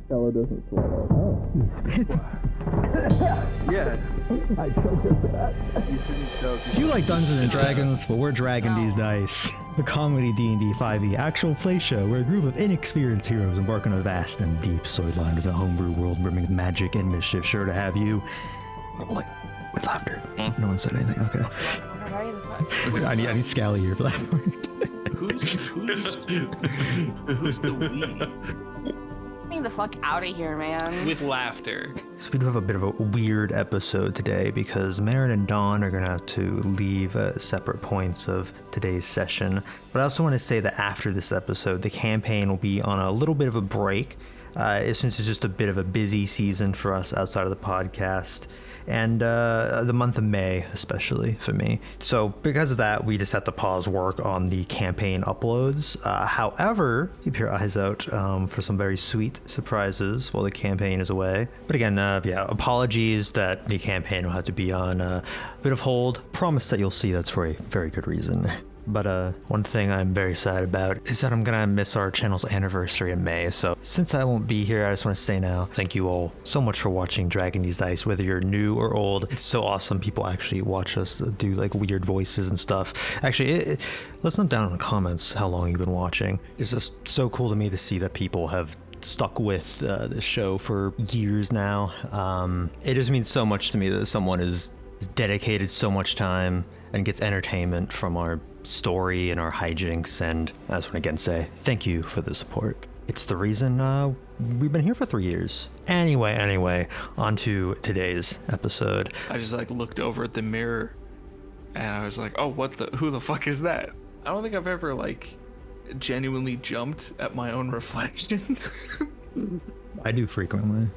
Shello doesn't swallow. Yeah. I choked at that. You shouldn't joke. If you like Dungeons and Dragons, well, we're Dragon Deez Dice, the comedy D&D 5e actual play show where a group of inexperienced heroes embark on a vast and deep storyline as a homebrew world brimming with magic and mischief, sure to have you with laughter. No one said anything. Okay. I need Scally here for that part. Who's the we? Get me the fuck out of here, man. With laughter. So we do have a bit of a weird episode today because Mherren and Dawn are going to have to leave at separate points of today's session. But I also want to say that after this episode, the campaign will be on a little bit of a break. Since it's just a bit of a busy season for us outside of the podcast, and the month of May especially for me. So because of that, we just have to pause work on the campaign uploads. However, keep your eyes out for some very sweet surprises while the campaign is away. But again, apologies that the campaign will have to be on a bit of hold. Promise that you'll see that's for a very good reason. But one thing I'm very sad about is that I'm gonna miss our channel's anniversary in May. So since I won't be here, I just want to say now, thank you all so much for watching Dragon Deez Dice, whether you're new or old. It's so awesome people actually watch us do like weird voices and stuff. Actually, let's note down in the comments how long you've been watching. It's just so cool to me to see that people have stuck with this show for years now. It just means so much to me that someone is dedicated so much time and gets entertainment from our story and our hijinks, and I just want to again say thank you for the support. It's the reason we've been here for 3 years. Anyway, on to today's episode. I just looked over at the mirror and I was like, oh, who the fuck is that? I don't think I've ever genuinely jumped at my own reflection. I do frequently.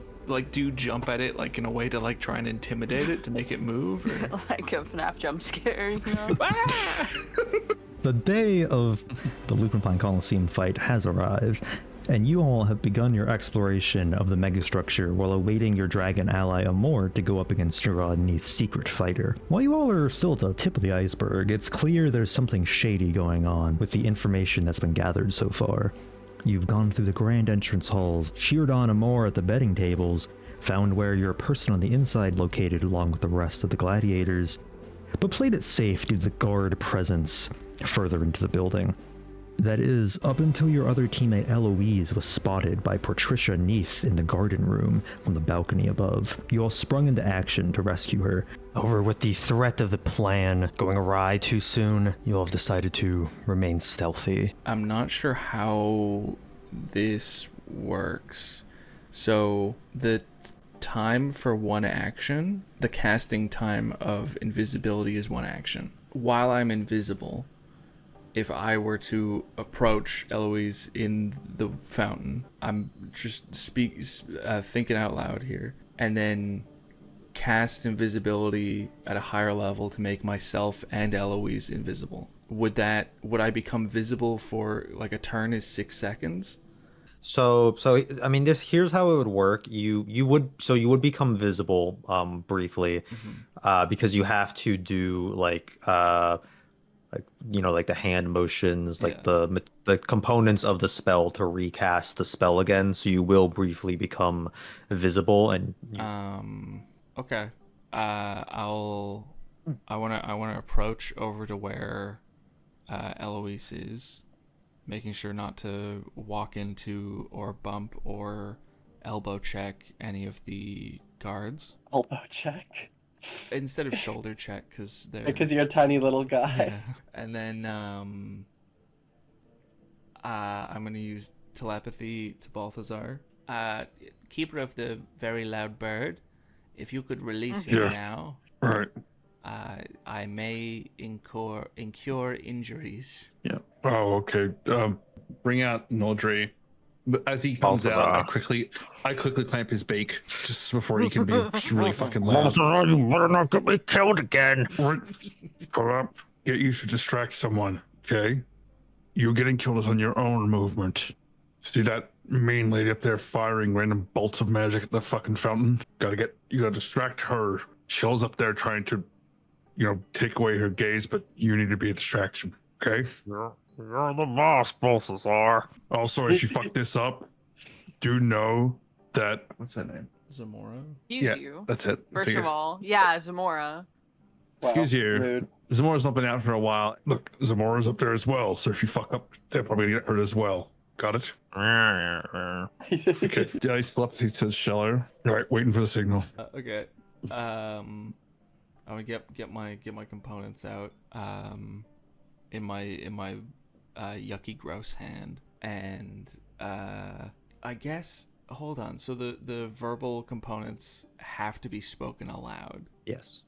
Do you jump at it in a way to try and intimidate it to make it move, or like a FNAF jump scare, you know? The day of the Lupin Coliseum fight has arrived, and you all have begun your exploration of the megastructure while awaiting your dragon ally Amor to go up against Dragon Deez's secret fighter. While you all are still at the tip of the iceberg, it's clear there's something shady going on with the information that's been gathered so far. You've gone through the grand entrance halls, cheered on Amor at the betting tables, found where your person on the inside located along with the rest of the gladiators, but played it safe due to the guard presence further into the building. That is, up until your other teammate Eloise was spotted by Patricia Neath in the garden room from the balcony above. You all sprung into action to rescue her. However, with the threat of the plan going awry too soon, you all have decided to remain stealthy. I'm not sure how this works. So the time for one action, the casting time of invisibility is one action. While I'm invisible, if I were to approach Eloise in the fountain, I'm just thinking out loud here, and then cast invisibility at a higher level to make myself and Eloise invisible. Would I become visible for a turn is 6 seconds? So I mean, here's how it would work. You would become visible briefly, because you have to do the hand motions, the components of the spell to recast the spell again. So you will briefly become visible, and okay. I want to approach over to where Eloise is, making sure not to walk into or bump or elbow check any of the guards. Elbow check? Instead of shoulder check, because you're a tiny little guy. Yeah. And then I'm gonna use telepathy to Balthazar. Keeper of the very loud bird, if you could release him now. Right. I may incur injuries. Yeah. Oh, okay. Bring out Nordri. But as he comes Balthazar. out, I quickly clamp his beak just before he can be really fucking loud. Balthazar, you better not get me killed again. Right. Come up. Get used to distract someone, okay? You getting killed is on your own movement. See that mean lady up there firing random bolts of magic at the fucking fountain? You gotta distract her. Shell's up there trying to, take away her gaze, but you need to be a distraction, okay? You're the boss, Balthazar. Oh, sorry, she fucked this up. do know that what's her name? Zamora. Excuse Yeah. you. That's it. First of all, yeah, Zamora. Excuse you. Rude. Zamora's not been out for a while. Look, Zamora's up there as well. So if you fuck up, they're probably gonna get hurt as well. Got it? Okay. Dice telepathy says Shello. All right, waiting for the signal. Okay. I'm gonna get my components out. In my yucky gross hand, and I guess hold on. So the verbal components have to be spoken aloud. Yes.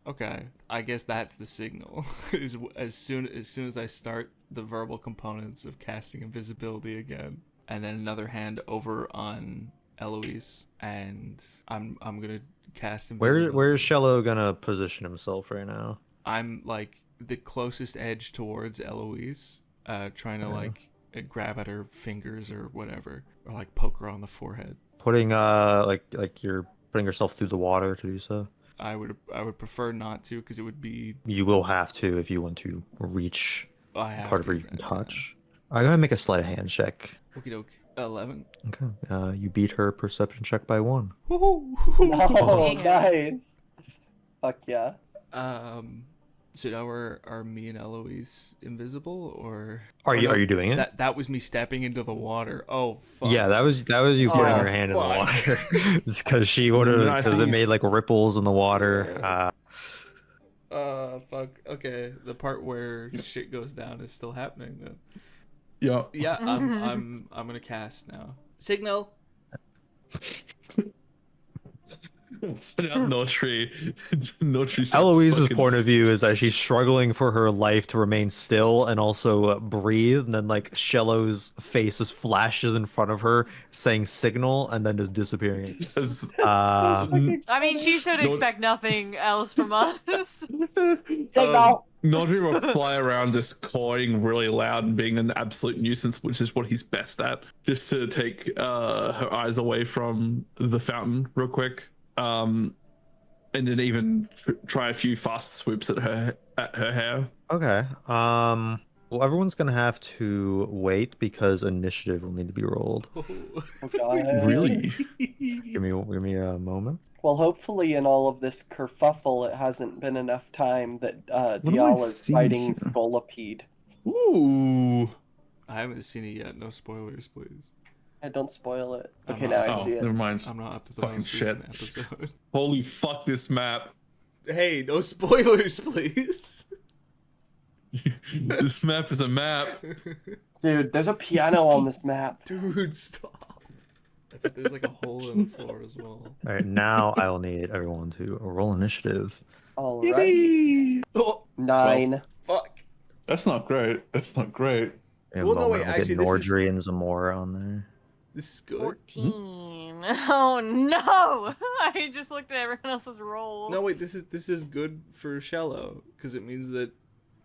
Okay, I guess that's the signal. Is as soon as I start the verbal components of casting invisibility again, and then another hand over on Eloise, and I'm gonna cast invisibility. Where is Shello gonna position himself right now? I'm like the closest edge towards Eloise, trying to like grab at her fingers or whatever, or like poke her on the forehead. Putting like you're putting yourself through the water to do so. I would prefer not to, because it would be. You will have to if you want to reach I have part to, where you can yeah. touch. I'm gonna make a sleight of hand check. Okie doke. 11. Okay. You beat her perception check by 1. Woohoo! Oh, Dang. nice. Fuck yeah. So now are me and Eloise invisible, or Are you doing it? That was me stepping into the water. Oh fuck. Yeah, that was you putting Oh, your hand in the fuck. water. It's because she would have Nice. because it made like ripples in the water. Fuck. Okay, the part where shit goes down is still happening then. Yeah. Yeah, I'm gonna cast now. Signal. No tree. No tree. Eloise's point of view is that she's struggling for her life to remain still and also breathe, and then like Shello's face just flashes in front of her saying signal and then just disappearing. I mean, she should expect nothing else from us. Signal. Nodri will fly around just cawing really loud and being an absolute nuisance, which is what he's best at. Just to take her eyes away from the fountain real quick. And then even try a few fast swoops at her hair. Okay. Well, everyone's gonna have to wait because initiative will need to be rolled. Oh, God. Really? Give me a moment. Well, hopefully in all of this kerfuffle, it hasn't been enough time that do I Dial is see fighting here? Scolipede. Ooh. I haven't seen it yet. No spoilers, please. Don't spoil it. I'm Okay, not- now I Oh, see it. never mind. I'm not up to the Fucking most shit. recent episode. Holy fuck this map. Hey, no spoilers, please. This map is a map. Dude, there's a piano on this map. Dude, stop. I bet there's like a hole in the floor as well. All right, now I will need everyone to roll initiative. Alright. Oh, 9. fuck. That's not great. That's not great. In a Well, no, moment, wait, we'll get actually, this is- Nordry and Zamora on there. This is good. 14. Oh no! I just looked at everyone else's rolls. No, wait, this is good for Shello, because it means that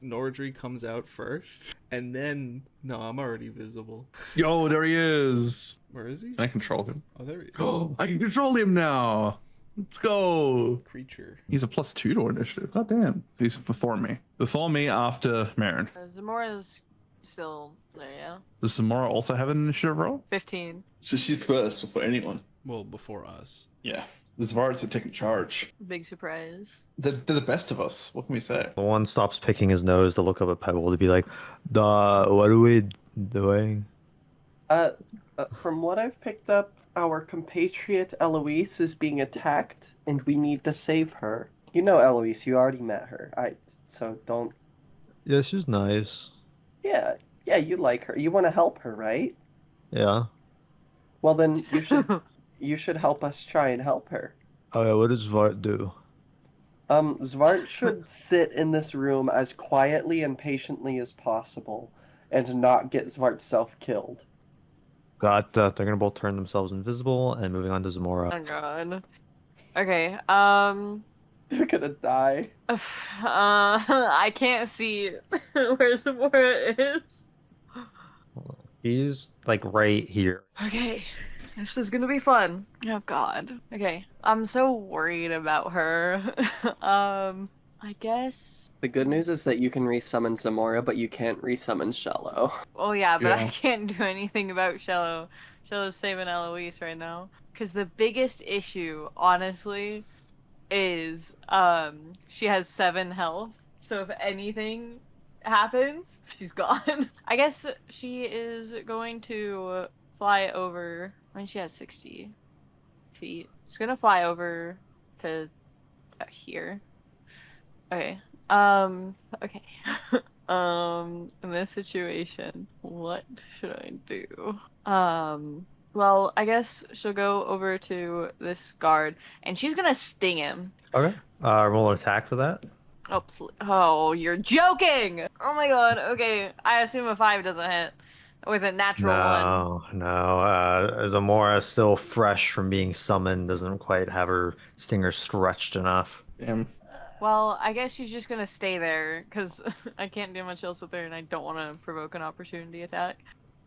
Nordry comes out first, and then no, I'm already visible. Yo, there he is. Where is he? Can I control him? Oh, there he is. Oh, I can control him now. Let's go. Creature. He's a +2 to initiative. God damn. He's before me. Before me after Mherren. Zamora's still there, yeah. Does Zamora also have an initiative roll? 15. So she's first before anyone. Well, before us. Yeah. The Xvarts are taking charge. Big surprise. They're the best of us. What can we say? The one stops picking his nose to look up at Pebble to be like, what are we doing? From what I've picked up, our compatriot Eloise is being attacked, and we need to save her. You know Eloise, you already met her. So don't... Yeah, she's nice. Yeah, you like her. You want to help her, right? Yeah. Well, then you should help us try and help her. Oh yeah, what does Svart do? Xvart should sit in this room as quietly and patiently as possible, and not get Xvart's self killed. Got that. They're gonna both turn themselves invisible and moving on to Zamora. Oh god. Okay, They're gonna die. I can't see where Zamora is. He's like right here. Okay, this is gonna be fun. Oh god. Okay, I'm so worried about her. I guess... The good news is that you can resummon Zamora, but you can't resummon Shello. Oh yeah, but I Yeah. can't do anything about Shello. Shello's saving Eloise right now. Because the biggest issue, honestly, is she has 7 health. So if anything happens, she's gone. I guess she is going to fly over when she has 60 feet. She's gonna fly over to here. Okay. Okay. In this situation, what should I do? Well, I guess she'll go over to this guard, and she's gonna sting him. Okay. Roll an attack for that. Oh, you're joking! Oh my god. Okay, I assume a 5 doesn't hit with a natural 1. No. Zamora, still fresh from being summoned, doesn't quite have her stinger stretched enough. Damn. Well, I guess she's just gonna stay there because I can't do much else with her, and I don't want to provoke an opportunity attack.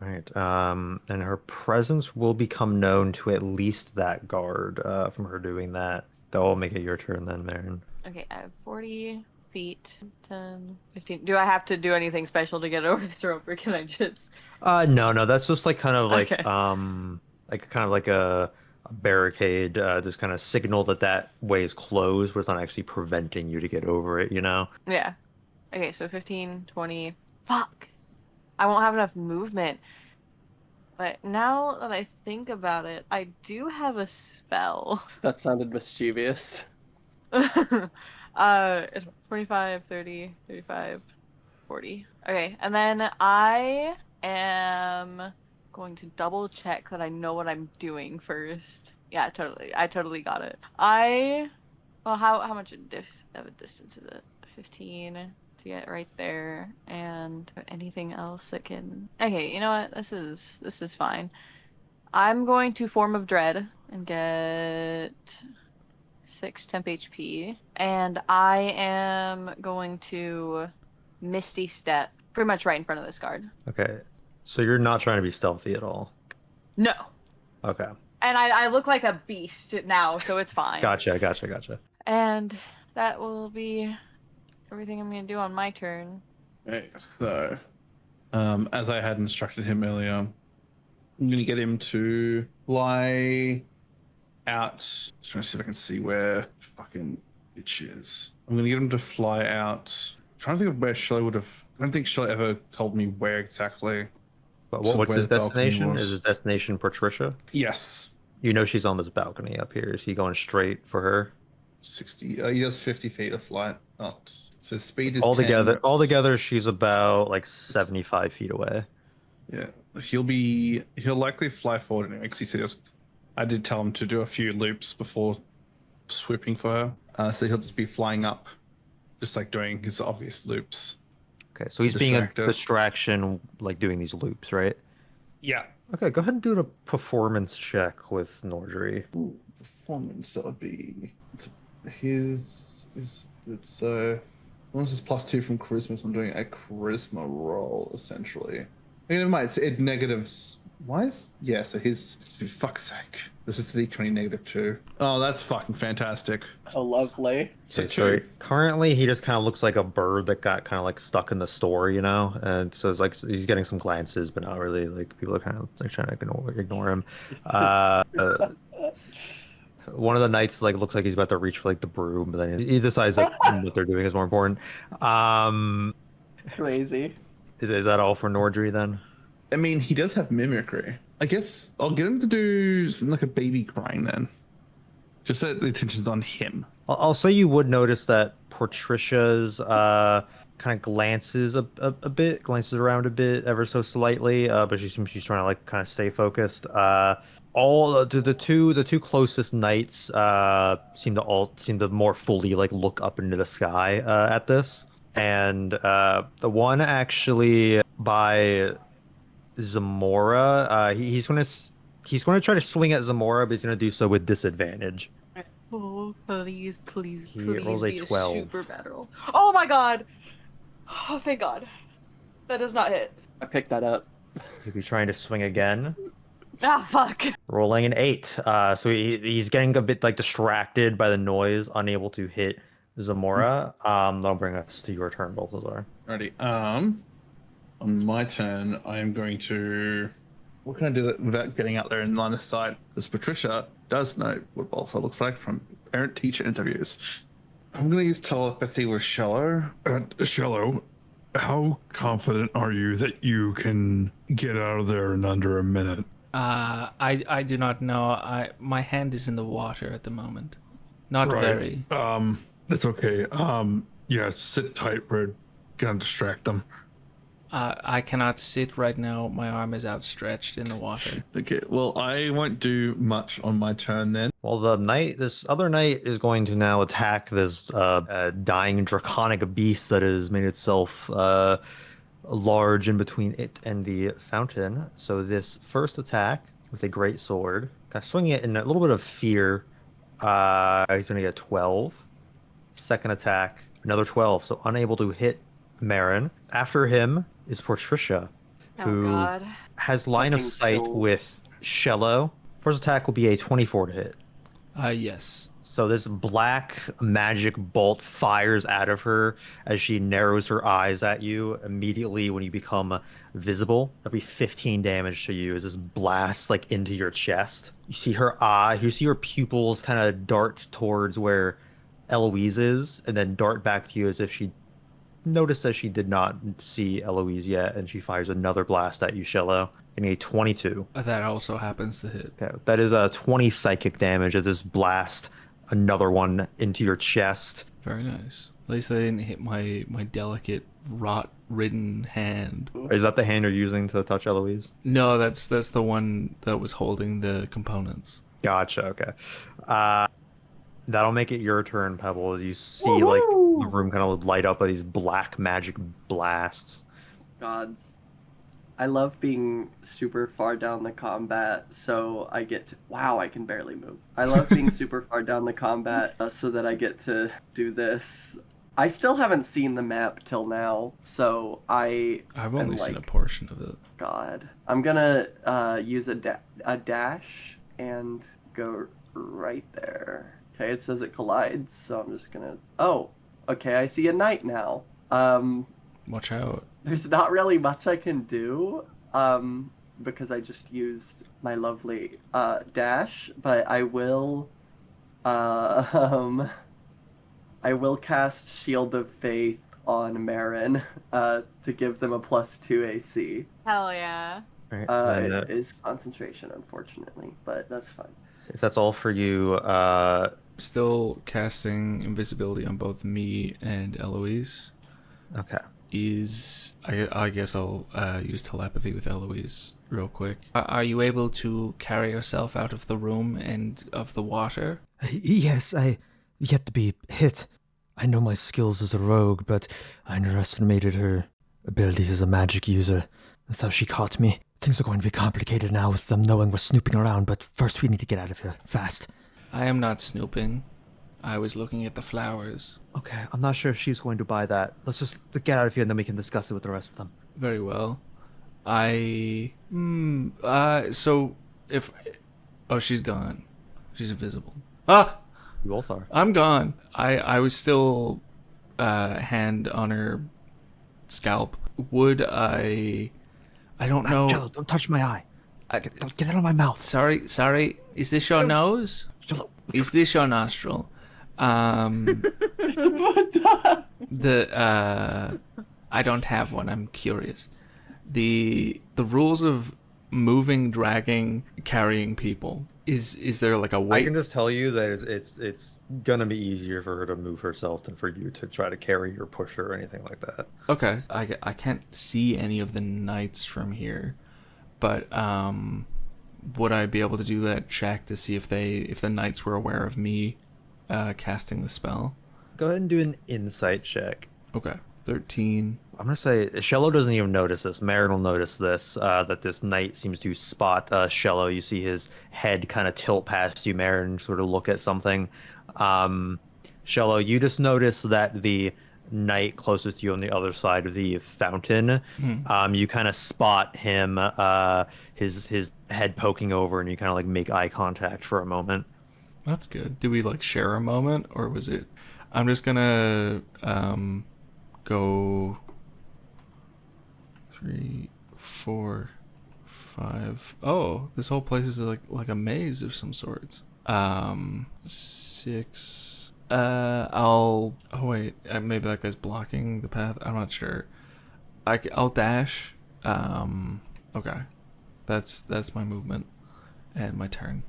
Right. And her presence will become known to at least that guard from her doing that. That will make it your turn then, Mherren. Okay, I have 40 feet, 10, 15. Do I have to do anything special to get over this rope, or can I just... No, that's just like kind of like Okay. like a barricade, just kind of signal that way is closed, but it's not actually preventing you to get over it, you know? Yeah. Okay, so 15, 20... Fuck! I won't have enough movement. But now that I think about it, I do have a spell. That sounded mischievous. It's 25, 30, 35, 40. Okay, and then I am going to double check that I know what I'm doing first. Yeah, totally. I totally got it. Well, how much of a distance is it? 15 to get right there, and anything else that can... Okay, you know what? This is fine. I'm going to Form of Dread and get 6 temp HP, and I am going to Misty Step pretty much right in front of this guard. Okay. So you're not trying to be stealthy at all. No. Okay. And I look like a beast now, so it's fine. Gotcha. And that will be everything I'm going to do on my turn. Okay, so as I had instructed him earlier, I'm going to get him to fly out. Just trying to see if I can see where fucking bitch is. I'm going to get him to fly out. I'm trying to think of where Shello would have... I don't think Shello ever told me where exactly. But So what's where his the balcony destination? was. Is his destination Patricia? Yes. You know she's on this balcony up here. Is he going straight for her? 60. He does 50 feet of flight. Not. So speed is Altogether, 10. altogether, she's about like 75 feet away. Yeah. He'll likely fly forward anyway, because he says I did tell him to do a few loops before swooping for her. So he'll just be flying up, just like doing his obvious loops. Okay, so he's being a Distracted. distraction, like doing these loops, right? Yeah. Okay, go ahead and do a performance check with Nordry. Ooh, performance, that would be his is so once is +2 from charisma, so I'm doing a charisma roll essentially. Never mind, it's negatives. Why is so his for fuck's sake. This is the D20 -2. Oh, that's fucking fantastic. Oh, lovely. So Okay, so 2. currently he just kind of looks like a bird that got kind of like stuck in the store, you know? And so it's like he's getting some glances, but not really. Like people are kind of like trying to ignore him. One of the knights like looks like he's about to reach for like the broom, but then he decides like what they're doing is more important. Crazy. Is that all for Nordry then? I mean, he does have mimicry. I guess I'll get him to do something like a baby crying then. Just so the attention's on him. I'll say you would notice that Patricia's kind of glances glances around a bit, ever so slightly, but she seems she's trying to like kind of stay focused. All the two closest knights seem to more fully like look up into the sky at this, and the one actually by Zamora, he's gonna try to swing at Zamora, but he's gonna do so with disadvantage. Oh, please He rolls a be a 12. super bad roll. Oh my god! Oh, thank god. That does not hit. I picked that up. He'll be trying to swing again. Ah, fuck. Rolling an 8. So he's getting a bit like distracted by the noise, unable to hit Zamora. That'll bring us to your turn, Balthazar. Alrighty. On my turn, I am going to what can I do that without getting out there in line of sight? Because Patricia does know what Balthazar looks like from parent-teacher interviews. I'm going to use telepathy with Shello. Shello, how confident are you that you can get out of there in under a minute? I do not know. My hand is in the water at the moment. Not very. That's okay. Yeah, sit tight. We're gonna distract them. I cannot sit right now. My arm is outstretched in the water. Okay, well, I won't do much on my turn then. Well, this other knight is going to now attack this dying draconic beast that has made itself large in between it and the fountain. So this first attack with a great sword, kind of swinging it in a little bit of fear. He's going to get 12. Second attack, another 12. So unable to hit Mherren. After him is Patricia, who God. has line of Fucking sight kills. with Shello. First attack will be a 24 to hit. Yes. So this black magic bolt fires out of her as she narrows her eyes at you. Immediately when you become visible, that'll be 15 damage to you as this blasts like into your chest. You see her eye, you see her pupils kind of dart towards where Eloise is, and then dart back to you as if she noticed that she did not see Eloise yet, and she fires another blast at you, Shello. Getting a 22. That also happens to hit. Okay, that is a 20 psychic damage as this blast another one into your chest. Very nice. At least I didn't hit my delicate rot-ridden hand. Is that the hand you're using to touch Eloise? No, that's the one that was holding the components. Gotcha. Okay. That'll make it your turn, Pebble. As you see, like the room kind of light up by these black magic blasts. Gods. I love being super far down the combat, so I get to... Wow, I can barely move. I love being super far down the combat so that I get to do this. I still haven't seen the map till now, so I've only seen a portion of it. God. I'm gonna use a dash and go right there. Okay, it says it collides, so I'm just gonna... Oh, okay, I see a knight now. Watch out. There's not really much I can do, because I just used my lovely dash, but I will cast Shield of Faith on Mherren to give them a +2 AC. Hell yeah. Right, It is concentration, unfortunately, but that's fine. if that's all for you, Still casting invisibility on both me and Eloise. okay. I guess I'll use telepathy with Eloise real quick. Are you able to carry yourself out of the room and of the water? Yes, I yet to be hit. I know my skills as a rogue, but I underestimated her abilities as a magic user. That's how she caught me. Things are going to be complicated now with them knowing we're snooping around, but first we need to get out of here, fast. I am not snooping. I was looking at the flowers. Okay, I'm not sure if she's going to buy that. Let's just get out of here and then we can discuss it with the rest of them. Very well. So if... Oh, she's gone. She's invisible. Ah! You both are. I'm gone. I was still hand on her scalp. Would I don't know. Jello, don't touch my eye. Don't get it on my mouth. Sorry. Is this your nose? Jello. Is this your nostril? I don't have one. I'm curious. The rules of moving, dragging, carrying people. Is there like a I weight? can just tell you that it's gonna be easier for her to move herself than for you to try to carry or push her or anything like that. Okay. I can't see any of the knights from here, but would I be able to do that check to see if the knights were aware of me casting the spell? Go ahead and do an insight check. Okay. 13. I'm gonna say Shello doesn't even notice this. Mherren will notice this. That this knight seems to spot Shello. You see his head kind of tilt past you, Mherren, and sort of look at something. Shello, you just notice that the knight closest to you on the other side of the fountain, you kind of spot him, his head poking over, and you kind of like make eye contact for a moment. That's good. Did we like share a moment, or was it? I'm just gonna go 3, 4, 5. Oh, this whole place is like a maze of some sorts. 6. I'll. Oh wait, maybe that guy's blocking the path. I'm not sure. I'll dash. Okay, that's my movement and my turn.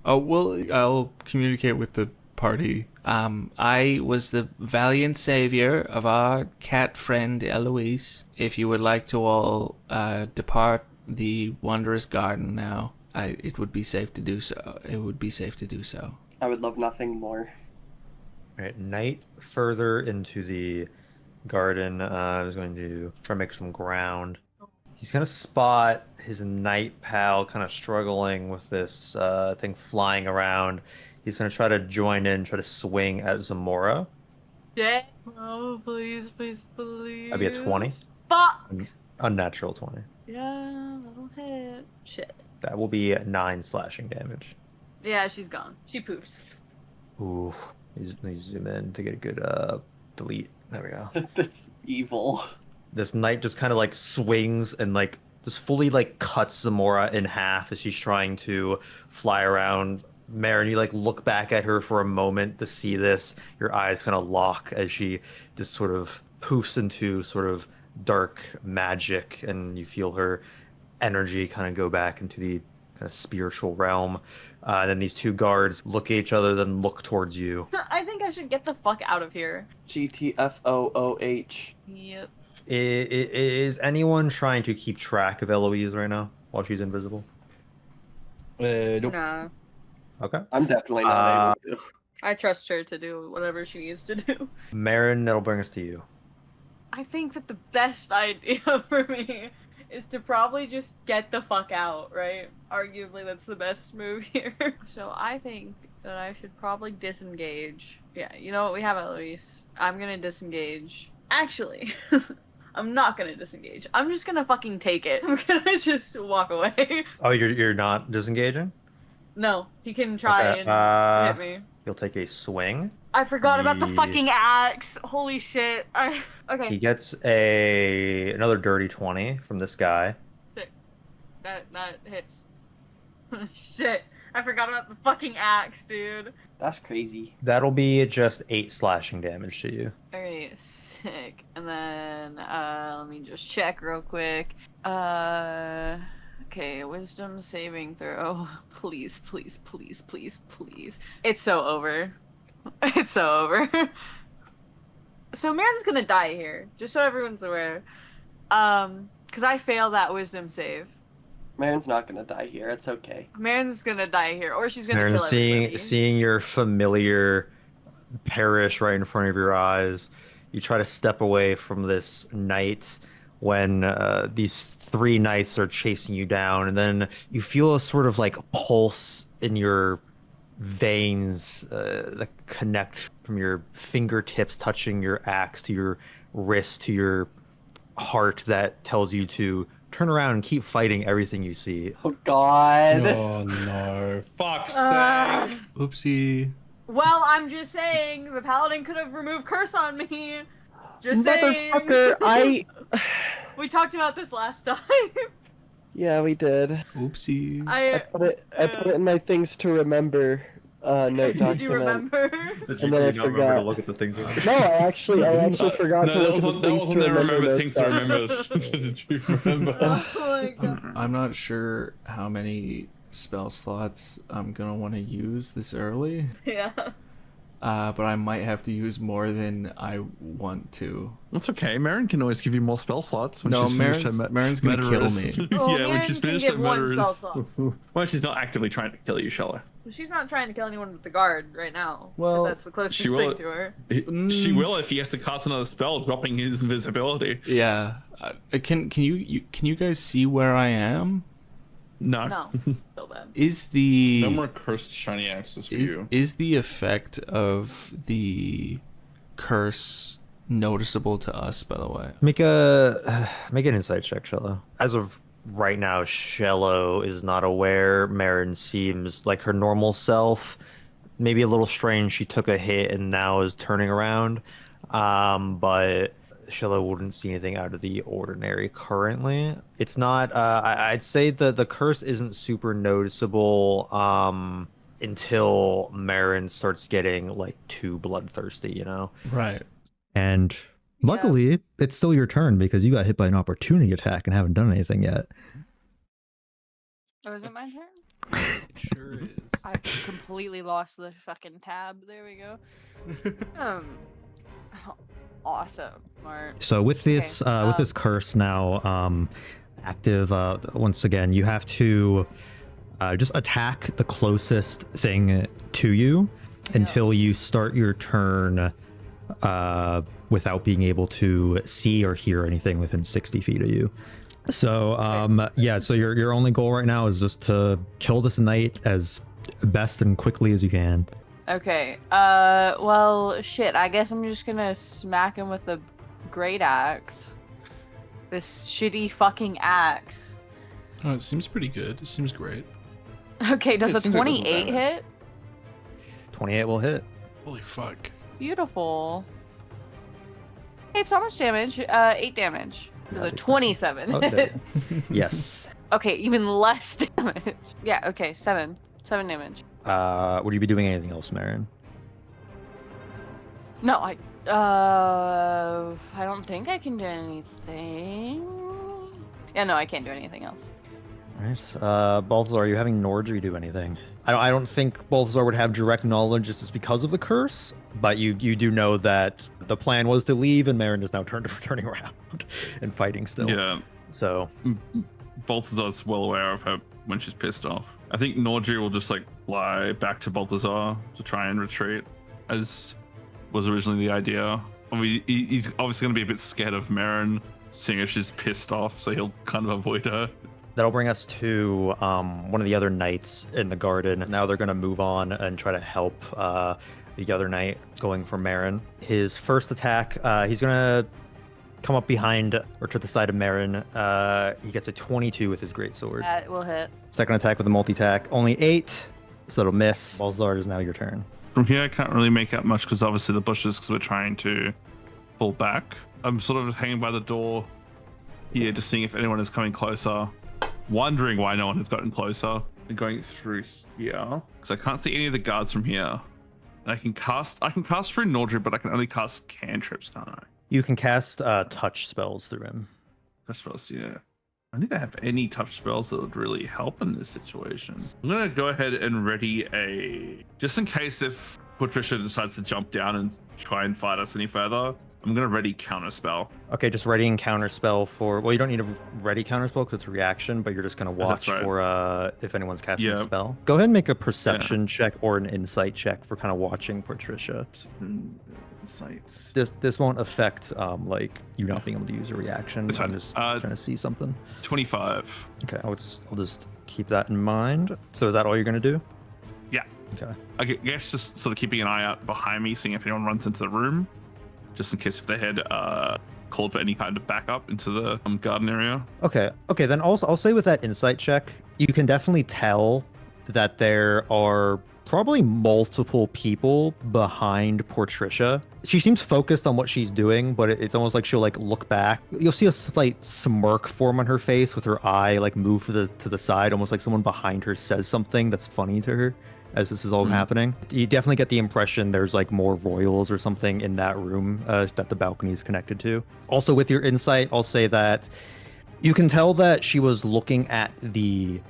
Oh well, I'll communicate with the party. I was the valiant savior of our cat friend Eloise. If you would like to all depart the wondrous garden now, it would be safe to do so. It would be safe to do so. I would love nothing more. All right, Knight further into the garden. I was going to try to make some ground. He's gonna spot his knight pal kind of struggling with this thing flying around. He's gonna try to join in, try to swing at Zamora. Yeah. Oh, please, please, please. That'd be a 20. Fuck! Unnatural 20. Yeah, that'll hit. Shit. That will be 9 slashing damage. Yeah, she's gone. She poofs. Ooh. Let me zoom in to get a good delete. There we go. That's evil. This knight just kind of like swings and like just fully like cuts Zamora in half as she's trying to fly around. Mherren, you like look back at her for a moment to see this. Your eyes kind of lock as she just sort of poofs into sort of dark magic, and you feel her energy kind of go back into the kind of spiritual realm. And then these two guards look at each other, then look towards you. I think I should get the fuck out of here. GTFOOH. Yep. Is anyone trying to keep track of Eloise right now while she's invisible? Nope. Nah. Okay. I'm definitely not able to. I trust her to do whatever she needs to do. Mherren, that'll bring us to you. I think that the best idea for me is to probably just get the fuck out, right? Arguably, that's the best move here. So I think that I should probably disengage. Yeah, you know what? We have Eloise. I'm gonna disengage. Actually, I'm not gonna disengage. I'm just gonna fucking take it. I'm gonna just walk away. Oh, you're not disengaging? No, he can try Okay, and hit me. You'll take a swing. I forgot about the Ye- fucking axe. Holy shit. Okay. He gets another dirty 20 from this guy. That hits. Shit. I forgot about the fucking axe, dude. That's crazy. That'll be just 8 slashing damage to you. Alright, sick. And then, let me just check real quick. Okay, wisdom saving throw. Please, please, please, please, please. It's so over. It's so over. So Mherren's gonna die here, just so everyone's aware. Because I failed that wisdom save. Mherren's not gonna die here. It's okay. Mherren's gonna die here, or she's gonna Mherren, kill everybody. seeing your familiar perish right in front of your eyes, you try to step away from this knight when these 3 knights are chasing you down, and then you feel a sort of like pulse in your veins that connect from your fingertips touching your axe to your wrist to your heart that tells you to turn around and keep fighting everything you see. Oh God. Oh no. Fuck's sake. Oopsie. Well, I'm just saying, the paladin could have removed curse on me. Just saying. Motherfucker, We talked about this last time. Yeah, we did. Oopsie. I put it in my things to remember note document. Did you remember? And then I forgot. look at the things. No, I actually forgot to that look at the things to remember. things to remember. Did you remember? Oh my god. I'm not sure how many spell slots I'm gonna want to use this early. Yeah. But I might have to use more than I want to. That's okay. Mherren can always give you more spell slots when No, she's finished her Mherren's gonna kill murderous- me. Oh, yeah, when she's Mherren can finished give her one spell murderous. slot. When she's not actively trying to kill you, Shello. She's not trying to kill anyone with the guard right now. 'cause Well, that's the closest she will- thing to her. She will if he has to cast another spell, dropping his invisibility. Yeah. Can you guys see where I am? No. No. Still bad. Is the No more cursed shiny axes for you. is the effect of the curse noticeable to us, by the way? Make an insight check, Shello. As of right now, Shello is not aware. Mherren seems like her normal self. Maybe a little strange. She took a hit and now is turning around. But Shello wouldn't see anything out of the ordinary currently. It's not. I'd say the curse isn't super noticeable until Mherren starts getting like too bloodthirsty. You know. Right. And luckily, it's still your turn because you got hit by an opportunity attack and haven't done anything yet. Oh, is it my turn? It sure is. I completely lost the fucking tab. There we go. Awesome. Smart. So with this with this curse now active, once again, you have to just attack the closest thing to you until you start your turn without being able to see or hear anything within 60 feet of you. So yeah, so your only goal right now is just to kill this knight as best and quickly as you can. Okay. Well, shit. I guess I'm just gonna smack him with the great axe. This shitty fucking axe. Oh, it seems pretty good. It seems great. Okay, does a It seems like it does 28 damage. hit? 28 will hit. Holy fuck. Beautiful. Hey, it's how much damage? 8 damage. Does a 27 Oh, hit? there you go. Yes. Okay, even less damage. Yeah, okay, 7 damage. Would you be doing anything else, Mherren? No, I don't think I can do anything. Yeah, no, I can't do anything else. Alright. Balthazar, are you having Nordry do anything? I don't think Balthazar would have direct knowledge just because of the curse, but you do know that the plan was to leave and Mherren is now turning around and fighting still. Yeah, So Balthazar's well aware of her when she's pissed off. I think Nordry will just like fly back to Balthazar to try and retreat, as was originally the idea. He's obviously going to be a bit scared of Mherren, seeing as she's pissed off, so he'll kind of avoid her. that'll bring us to one of the other knights in the garden. Now they're going to move on and try to help the other knight going for Mherren. His first attack, he's going to come up behind or to the side of Mherren. He gets a 22 with his greatsword. That will hit. Second attack with a multi-attack, only 8, so it'll miss. Balthazar, it is now your turn. From here, I can't really make out much because obviously the bushes, because we're trying to pull back. I'm sort of hanging by the door here, just seeing if anyone is coming closer. Wondering why no one has gotten closer. And going through here, because I can't see any of the guards from here. And I can cast through Nordry, but I can only cast cantrips, can't I? You can cast touch spells through him. Touch spells, yeah. I don't think I have any touch spells that would really help in this situation. I'm gonna go ahead and ready a, just in case if Patricia decides to jump down and try and fight us any further, I'm gonna ready counter spell. Okay, just readying counter spell for. Well, you don't need a ready counter spell because it's a reaction, but you're just gonna watch right. for if anyone's casting a Yeah. spell. Go ahead and make a perception check or an insight check for kind of watching Patricia. Insights. This won't affect like you not being able to use a reaction. It's I'm fine. just trying to see something. 25. Okay, I'll just keep that in mind. So is that all you're gonna do? Yeah. Okay. I guess just sort of keeping an eye out behind me, seeing if anyone runs into the room, just in case if they had called for any kind of backup into the garden area. Okay. Then also I'll say with that insight check, you can definitely tell that there are probably multiple people behind Patricia. She seems focused on what she's doing, but it's almost like she'll like look back. You'll see a slight smirk form on her face with her eye like move to the side, almost like someone behind her says something that's funny to her as this is all happening. You definitely get the impression there's like more royals or something in that room that the balcony is connected to. Also with your insight, I'll say that you can tell that she was looking at the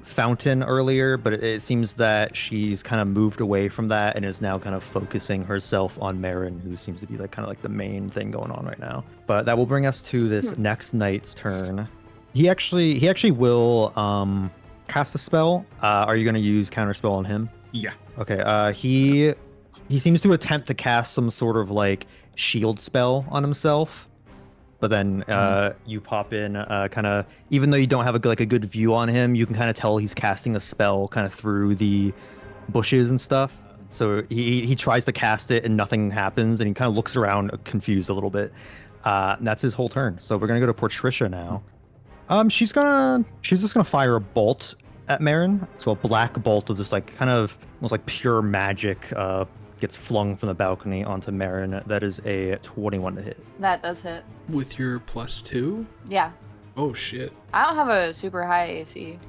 fountain earlier, but it seems that she's kind of moved away from that and is now kind of focusing herself on Mherren, who seems to be like kind of like the main thing going on right now. But that will bring us to this next knight's turn. He actually will cast a spell. Are you going to use counterspell on him? Yeah. Okay. He seems to attempt to cast some sort of like shield spell on himself. But then you pop in kind of, even though you don't have a good view on him, you can kind of tell he's casting a spell kind of through the bushes and stuff. So he tries to cast it and nothing happens, and he kind of looks around confused a little bit. And that's his whole turn. So we're gonna go to Patricia now. She's just gonna fire a bolt at Mherren. So a black bolt of this like kind of almost like pure magic gets flung from the balcony onto Mherren. That is a 21 to hit. That does hit. With your +2? Yeah. Oh shit. I don't have a super high AC.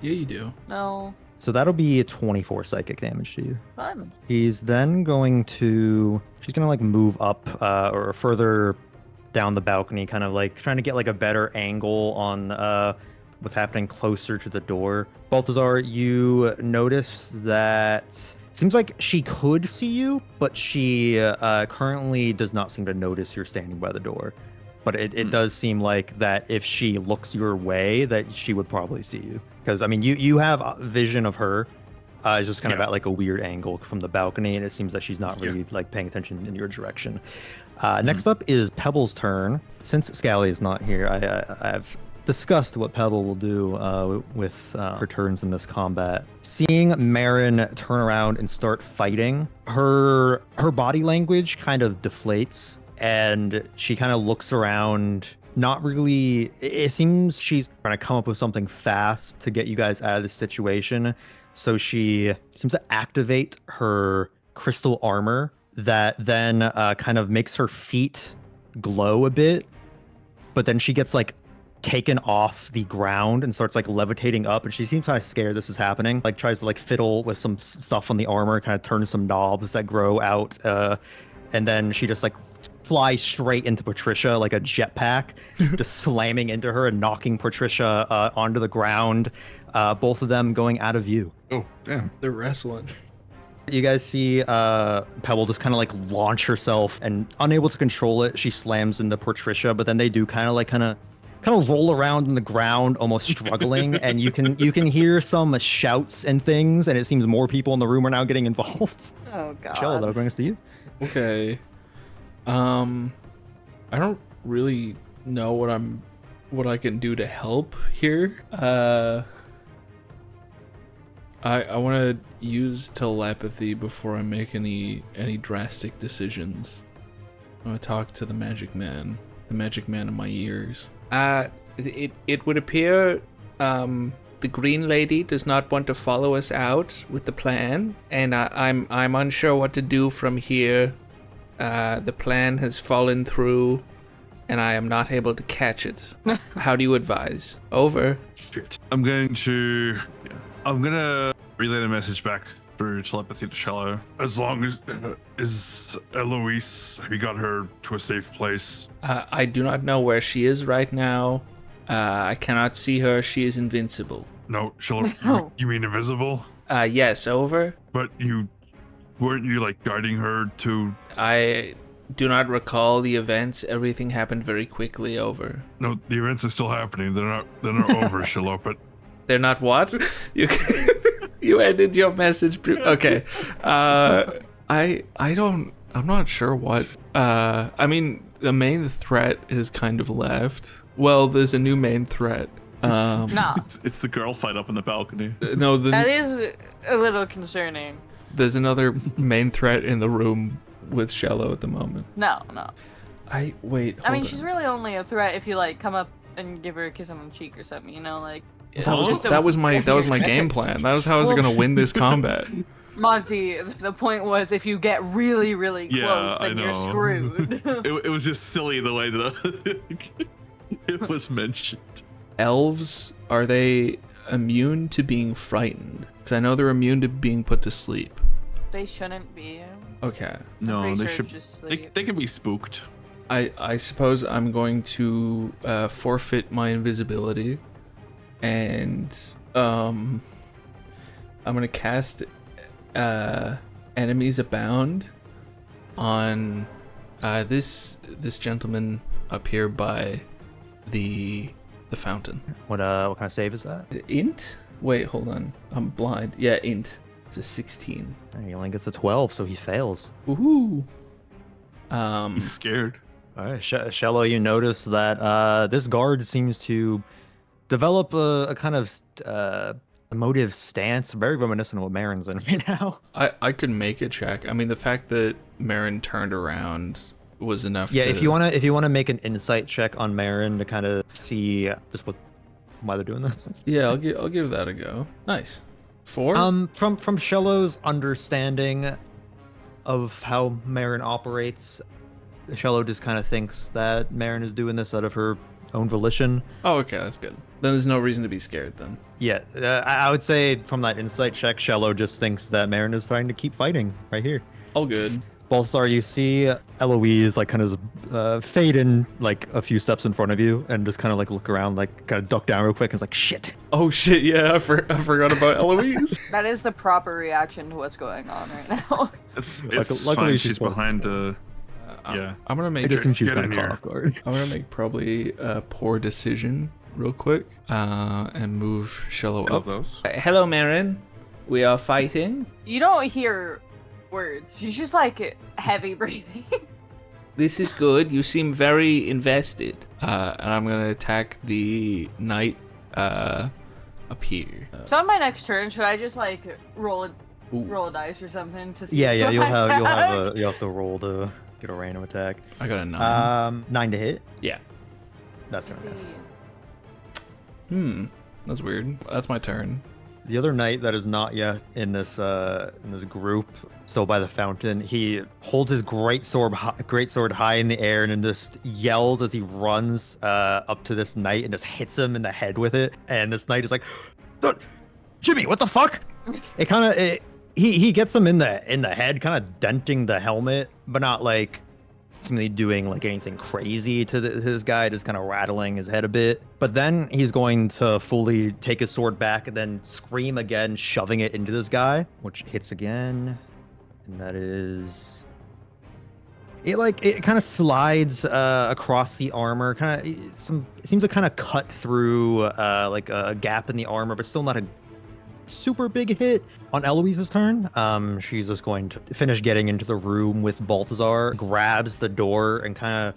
Yeah, you do. No. So that'll be 24 psychic damage to you. Fun. He's then going to, she's going to like move up or further down the balcony, kind of like trying to get like a better angle on what's happening closer to the door. Balthazar, you notice that seems like she could see you, but she currently does not seem to notice you're standing by the door. But it does seem like that if she looks your way, that she would probably see you. Because, I mean, you have a vision of her. It's just kind of at like a weird angle from the balcony, and it seems that she's not really like paying attention in your direction. Next up is Pebble's turn. Since Scally is not here, I've discussed what Pebble will do with her turns in this combat. Seeing Mherren turn around and start fighting, her body language kind of deflates, and she kind of looks around. Not really. It seems she's trying to come up with something fast to get you guys out of this situation. So she seems to activate her crystal armor that then kind of makes her feet glow a bit. But then she gets like taken off the ground and starts like levitating up, and she seems kind of scared this is happening. Like tries to like fiddle with some stuff on the armor, kind of turns some knobs that grow out, and then she just like fly straight into Patricia like a jetpack, just slamming into her and knocking Patricia onto the ground, both of them going out of view. Oh, damn. They're wrestling. You guys see Pebble just kind of like launch herself, and unable to control it, she slams into Patricia, but then they do kind of roll around in the ground, almost struggling, and you can hear some shouts and things, and it seems more people in the room are now getting involved. Oh god. Shello, that brings us to you. Okay. I don't really know what I can do to help here. I want to use telepathy before I make any drastic decisions. I want to talk to the magic man in my ears. It would appear the green lady does not want to follow us out with the plan, and I'm unsure what to do from here. The plan has fallen through, and I am not able to catch it. How do you advise? Over. Shit. I'm gonna relay the message back through telepathy to Shello. As long as is Eloise, have you got her to a safe place? I do not know where she is right now. I cannot see her. She is invincible. No, Shello. You mean invisible? Yes, over. But weren't you like guiding her to? I do not recall the events. Everything happened very quickly, over. No, the events are still happening. They're not over, Shello, but they're not what? You ended your message. Okay. I'm not sure what. I mean, the main threat is kind of left. Well, there's a new main threat. No. It's the girl fight up on the balcony. No, That is a little concerning. There's another main threat in the room with Shello at the moment. No. Wait. I mean, hold she's on. really only a threat if you like come up and give her a kiss on the cheek or something, you know, like. That was my game plan. That was how I was gonna win this combat. Monty, the point was if you get really, really close, then you're screwed. It was just silly the way that it was mentioned. Elves, are they immune to being frightened? Because I know they're immune to being put to sleep. They shouldn't be. Okay. No, they sure should. just They can be spooked. I suppose I'm going to forfeit my invisibility, and I'm gonna cast Enemies Abound on this gentleman up here by the fountain. What kind of save is that? Int? Wait, hold on. I'm blind. Yeah, int. It's a 16. He only gets a 12, so he fails. Woohoo! He's scared. All right, Shello, you notice that this guard seems to develop a kind of emotive stance, very reminiscent of what Mherren's in right now. I could make a check. I mean, the fact that Mherren turned around was enough. Yeah, if you wanna make an insight check on Mherren to kind of see just why they're doing this. Yeah, I'll give that a go. Nice. 4. From Shello's understanding, of how Mherren operates. Shello just kind of thinks that Mherren is doing this out of her own volition. Oh, okay, that's good. Then there's no reason to be scared then. Yeah, I would say from that insight check, Shello just thinks that Mherren is trying to keep fighting right here. All good. Balthazar, you see Eloise like kind of fade in like a few steps in front of you and just kind of like look around, like kind of duck down real quick and it's like, shit. Oh shit, yeah, I forgot about Eloise. That is the proper reaction to what's going on right now. It's Luckily fine. she's She's behind. Yeah. I'm gonna make. It just seems she's get kind in of caught here. off guard. I'm gonna make probably a poor decision real quick, and move Shello Love up. those. Hello, Mherren. We are fighting. You don't hear words. She's just like heavy breathing. This is good. You seem very invested. And I'm gonna attack the knight up here. So on my next turn, should I just like roll a Ooh, dice or something to see? Yeah, if you'll I have to roll to get a random attack. I got a 9. 9 to hit. Yeah. That's a miss. That's weird. That's my turn. The other knight that is not yet in this group, still by the fountain, he holds his great sword high in the air and then just yells as he runs up to this knight and just hits him in the head with it. And this knight is like, Jimmy, what the fuck? It kind of he gets him in the head, kind of denting the helmet, but not like seemingly doing like anything crazy to his guy, just kind of rattling his head a bit. But then he's going to fully take his sword back and then scream again, shoving it into this guy, which hits again, and that is it kind of slides across the armor, it seems to kind of cut through like a gap in the armor, but still not a super big hit. On Eloise's turn, she's just going to finish getting into the room with Balthazar, grabs the door and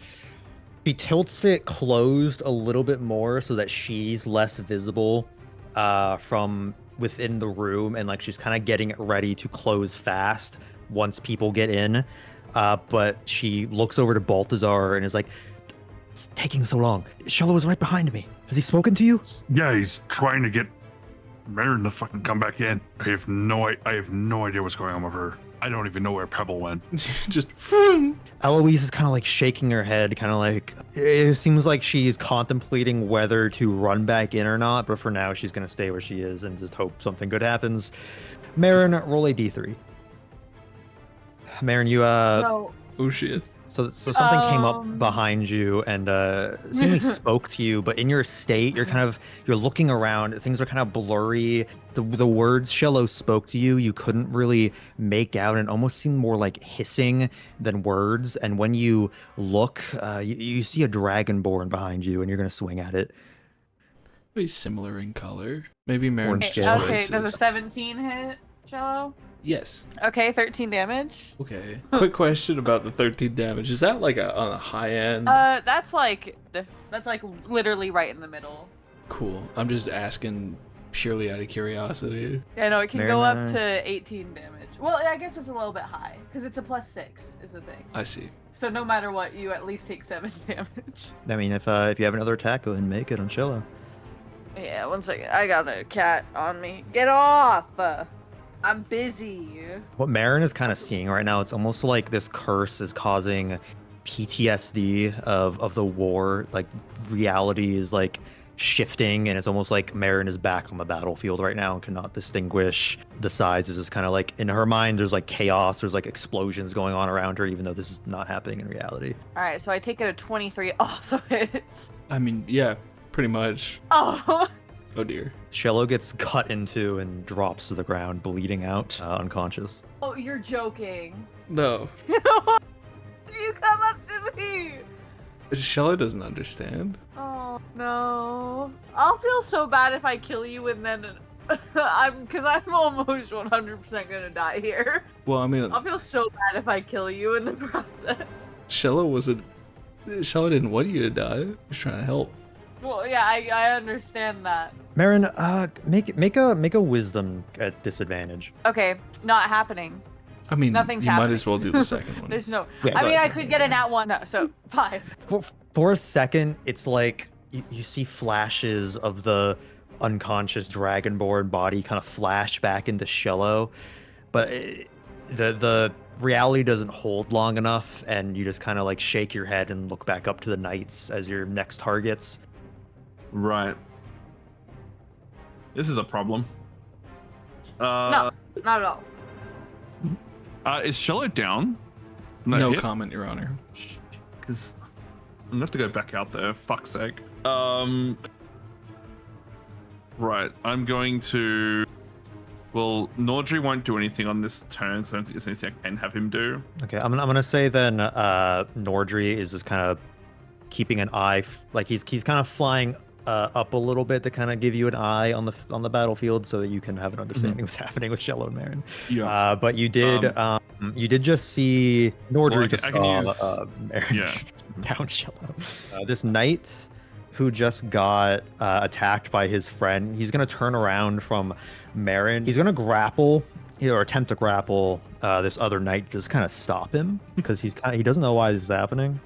she tilts it closed a little bit more so that she's less visible from within the room, and like she's kind of getting it ready to close fast once people get in. But she looks over to Balthazar and is like, "It's taking so long. Shello was right behind me. Has he spoken to you?" Yeah, he's trying to get Mherren to fucking come back in. I have no idea what's going on with her. I don't even know where Pebble went. Just Eloise is kind of like shaking her head, kind of like it seems like she's contemplating whether to run back in or not, but for now she's going to stay where she is and just hope something good happens. Mherren, roll a d3. Mherren, you No. oh shit. So something came up behind you and seemingly spoke to you, but in your state, you're looking around. Things are kind of blurry. The words Shello spoke to you, you couldn't really make out, and almost seemed more like hissing than words. And when you look, you see a dragonborn behind you, and you're gonna swing at it. Very similar in color. Maybe Mherren's Okay, just Okay, does a racist. 17 hit, Shello? Yes. Okay, 13 damage. Okay. Quick question about the 13 damage. Is that like on a high end? That's like literally right in the middle. Cool. I'm just asking purely out of curiosity. Yeah, no, it can go up Mherren, to 18 damage. Well, I guess it's a little bit high because it's a +6 is the thing. I see. So no matter what, you at least take 7 damage. I mean, if you have another attack, go ahead and make it on Shello. Yeah, one second. I got a cat on me. Get off! I'm busy. What Mherren is kind of seeing right now, it's almost like this curse is causing PTSD of the war. Like reality is like shifting, and it's almost like Mherren is back on the battlefield right now and cannot distinguish the sides. It's just kind of like in her mind, there's like chaos, there's like explosions going on around her, even though this is not happening in reality. All right, so I take it a 23. Also hits. I mean, yeah, pretty much. Oh. Oh dear. Shello gets cut into and drops to the ground, bleeding out, unconscious. Oh, you're joking. No. You come up to me. Shello doesn't understand. Oh no. I'll feel so bad if I kill you and then I'm almost 100% gonna die here. Well, I mean, I'll feel so bad if I kill you in the process. Shello didn't want you to die. He's trying to help. Well, yeah, I understand that. Mherren, make a wisdom at disadvantage. Okay, not happening. I mean, Nothing's you might happening. as well do the second one. There's no. Yeah, I go mean, ahead. I could get a nat 1, so 5. For a second, it's like you see flashes of the unconscious dragonborn body kind of flash back into Shello, but the reality doesn't hold long enough, and you just kind of like shake your head and look back up to the knights as your next targets. Right. This is a problem. No, not at all. Is Shello down? No hit? comment, Your Honor. Because I'm gonna have to go back out there. Fuck's sake. Right. I'm going to. Well, Nordry won't do anything on this turn, so I don't think there's anything I can have him do. Okay, I'm gonna say then Nordry is just kind of keeping an eye, like he's kind of flying up a little bit to kind of give you an eye on the battlefield so that you can have an understanding what's happening with Shello and Mherren. Yeah. But you did just see Nordry I can use Mherren down Shello. This knight who just got attacked by his friend, he's gonna turn around from Mherren. He's gonna grapple or attempt to grapple this other knight, just kind of stop him because he doesn't know why this is happening.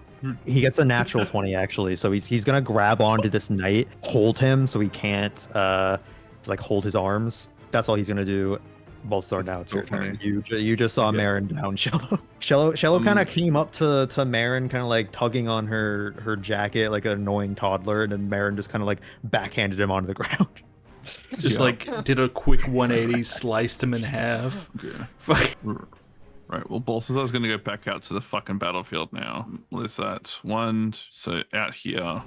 He gets a natural 20 actually, so he's gonna grab onto this knight, hold him so he can't like hold his arms. That's all he's gonna do. Balthazar, now it's your turn. You just saw Mherren down Shello. Shello kind of came up to Mherren, kind of like tugging on her jacket like an annoying toddler, and then Mherren just kind of like backhanded him onto the ground. Just like did a quick 180, sliced him in half. Okay. Fuck. Right, well, Balthazar's going to go back out to the fucking battlefield now. What is that? One, so out here.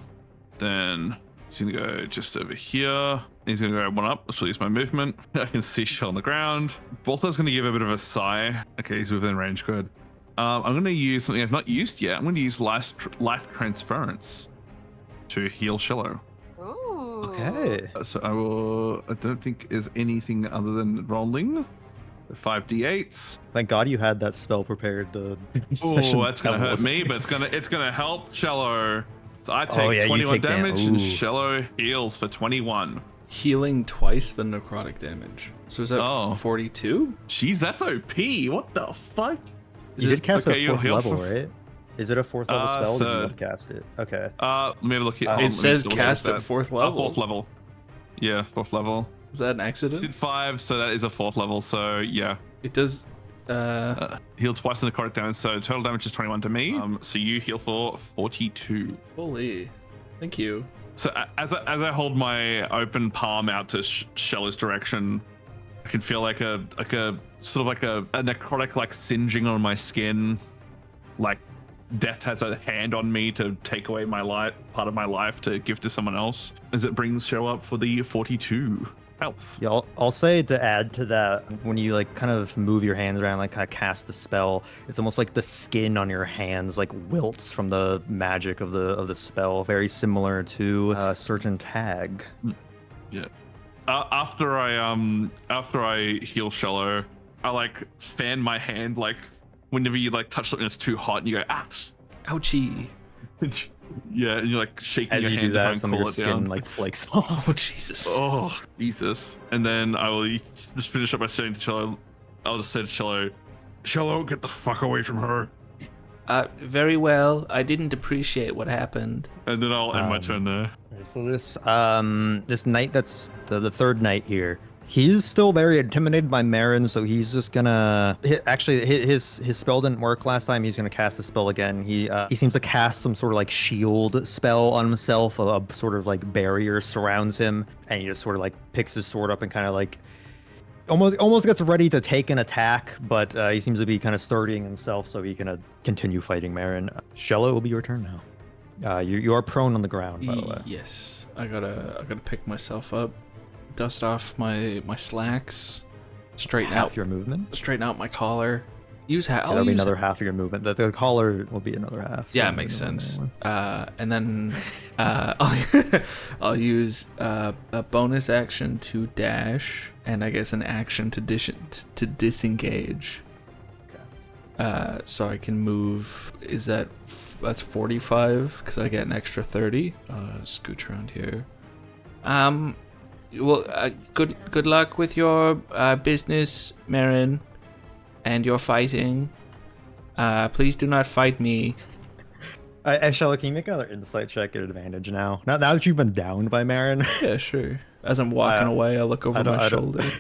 Then he's going to go just over here. He's going to go one up. Let's use my movement. I can see Shell on the ground. Balthazar's going to give a bit of a sigh. Okay, he's within range. Good. I'm going to use something I've not used yet. I'm going to use life transference to heal Shello. Ooh. Okay. So I don't think there's anything other than rolling. 5d8s. Thank God you had that spell prepared. Oh, that's gonna hurt me, but it's gonna help Shello. So I take 21 damage, and Shello heals for 21. Healing twice the necrotic damage. So is that 42? Jeez, that's OP. What the fuck? You did cast a 4th level, right? Is it a 4th level spell? Or did you cast it? Okay. Let me have a look here. It says cast at 4th level. 4th level. Yeah, 4th level. Was that an accident? Did 5, so that is a 4th level. So yeah. It does. Heal twice in the necrotic damage, so total damage is 21 to me. So you heal for 42. Holy, thank you. So as I hold my open palm out to Shello's direction, I can feel like a sort of like a necrotic like singeing on my skin, like death has a hand on me to take away my life, part of my life to give to someone else, as it brings Shello up for the 42 health. Yeah, I'll say to add to that, when you like kind of move your hands around, like kind of cast the spell, it's almost like the skin on your hands like wilts from the magic of the spell, very similar to a certain tag. Yeah. After I heal Shello, I like fan my hand, like whenever you like touch something that's too hot and you go ouchie. Yeah, and you're like shaking as your you hand do that, to some try of and your cool it skin down. like flakes off. Oh Jesus. Oh Jesus. And then I will just finish up by saying to Shello, I'll just say to Shello, get the fuck away from her. Very well. I didn't appreciate what happened. And then I'll end my turn there. So this knight that's the third knight here, he's still very intimidated by Mherren, so he's just gonna his spell didn't work last time. He's gonna cast a spell again. He seems to cast some sort of like shield spell on himself. A sort of like barrier surrounds him, and he just sort of like picks his sword up and kind of like almost gets ready to take an attack, but he seems to be kind of sturdying himself so he can continue fighting Mherren. Shello, it will be your turn now. You are prone on the ground, by the way. Yes, I gotta pick myself up, dust off my slacks, straighten Half out your movement. straighten out my collar. Use Yeah, that'll be another half of your movement. The collar will be another half. Yeah, so it makes you know, sense. And then I'll use a bonus action to dash, and I guess an action to disengage. So I can move. Is that's 45? Because I get an extra 30. Scooch around here. Well, good luck with your business, Mherren, and your fighting. Please do not fight me. Shello, can you make another insight check at advantage now? Now that you've been downed by Mherren. Yeah, sure. As I'm walking away, I look over my shoulder.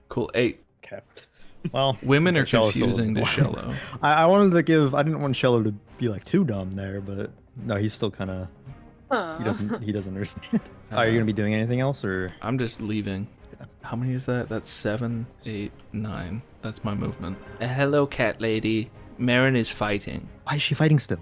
Cool, 8. Okay. Well, Women are Shello still confusing to isn't blind. Shello. I wanted to give. I didn't want Shello to be like too dumb there, but no, he's still kind of. He doesn't. He doesn't understand. Are you gonna be doing anything else, or? I'm just leaving. How many is that? That's 7, 8, 9. That's my movement. Hello, cat lady. Mherren is fighting. Why is she fighting still?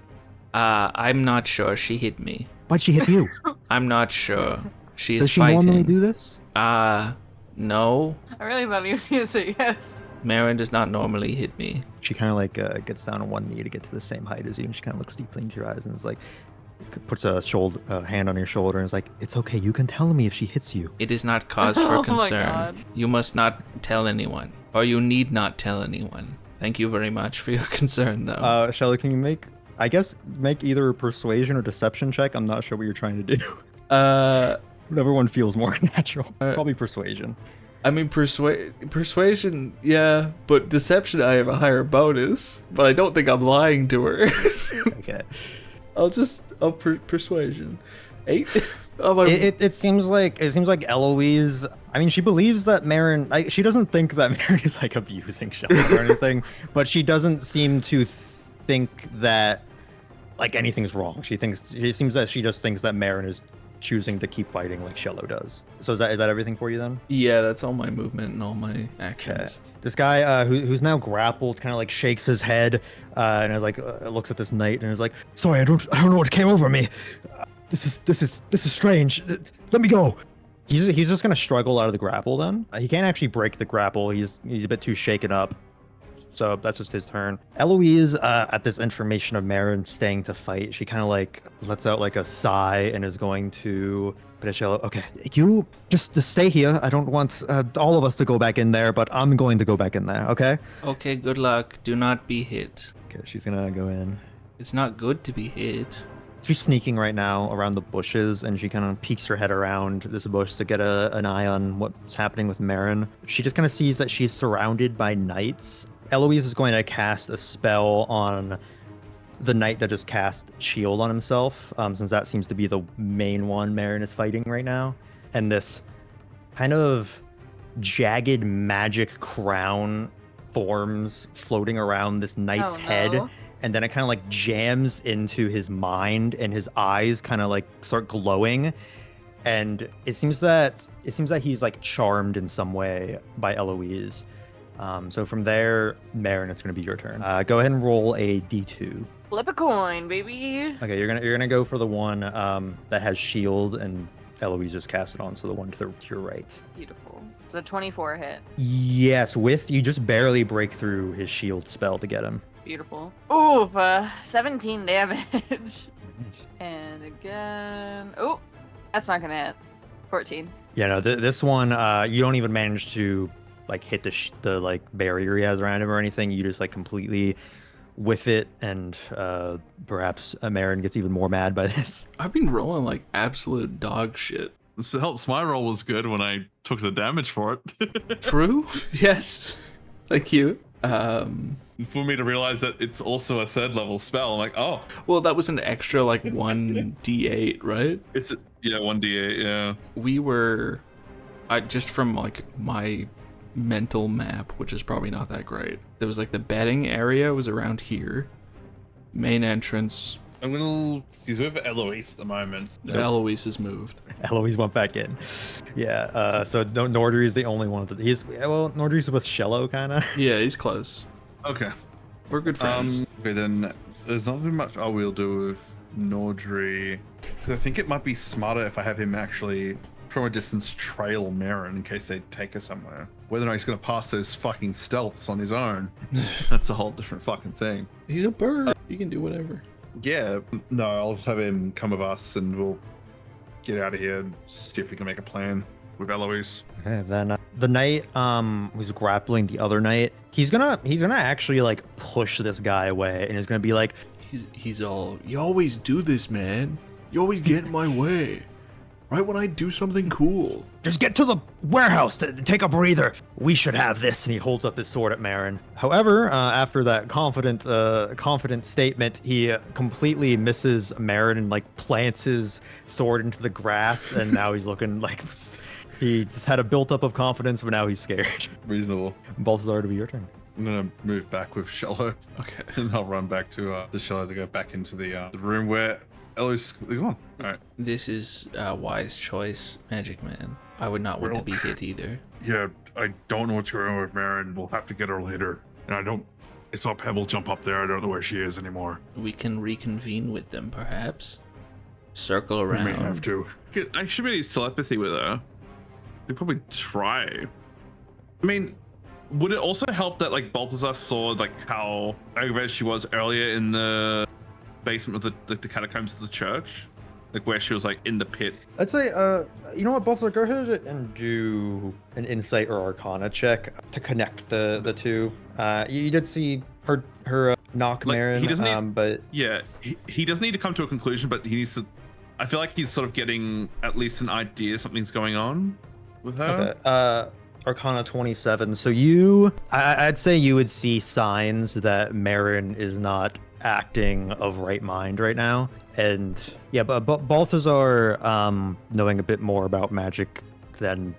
I'm not sure. She hit me. Why'd she hit you? I'm not sure. She is Does she fighting. normally do this? No. I really thought he was gonna say yes. Mherren does not normally hit me. She kind of like gets down on one knee to get to the same height as you, and she kind of looks deeply into your eyes and is like, puts a hand on your shoulder and is like, "It's okay. You can tell me if she hits you." It is not cause for Oh my concern. God. You must not tell anyone, or you need not tell anyone. Thank you very much for your concern, though. Shelly, can you make either a persuasion or deception check? I'm not sure what you're trying to do. Whatever one feels more natural. Probably persuasion. I mean, persuasion, yeah, but deception, I have a higher bonus, but I don't think I'm lying to her. Okay. I'll persuasion. 8? It seems like Eloise. I mean, she believes that Mherren. She doesn't think that Mherren is like abusing Shello or anything, but she doesn't seem to think that like anything's wrong. She seems that she just thinks that Mherren is choosing to keep fighting like Shello does. So is that everything for you then? Yeah, that's all my movement and all my actions. Okay. This guy who's now grappled kind of like shakes his head and is like looks at this knight and is like, "Sorry, I don't know what came over me. This is strange. Let me go." He's just gonna struggle out of the grapple then. He can't actually break the grapple. He's a bit too shaken up. So that's just his turn. Eloise, at this information of Mherren staying to fight, she kind of like lets out like a sigh and is going to Shello. "Okay, you just stay here. I don't want all of us to go back in there, but I'm going to go back in there, okay?" Okay, good luck. Do not be hit. Okay, she's gonna go in. It's not good to be hit. She's sneaking right now around the bushes, and she kind of peeks her head around this bush to get an eye on what's happening with Mherren. She just kind of sees that she's surrounded by knights. Eloise is going to cast a spell on the knight that just cast shield on himself, since that seems to be the main one Mherren is fighting right now. And this kind of jagged magic crown forms floating around this knight's head, and then it kind of like jams into his mind, and his eyes kind of like start glowing. And it seems that he's like charmed in some way by Eloise. So from there, Mherren, it's going to be your turn. Go ahead and roll a d2. Flip a coin, baby. Okay, you're gonna go for the one that has shield, and Eloise just cast it on, so the one to your right. Beautiful. So the 24 hit. Yes, you just barely break through his shield spell to get him. Beautiful. Oof, 17 damage. And again. Oh, that's not gonna hit. 14. Yeah, no, this one, you don't even manage to like hit the like barrier he has around him or anything. You just like completely whiff it, and perhaps Mherren gets even more mad by this. I've been rolling like absolute dog shit. This helps. My roll was good when I took the damage for it. True? Yes. Thank you. For me to realize that it's also a 3rd level spell, I'm like, oh. Well, that was an extra like 1d8, right? It's 1d8, yeah. We were, just from like my mental map, which is probably not that great. There was like the betting area was around here. Main entrance. He's with Eloise at the moment. Eloise has moved. Eloise went back in. Yeah, so Nordry is the only one. Nordry's with Shello, kind of. Yeah, he's close. Okay. We're good friends. Okay, then there's not very much I will do with Nordry. Because I think it might be smarter if I have him actually, from a distance, trail Mherren in case they take her somewhere. Whether or not he's going to pass those fucking stealths on his own, that's a whole different fucking thing. He's a bird. He can do whatever. Yeah, no, I'll just have him come with us and we'll get out of here and see if we can make a plan with Eloise. Okay, then the knight who's grappling the other knight, he's gonna actually like push this guy away, and he's gonna be like, he's all, "You always do this, man. You always get in my way. Right when I do something cool. Just get to the warehouse to take a breather. We should have this." And he holds up his sword at Mherren. However, after that confident statement, he completely misses Mherren and like plants his sword into the grass, and now he's looking like He just had a built-up of confidence, but now he's scared. Reasonable. Balthazar, to be your turn. I'm gonna move back with Shello, Okay. and I'll run back to the Shello to go back into the room where Eloise is gone. All right. This is a wise choice, Magic Man. I would not want to be hit either. Yeah, I don't know what's going on with Mherren. We'll have to get her later. And I saw Pebble jump up there. I don't know where she is anymore. We can reconvene with them, perhaps. Circle around. We may have to. I should be use telepathy with her. We probably try. I mean, would it also help that like Balthazar saw like how aggravated she was earlier in the basement of the catacombs of the church, like where she was like in the pit? I'd say, you know what, Balthazar, go ahead and do an insight or arcana check to connect the two. You did see her knock Like, Mherren, he doesn't need- but Yeah, he doesn't need to come to a conclusion, but he needs to. I feel like he's sort of getting at least an idea something's going on with her. okay. Arcana 27. So I'd say you would see signs that Mherren is not acting of right mind right now. And yeah, but Balthazar, knowing a bit more about magic than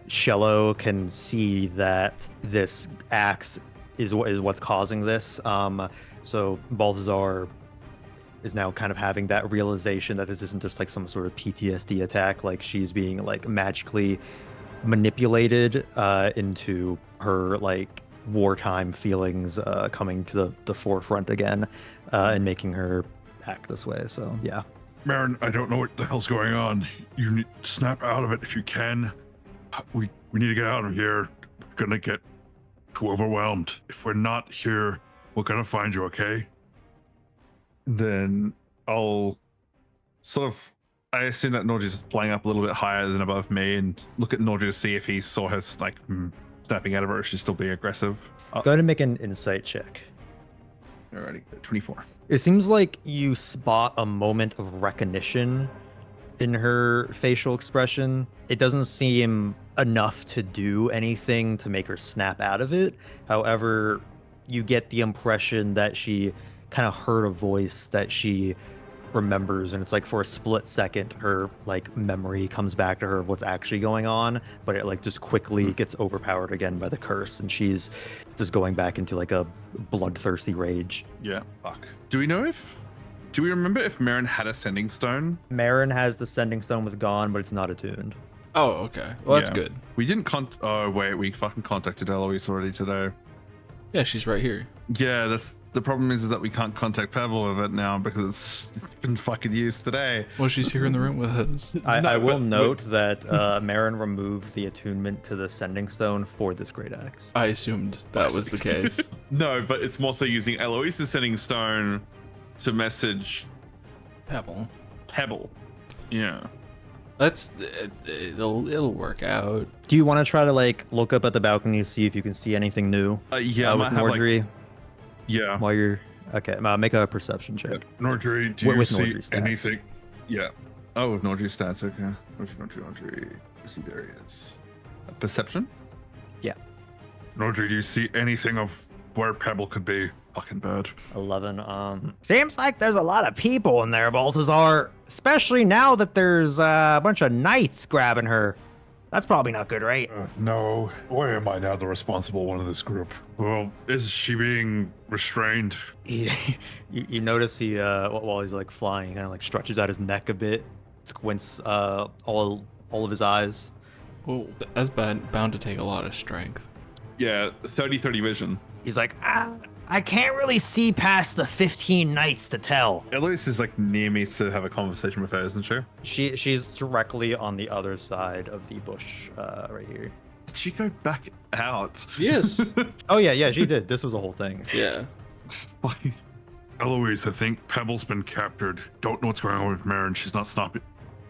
Shello, can see that this axe is what's causing this. So Balthazar is now kind of having that realization that this isn't just like some sort of PTSD attack, like she's being like magically manipulated into her like wartime feelings coming to the forefront again and making her act this way. So yeah. Mherren, I don't know what the hell's going on. You need to snap out of it if you can. We need to get out of here. We're gonna get too overwhelmed. If we're not here, we're gonna find you, okay? Then I'll sort of. I assume that Nordry's flying up a little bit higher than above me, and look at Nordry to see if he saw her like snapping out of her, or she's still being aggressive. Go ahead and make an insight check. Alrighty, 24. It seems like you spot a moment of recognition in her facial expression. It doesn't seem enough to do anything to make her snap out of it. However, you get the impression that she kind of heard a voice that she remembers, and it's like for a split second her like memory comes back to her of what's actually going on, but it like just quickly gets overpowered again by the curse, and she's just going back into like a bloodthirsty rage. Yeah. Fuck. Do we remember if Mherren had a sending stone? Mherren has the sending stone with gone, but it's not attuned. Oh, okay. Well, that's Yeah. good. We didn't oh wait, we fucking contacted Eloise already today. Yeah, she's right here. Yeah, that's the problem is that we can't contact Pebble with it now because it's been fucking used today. Well, she's here in the room with us. I will but- note that Mherren removed the attunement to the sending stone for this great axe. I assumed that was the case. No, but it's more so using Eloise's sending stone to message Pebble. Pebble. Yeah. It'll work out. Do you want to try to like look up at the balcony to see if you can see anything new Yeah, I with might have, Nordry yeah. while you're okay? Make a perception check. Nordry, do you With see Nordry's stats. anything? Yeah. Oh, with Nordry's stats, okay. Nordry. Let's see, there he is. Perception? Nordry, do you see anything of where Pebble could be? Fucking bird. 11. Seems like there's a lot of people in there, Balthazar. Especially now that there's a bunch of knights grabbing her. That's probably not good, right? No. Why am I now the responsible one of this group? Well, is she being restrained? You notice he, while he's like flying, he kind of like stretches out his neck a bit, squints all of his eyes. Well, that's bound to take a lot of strength. Yeah, 30-30 vision. He's like, I can't really see past the 15 knights to tell. Eloise is like near me to have a conversation with her, isn't she? She's directly on the other side of the bush, right here. Did she go back out? Yes. Oh yeah, she did. This was a whole thing. Yeah. Eloise, I think Pebble's been captured. Don't know what's going on with Mherren. She's not stopping.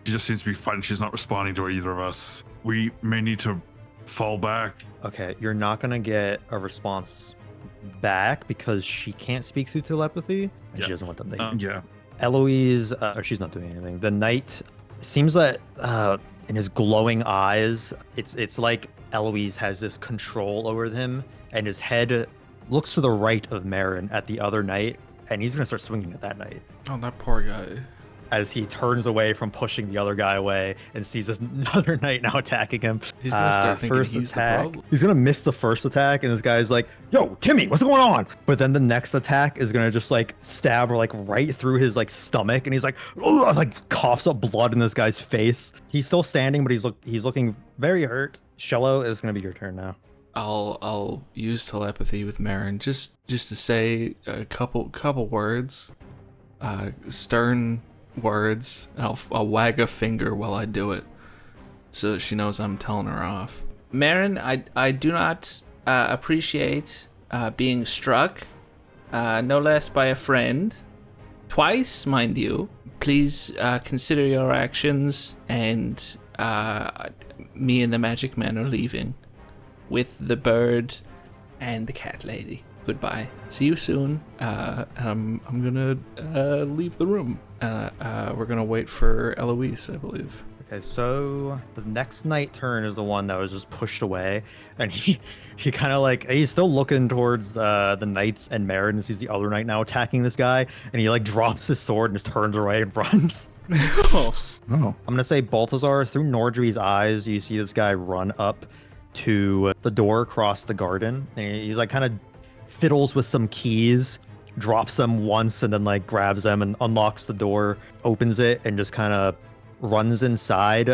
She just seems to be fighting. She's not responding to either of us. We may need to fall back. Okay, you're not gonna get a response back because she can't speak through telepathy, and Yeah. she doesn't want them to. Yeah. Eloise, or she's not doing anything. The knight seems that in his glowing eyes, it's like Eloise has this control over him, and his head looks to the right of Mherren at the other knight, and he's gonna start swinging at that knight. Oh, that poor guy. as he turns away from pushing the other guy away and sees this another knight now attacking him. He's gonna start thinking First he's the attack, problem. he's gonna miss the first attack, and this guy's like, "Yo, Timmy, what's going on?" But then the next attack is gonna just like stab her like right through his like stomach, and he's like, "Ugh," like coughs up blood in this guy's face. He's still standing, but he's looking very hurt. Shello, it's gonna be your turn now. I'll use telepathy with Mherren just to say a couple words, stern words. And I'll wag a finger while I do it, so that she knows I'm telling her off. Mherren, I do not appreciate being struck, no less by a friend, twice, mind you. Please consider your actions, and me and the magic man are leaving with the bird and the cat lady. Goodbye. See you soon. I'm gonna leave the room. We're gonna wait for Eloise, I believe. Okay, so the next knight turn is the one that was just pushed away, and he kind of like, he's still looking towards the knights and Mherren, and sees the other knight now attacking this guy, and he like drops his sword and just turns away and runs. Oh. I'm gonna say Balthazar, through Nordry's eyes, you see this guy run up to the door across the garden, and he's like kind of fiddles with some keys, drops them once, and then like grabs them and unlocks the door, opens it, and just kind of runs inside,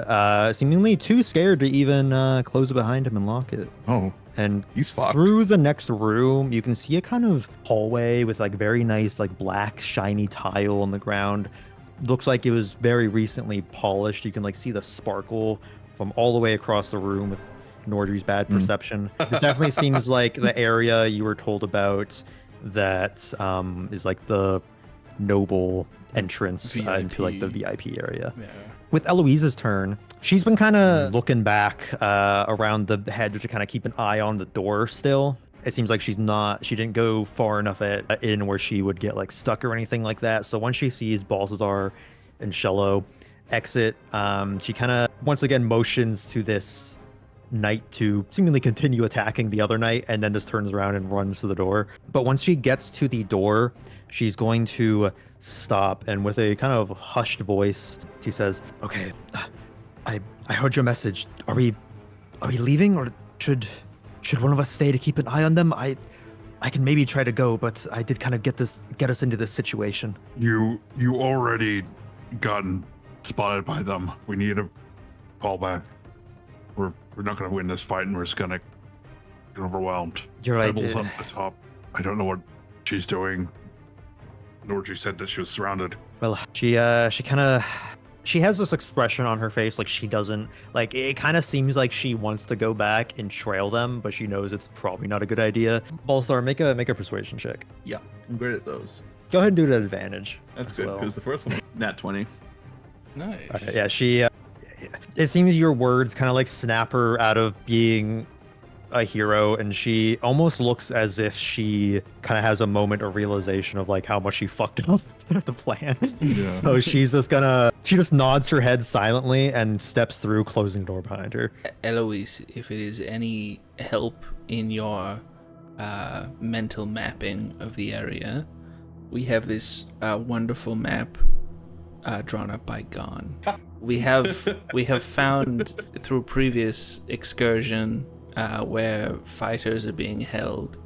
seemingly too scared to even close it behind him and lock it. Oh, And he's fucked. through the next room, you can see a kind of hallway with like very nice like black shiny tile on the ground. Looks like it was very recently polished. You can like see the sparkle from all the way across the room with Nordry's bad perception. This definitely seems like the area you were told about that is like the noble entrance into like the VIP area. Yeah. With Eloise's turn, she's been kind of looking back around the hedge to kind of keep an eye on the door still. It seems like she didn't go far enough in where she would get like stuck or anything like that. So once she sees Balthazar and Shello exit, she kind of once again motions to this knight to seemingly continue attacking the other knight, and then just turns around and runs to the door. But once she gets to the door, she's going to stop, and with a kind of hushed voice, she says, "Okay, I heard your message. Are we leaving, or should one of us stay to keep an eye on them? I can maybe try to go, but I did kind of get us into this situation." You already gotten spotted by them. We need to fall back. We're not going to win this fight, and we're just going to get overwhelmed. You're right. Pebble's up the top. I don't know what she's doing. Nordry said that she was surrounded. Well, she has this expression on her face like she doesn't like it. Kind of seems like she wants to go back and trail them, but she knows it's probably not a good idea. Balthazar, make a persuasion check. Yeah, I'm great at those. Go ahead and do it at advantage. That's as good, well. because the first one, nat 20. Nice. Okay, yeah, she. It seems your words kind of like snap her out of being a hero, and she almost looks as if she kind of has a moment of realization of like how much she fucked up the plan. Yeah. So she just nods her head silently and steps through, closing the door behind her. Eloise, if it is any help in your mental mapping of the area, we have this wonderful map drawn up by Gon. We have found through previous excursion where fighters are being held,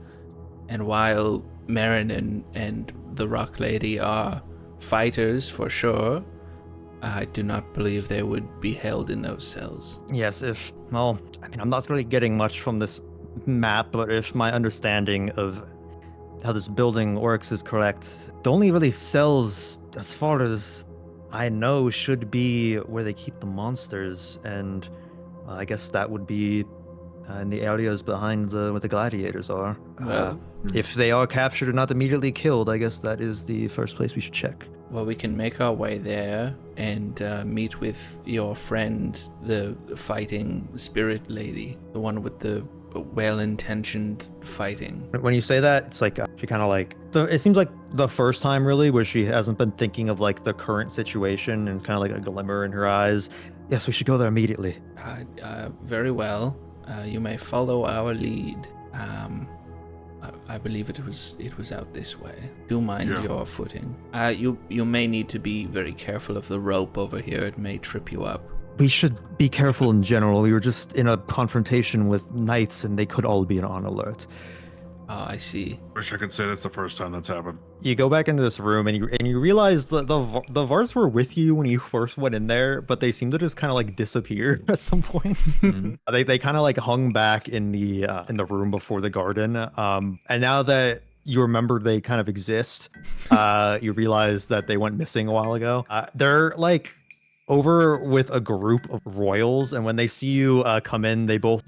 and while Mherren and the Rock Lady are fighters for sure, I do not believe they would be held in those cells. Yes, I'm not really getting much from this map, but if my understanding of how this building works is correct, the only really cells, as far as I know, should be where they keep the monsters, and I guess that would be in the areas behind where the gladiators are. Well, if they are captured and not immediately killed, I guess that is the first place we should check. well, we can make our way there and meet with your friend, the fighting spirit lady, the one with the well-intentioned fighting. When you say that, it's like she kind of like it seems like the first time really where she hasn't been thinking of like the current situation, and it's kind of like a glimmer in her eyes. Yes, we should go there immediately. Very well. You may follow our lead. I believe it was out this way. Do mind Yeah. your footing. You may need to be very careful of the rope over here. It may trip you up. We should be careful in general. We were just in a confrontation with knights, and they could all be on alert. I see. Wish I could say that's the first time that's happened. You go back into this room, and you realize that the Varts were with you when you first went in there, but they seem to just kind of like disappear at some point. They kind of like hung back in the room before the garden. And now that you remember they kind of exist, you realize that they went missing a while ago. They're like over with a group of royals, and when they see you come in, they both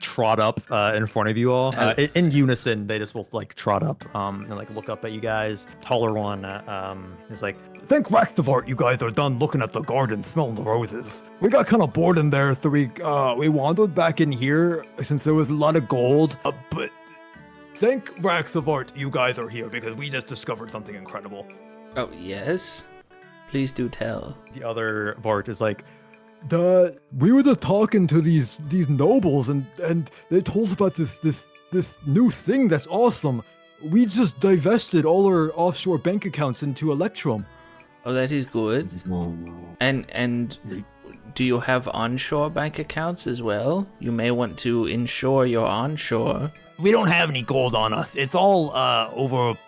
trot up in front of you all. In unison, they just both like trot up and like look up at you guys. Taller one is like, "Thank Xvarts, you guys are done looking at the garden, smelling the roses. We got kind of bored in there, so we wandered back in here since there was a lot of gold. But thank Xvarts, you guys are here because we just discovered something incredible." Oh, yes? Please do tell. The other Vart is like, we were just talking to these nobles, and they told us about this new thing that's awesome. We just divested all our offshore bank accounts into Electrum. Oh, that is good. And do you have onshore bank accounts as well? You may want to insure your onshore. We don't have any gold on us. It's all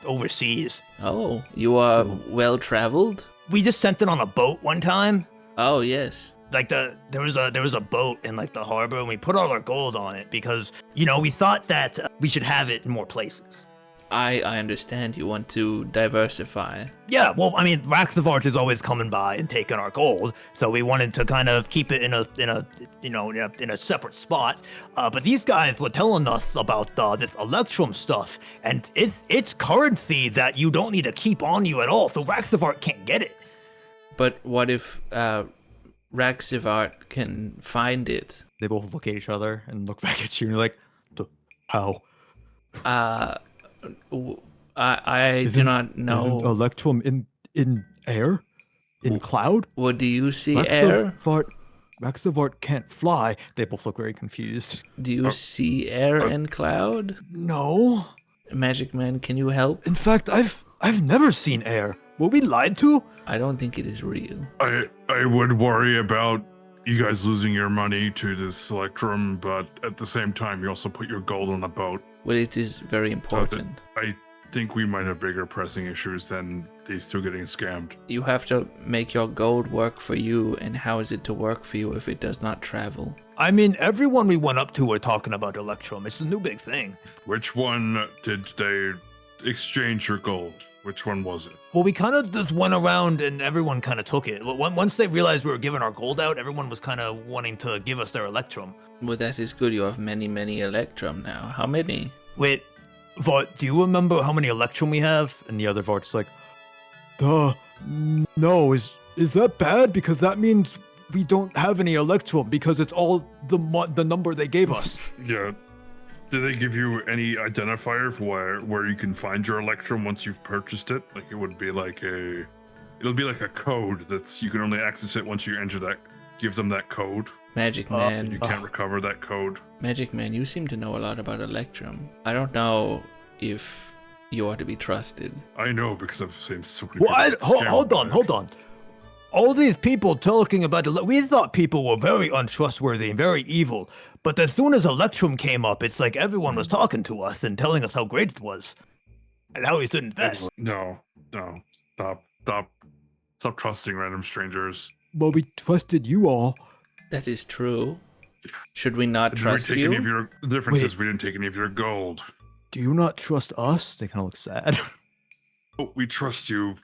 overseas. Oh, you are well traveled? We just sent it on a boat one time. Oh, yes. Like there was a boat in like the harbor, and we put all our gold on it because we thought that we should have it in more places. I understand you want to diversify. Yeah, well, I mean, Xvarts is always coming by and taking our gold, so we wanted to kind of keep it in a separate spot. But these guys were telling us about this Electrum stuff, and it's currency that you don't need to keep on you at all, so Xvarts can't get it. But what if Xvarts can find it? They both look at each other and look back at you, and you're like, "How?" I do not know. Isn't Electrum in air? In cloud? What do you see, air? Xvarts can't fly. They both look very confused. Do you see air and cloud? No. Magic Man, can you help? In fact, I've never seen air. Were we lied to? I don't think it is real. I would worry about you guys losing your money to this Electrum, but at the same time, you also put your gold on a boat. Well, it is very important. I think we might have bigger pressing issues than these two getting scammed. You have to make your gold work for you, and how is it to work for you if it does not travel? I mean, everyone we went up to were talking about Electrum. It's a new big thing. Which one did they exchange your gold? Which one was it? Well, we kind of just went around and everyone kind of took it. Once they realized we were giving our gold out, everyone was kind of wanting to give us their Electrum. Well, that is good. You have many, many Electrum now. How many? Wait, Vart, do you remember how many Electrum we have? And the other Vart's like, no, is that bad? Because that means we don't have any Electrum because it's all the number they gave us. Yeah. Did they give you any identifier for where you can find your Electrum once you've purchased it? Like it would be like it'll be like a code that's you can only access it once you enter that. Give them that code. Magic Man. You can't recover that code. Magic Man, you seem to know a lot about Electrum. I don't know if you are to be trusted. I know because I've seen so many. Well, hold on. All these people talking about we thought people were very untrustworthy and very evil, but as soon as Electrum came up, it's like everyone was talking to us and telling us how great it was, and how we should invest. No, stop trusting random strangers. Well, we trusted you all. That is true. Should we not trust you? The difference is we didn't take any of your gold. Do you not trust us? They kind of look sad. Oh, we trust you.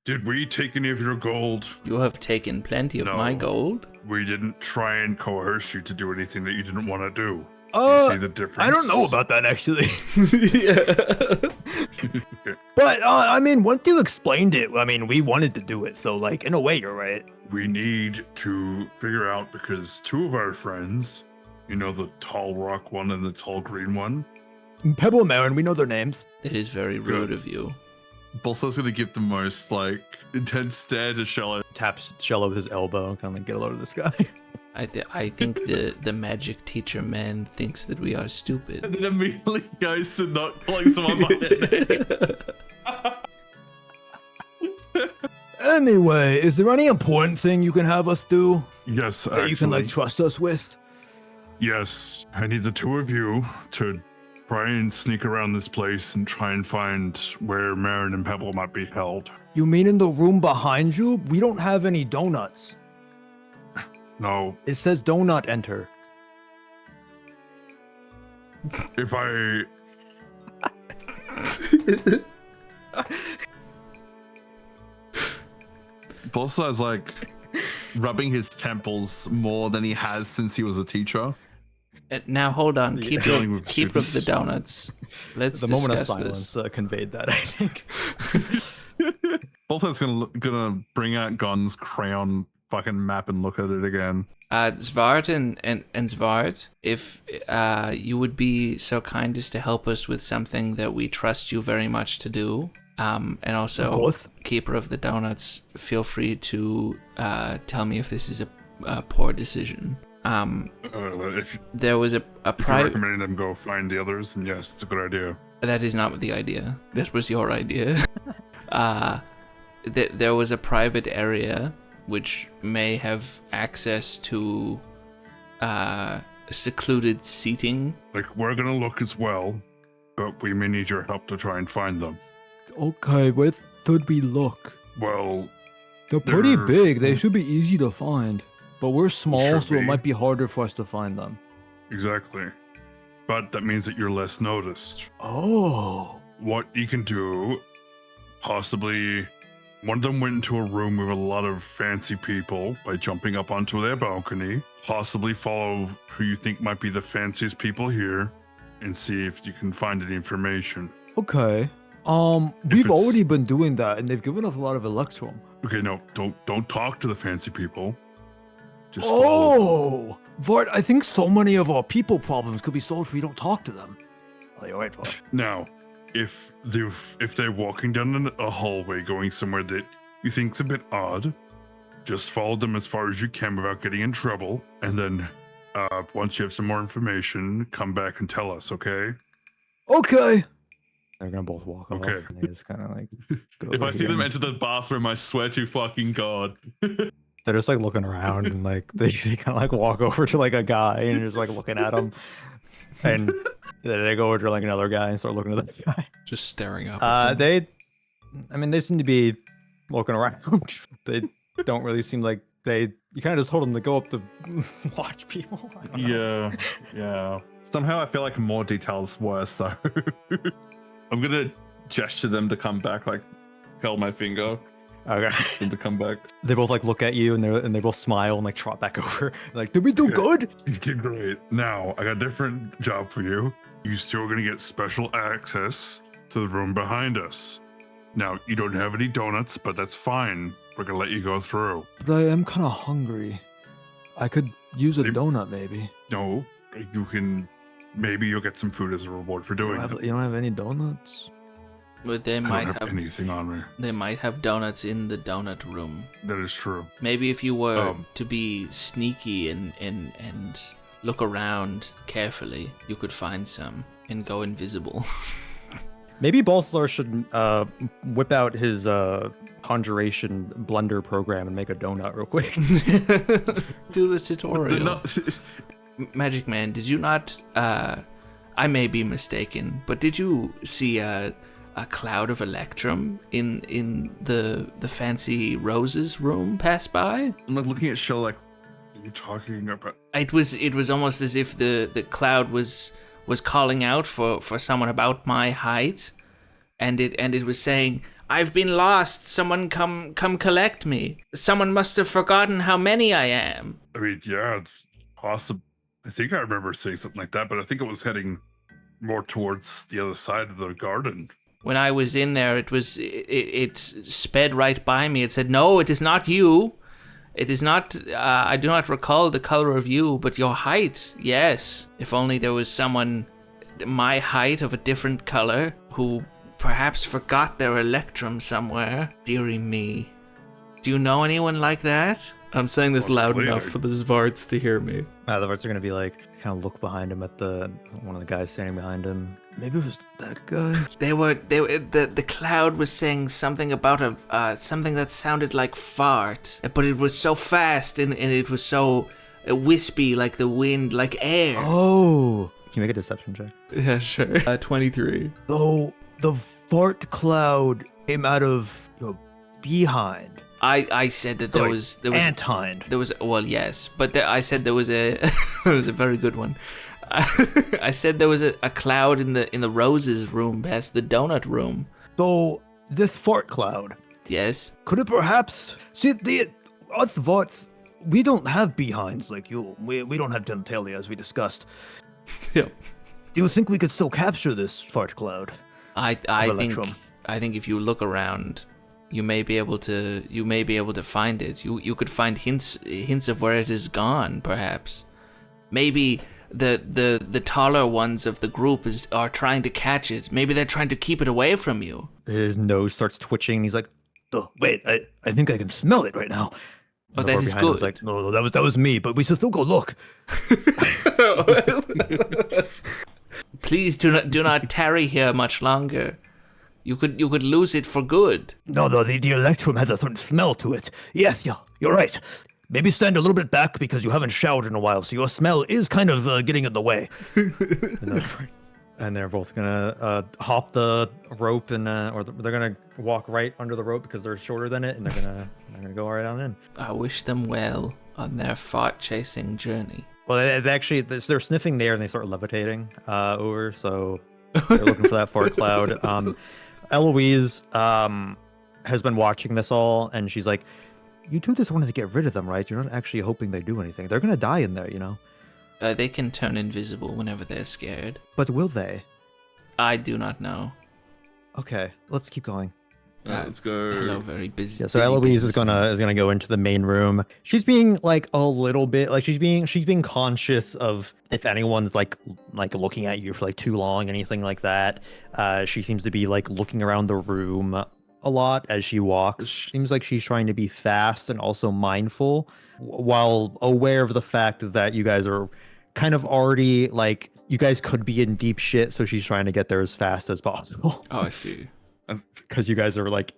Did we take any of your gold? You have taken plenty of my gold. We didn't try and coerce you to do anything that you didn't want to do. You see the difference? I don't know about that actually. Okay. But I mean, once you explained it, I mean, we wanted to do it. So like, in a way, you're right. We need to figure out because two of our friends, the tall rock one and the tall green one. Pebble and Mherren, we know their names. That is very rude of you. Balthazar's gonna give the most intense stare to Shello. Taps Shello with his elbow and kind of like, get a load of this guy. I think the magic teacher man thinks that we are stupid. And then immediately goes to not calling someone by their name. Anyway, is there any important thing you can have us do Yes, that you can like trust us with? Yes, I need the two of you to try and sneak around this place and try and find where Mherren and Pebble might be held. You mean in the room behind you? We don't have any donuts. No, It says do not enter. if I Balthazar's like rubbing his temples more than he has since he was a teacher. Now hold on, keep Dealing your, with keep up the students. donuts. Let's The discuss moment of this. silence conveyed that, I think. Balthazar's gonna bring out Gon's crayon fucking map and look at it again. Xvart and Xvart, if you would be so kind as to help us with something that we trust you very much to do, and also, Of course. Keeper of the Donuts, feel free to tell me if this is a poor decision. if There was a you're private. recommending them go find the others, then yes, it's a good idea. That is not the idea. That was your idea. There was a private area which may have access to secluded seating. Like, we're gonna look as well, but we may need your help to try and find them. Okay, where should we look? Well, They're pretty They're- big. They should be easy to find. But we're small, Should so it be. might be harder for us to find them. exactly. But that means that you're less noticed. Oh. What you can do, possibly, one of them went into a room with a lot of fancy people by jumping up onto their balcony. Possibly follow who you think might be the fanciest people here and see if you can find any information. Okay. We've it's- already been doing that, and they've given us a lot of electrum. Okay, no, don't talk to the fancy people. Just follow them. Oh, Vart, I think so many of our people problems could be solved if we don't talk to them. Oh, you're right, Vart. Now, if they're walking down a hallway going somewhere that you think's a bit odd, just follow them as far as you can without getting in trouble, and then once you have some more information, come back and tell us, okay? Okay. They're gonna both walk off. Okay. And they just kind of like. go If I see them against- enter the bathroom, I swear to fucking God. They're just like looking around and like they kind of like walk over to like a guy and just like looking at him, and then they go over to like another guy and start looking at that guy. Just staring up. at them. They seem to be looking around. They don't really seem like you kind of just told them to go up to watch people. I don't know. Yeah. Somehow I feel like more details worse though. I'm gonna gesture them to come back, like curl my finger, Okay. them to come back. They both like look at you and they both smile and like trot back over. Like, did we do Okay. good? You did great. Now, I got a different job for you. You still gonna get special access to the room behind us. Now, you don't have any donuts, but that's fine. We're gonna let you go through. But I am kind of hungry. I could use a They- donut, maybe. No, you can. Maybe you'll get some food as a reward for You doing don't, it. have, you don't have any donuts? But they I might don't have have anything on me. they might have donuts in the donut room. That is true. Maybe if you were Um, to be sneaky and look around carefully, you could find some and go invisible. Maybe Balthazar should whip out his conjuration blender program and make a donut real quick. Do the tutorial. No, Magic Man, did you not? I may be mistaken, but did you see a cloud of electrum in the fancy roses room pass by? I'm like looking at Shello like, What are you talking about? It was almost as if the cloud was calling out for someone about my height, and it was saying, "I've been lost. Someone come collect me. Someone must have forgotten how many I am." I mean, yeah, it's possible. I think I remember saying something like that, but I think it was heading more towards the other side of the garden. When I was in there, it sped right by me. It said, "No, it is not you. It is not. I do not recall the color of you, but your height. Yes. If only there was someone my height of a different color who perhaps forgot their electrum somewhere. Dearie me. Do you know anyone like that?" I'm saying this What's loud clear? enough for the Xvarts to hear me. The Varts are gonna be like, kind of look behind him at one of the guys standing behind him. Maybe it was that guy. The cloud was saying something about something that sounded like fart, but it was so fast and it was so wispy, like the wind, like air. Oh, can you make a deception check? Yeah, sure. 23. So the fart cloud came out of your behind. I said that there was Anthind. there was well yes, but I said there was a it was a very good one. I said there was a cloud in the Roses room past the donut room. So this fart cloud, Yes. could it perhaps see us Varts? We don't have behinds like you. We don't have genitalia as we discussed. Yeah. Do you think we could still capture this fart cloud? I Of think Electrum. if you look around, you may be able to find it. You could find hints of where it has gone, perhaps. Maybe the taller ones of the group are trying to catch it. Maybe they're trying to keep it away from you. His nose starts twitching. And he's like, Oh, wait, I think I can smell it right now. Oh, the that Vart is behind him is good. like, No, that was me, but we should still go look. Please do not tarry here much longer. You could lose it for good. No, the Electrum has a certain smell to it. Yes, you're right. Maybe stand a little bit back because you haven't showered in a while, so your smell is kind of getting in the way. and they're both gonna hop the rope or they're gonna walk right under the rope because they're shorter than it, and they're gonna go right on in. I wish them well on their fart chasing journey. Well, they're sniffing there and they start levitating over, so they're looking for that fart cloud. Eloise has been watching this all, and she's like, "You two just wanted to get rid of them, right? You're not actually hoping they do anything. They're gonna die in there, you know." They can turn invisible whenever they're scared. But will they? I do not know. Okay, let's keep going. Let's go. Hello, very busy. Yeah, so busy Eloise is businessman. gonna go into the main room. She's being like a little bit like she's being conscious of if anyone's like looking at you for like too long, anything like that. She seems to be like looking around the room a lot as she walks. Seems like she's trying to be fast and also mindful, while aware of the fact that you guys are kind of already like you guys could be in deep shit. So she's trying to get there as fast as possible. Oh, I see. Because you guys are like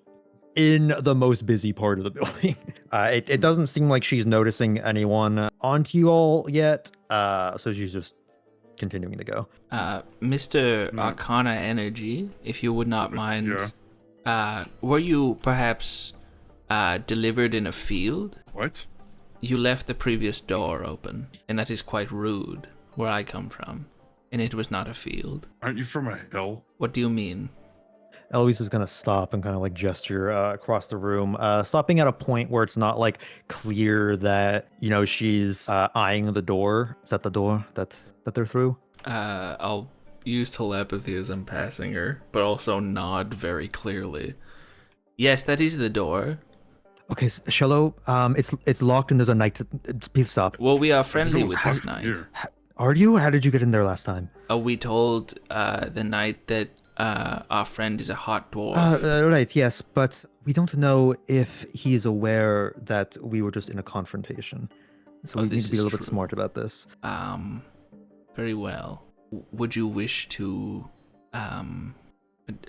in the most busy part of the building. It doesn't seem like she's noticing anyone onto you all yet. So she's just continuing to go. Mr. Arcana Energy, if you would not mind, were you perhaps delivered in a field? What? You left the previous door open, and that is quite rude where I come from, and it was not a field. Aren't you from a hill? What do you mean? Eloise is gonna stop and kind of like gesture across the room, stopping at a point where it's not like clear that she's eyeing the door. Is that the door that they're through? I'll use telepathy as I'm passing her, but also nod very clearly. Yes, that is the door. Okay, Shello, it's locked and there's a knight. Please stop. Well, we are friendly Who with was this knight. here? Are you? How did you get in there last time? We told the knight that our friend is a hot dwarf. Right, yes, but we don't know if he is aware that we were just in a confrontation. So we need this to be a is little bit true. smart about this. Very well. Would you wish to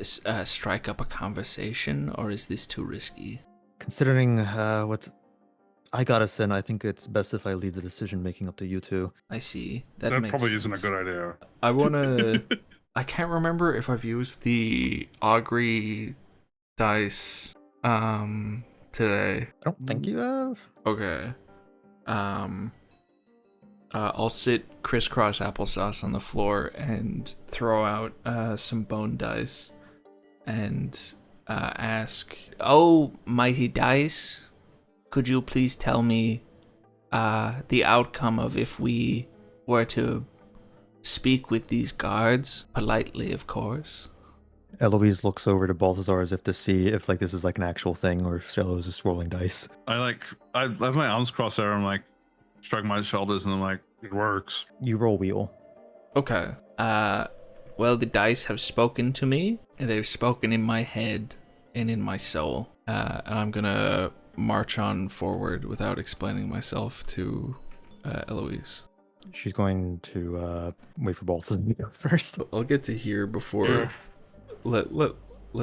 strike up a conversation, or is this too risky? Considering what I got us in, I think it's best if I leave the decision making up to you two. I see. That makes probably sense. isn't a good idea. I wanna. I can't remember if I've used the Augury dice today. I don't think you have. Okay. I'll sit crisscross applesauce on the floor and throw out some bone dice and ask, Oh, mighty dice, could you please tell me the outcome of if we were to speak with these guards? Politely, of course. Eloise looks over to Balthazar as if to see if like this is like an actual thing or if Shello is just rolling dice. I have my arms crossed there. I'm like, shrug my shoulders, and I'm like, it works. You roll wheel. okay. Well, the dice have spoken to me, and they've spoken in my head and in my soul. And I'm gonna march on forward without explaining myself to Eloise. She's going to wait for Balthazar to go first. I'll get to here before Yeah. let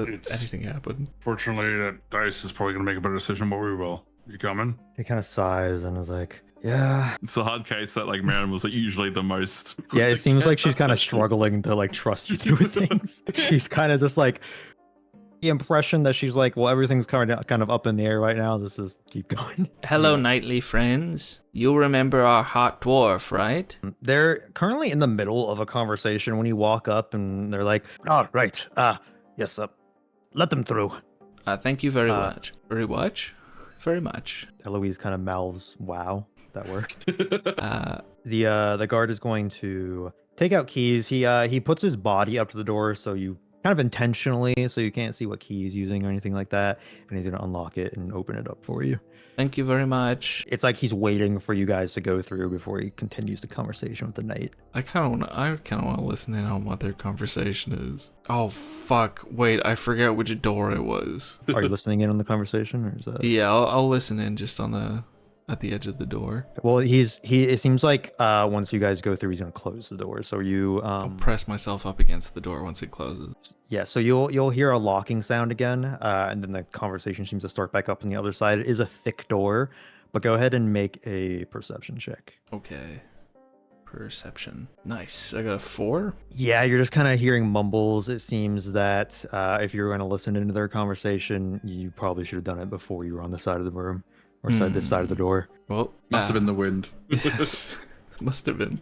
It's- anything happen. Fortunately, that dice is probably gonna make a better decision, but we will. You coming? He kind of sighs and is like, yeah. It's a hard case that like Mherren was like usually the most. Yeah, it seems like she's kind of struggling to like trust you two with things. She's kind of just like the impression that she's like, well, everything's kind of up in the air right now. Let's just keep going. Hello, knightly friends. You remember our hot dwarf, right? They're currently in the middle of a conversation when you walk up and they're like, oh, right. Yes, let them through. Thank you very much. Very much? Very much. Eloise kind of mouths, wow, that worked. The guard is going to take out keys. He puts his body up to the door so you kind of intentionally, so you can't see what key he's using or anything like that, and he's going to unlock it and open it up for you. Thank you very much. It's like he's waiting for you guys to go through before he continues the conversation with the knight. I kind of want to listen in on what their conversation is. Oh fuck! Wait, I forget which door it was. Are you listening in on the conversation, or is that? Yeah, I'll listen in just at the edge of the door. Well, it seems like once you guys go through, he's gonna close the door. So you I'll press myself up against the door once it closes. yeah, so you'll hear a locking sound again, and then the conversation seems to start back up on the other side. It is a thick door, but go ahead and make a perception check. Okay. Perception. Nice. I got a 4. Yeah, you're just kind of hearing mumbles. It seems that if you're going to listen into their conversation, you probably should have done it before you were on the side of the room or this side of the door. Well, Must have been the wind. Yes. Must have been.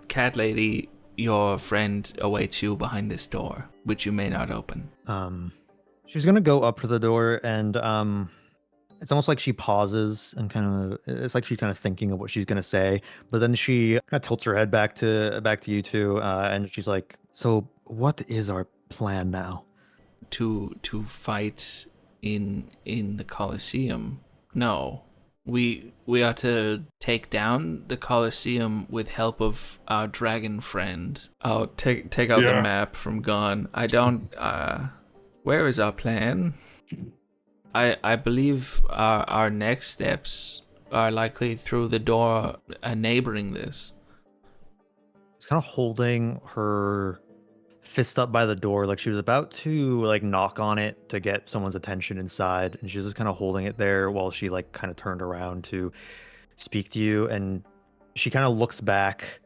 Cat lady, your friend awaits you behind this door, which you may not open. She's gonna go up to the door, and it's almost like she pauses and it's like she's kind of thinking of what she's gonna say, but then she kind of tilts her head back to you two, and she's like, "So what is our plan now?" To fight in the Coliseum? No. We are to take down the Coliseum with help of our dragon friend. I'll take out Yeah. the map from Gon. I don't where is our plan? I believe our next steps are likely through the door neighboring this. She's kind of holding her fist up by the door, like she was about to like knock on it to get someone's attention inside, and she's just kind of holding it there while she like kind of turned around to speak to you, and she kind of looks back,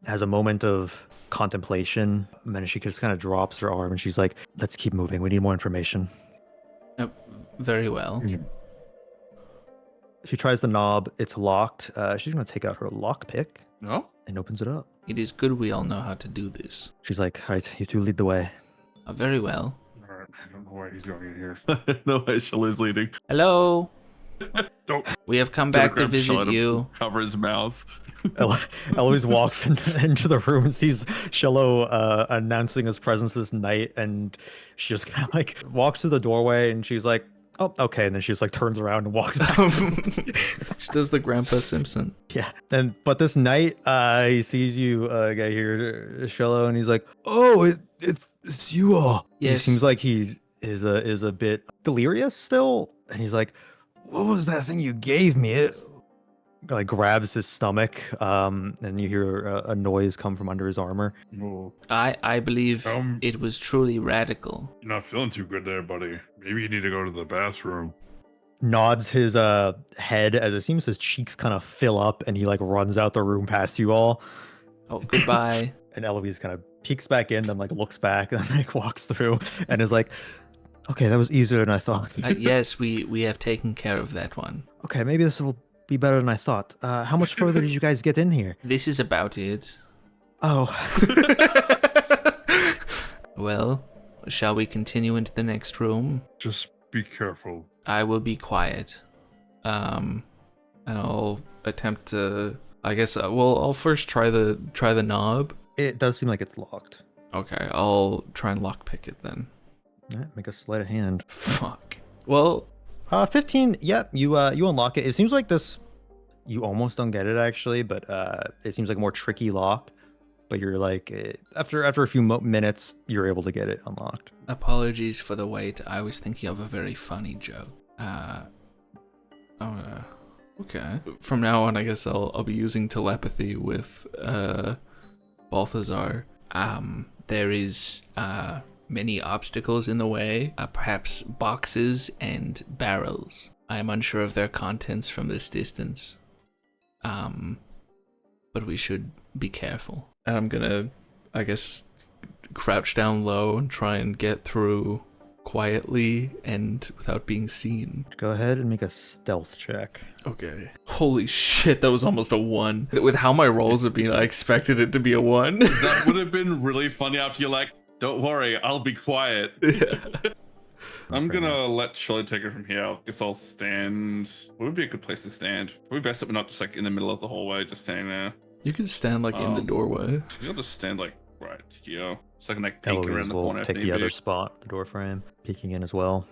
has a moment of contemplation, and then she just kind of drops her arm and she's like, "Let's keep moving. We need more information." Very well. She tries the knob. It's locked. She's gonna take out her lockpick No? and opens it up. It is good we all know how to do this. She's like, "All right, you two lead the way." Very well. All right, I don't know why he's going in here. No way, Shello's leading. Hello. Don't. We have come back to Grab Shello visit to you. Cover his mouth. Eloise walks into the room and sees Shello announcing his presence this night, and she just kind of like walks through the doorway, and she's like, "Oh, okay," and then she just like turns around and walks back. She does the Grandpa Simpson. Yeah. But this night, he sees you get here, Shello, and he's like, "Oh, it's you all." Yes. He seems like he is a bit delirious still, and he's like, "What was that thing you gave me?" It like grabs his stomach, and you hear a noise come from under his armor. Well, I believe Um, it was truly radical. you're not feeling too good there, buddy. Maybe you need to go to the bathroom. Nods his head as it seems his cheeks kind of fill up, and he like runs out the room past you all. Oh, goodbye. And Eloise kind of peeks back in, then like looks back, and then like walks through, and is like, "Okay, that was easier than I thought." Yes, we have taken care of that one. Okay, maybe this will be better than I thought. How much further did you guys get in here? This is about it. Oh, Well, shall we continue into the next room? Just be careful. I will be quiet. And I'll attempt to. I guess. I'll first try the knob. it does seem like it's locked. Okay, I'll try and lockpick it then. All right, make a sleight of hand. Fuck. Well, 15. Yeah, you unlock it. It seems like this. You almost don't get it actually, but it seems like a more tricky lock. But you're like after a few minutes, you're able to get it unlocked. Apologies for the wait. I was thinking of a very funny joke. Okay. From now on, I guess I'll be using telepathy with Balthazar. There is many obstacles in the way, perhaps boxes and barrels. I am unsure of their contents from this distance. But we should be careful. And I'm gonna, I guess, crouch down low and try and get through quietly and without being seen. Go ahead and make a stealth check. Okay. Holy shit, that was almost a 1. With how my rolls have been, I expected it to be a 1. That would have been really funny after you're like, don't worry, I'll be quiet. I'm gonna let Shello take it from here. I guess I'll stand. What would be a good place to stand? Probably best that we're not just like in the middle of the hallway, just standing there. You can stand like in the doorway. You'll just stand like right here. So I can like peek Eloise around the will corner. take the other spot, the door frame, peeking in as well.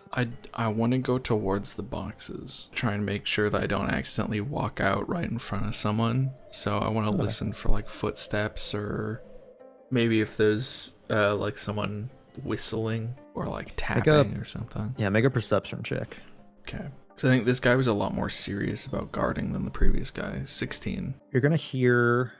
I want to go towards the boxes. Try and make sure that I don't accidentally walk out right in front of someone. So I want to listen for like footsteps, or maybe if there's like someone whistling or like tapping or something. Yeah, make a perception check. Okay. So I think this guy was a lot more serious about guarding than the previous guy. 16. You're gonna hear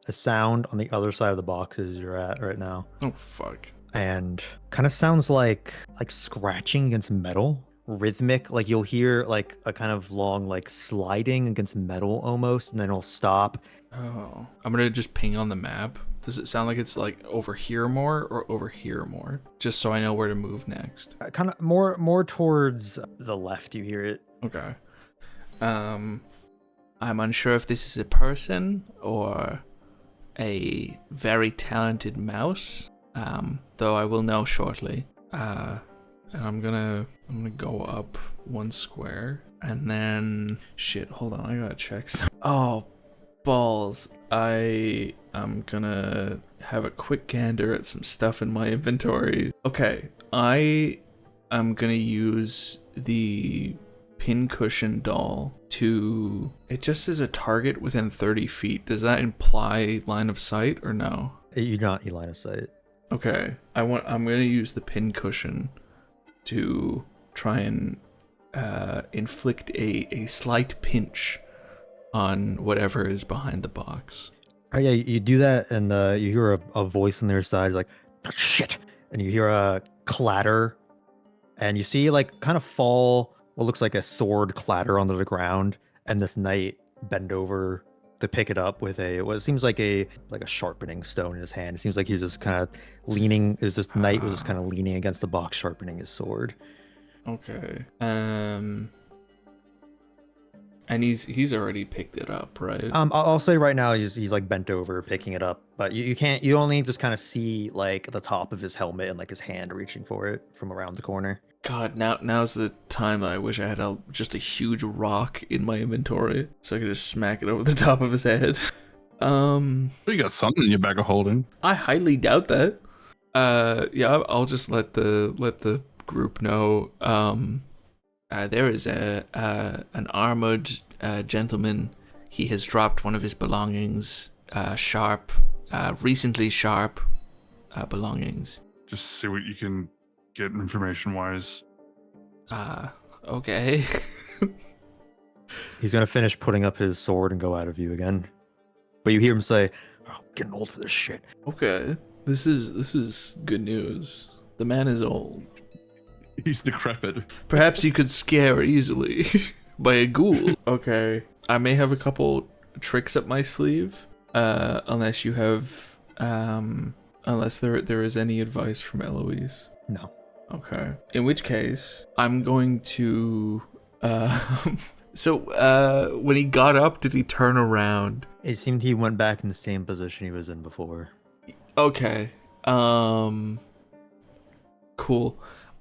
a sound on the other side of the boxes you're at right now. Oh fuck. And kind of sounds like scratching against metal, rhythmic. Like you'll hear like a kind of long like sliding against metal almost, and then it'll stop. Oh, I'm gonna just ping on the map. Does it sound like it's like over here more or over here more? Just so I know where to move next. Kind of more towards the left. You hear it. Okay. I'm unsure if this is a person or a very talented mouse. Though I will know shortly. And I'm gonna go up 1 square and then shit. Hold on, I gotta check. Oh, balls! I'm gonna have a quick gander at some stuff in my inventory. Okay, I am gonna use the pincushion doll to. It just is a target within 30 feet. Does that imply line of sight or no? You not line of sight. Okay, I'm gonna use the pincushion to try and inflict a slight pinch on whatever is behind the box. Oh yeah, you do that, and you hear a voice on their side like shit, and you hear a clatter, and you see like kind of fall what looks like a sword clatter onto the ground, and this knight bend over to pick it up with what seems like a sharpening stone in his hand. It seems like he's just kind of leaning. This knight was just kind of leaning against the box, sharpening his sword. Okay. And he's already picked it up, right? I'll say right now he's like bent over picking it up, but you only just kind of see like the top of his helmet and like his hand reaching for it from around the corner. God, now's the time that I wish I had just a huge rock in my inventory so I could just smack it over the top of his head. You got something in your bag of holding. I highly doubt that. Yeah, I'll just let the group know. There is an armored gentleman. He has dropped one of his belongings. Recently sharp belongings. Just see what you can get information-wise. Okay. He's gonna finish putting up his sword and go out of view again. But you hear him say, "Oh, getting old for this shit." Okay, this is good news. The man is old. He's decrepit. Perhaps you could scare easily by a ghoul. Okay, I may have a couple tricks up my sleeve, unless you have, unless there is any advice from Eloise. No. Okay. In which case, I'm going to. So, when he got up, did he turn around? It seemed he went back in the same position he was in before. Okay. Cool.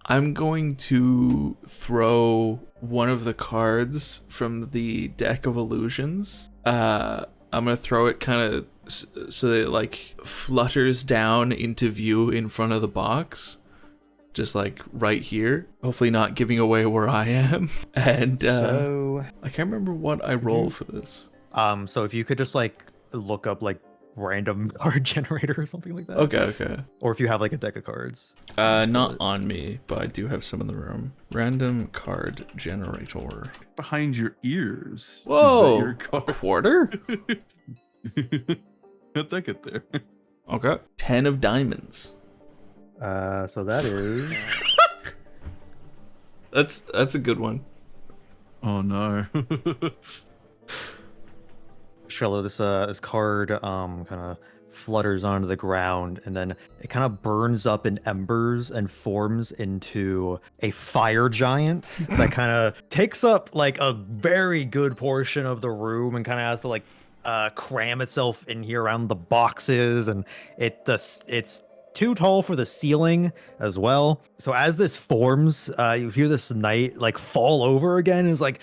I'm going to throw one of the cards from the deck of illusions. I'm gonna throw it kind of so that it like flutters down into view in front of the box. Just like right here. Hopefully not giving away where I am. And so I can't remember what I roll for this. So if you could just like look up like random card generator or something like that. Okay. Or if you have like a deck of cards. Not on me, but I do have some in the room. Random card generator. Behind your ears. Whoa! Is that your A card? quarter? How'd that get there? Okay. 10 of diamonds. So that is That's a good one. Oh no. Shello, this card kind of flutters onto the ground, and then it kind of burns up in embers and forms into a fire giant that kind of takes up like a very good portion of the room and kind of has to like cram itself in here around the boxes, and it's too tall for the ceiling as well. So as this forms, you hear this knight like fall over again, and it's like,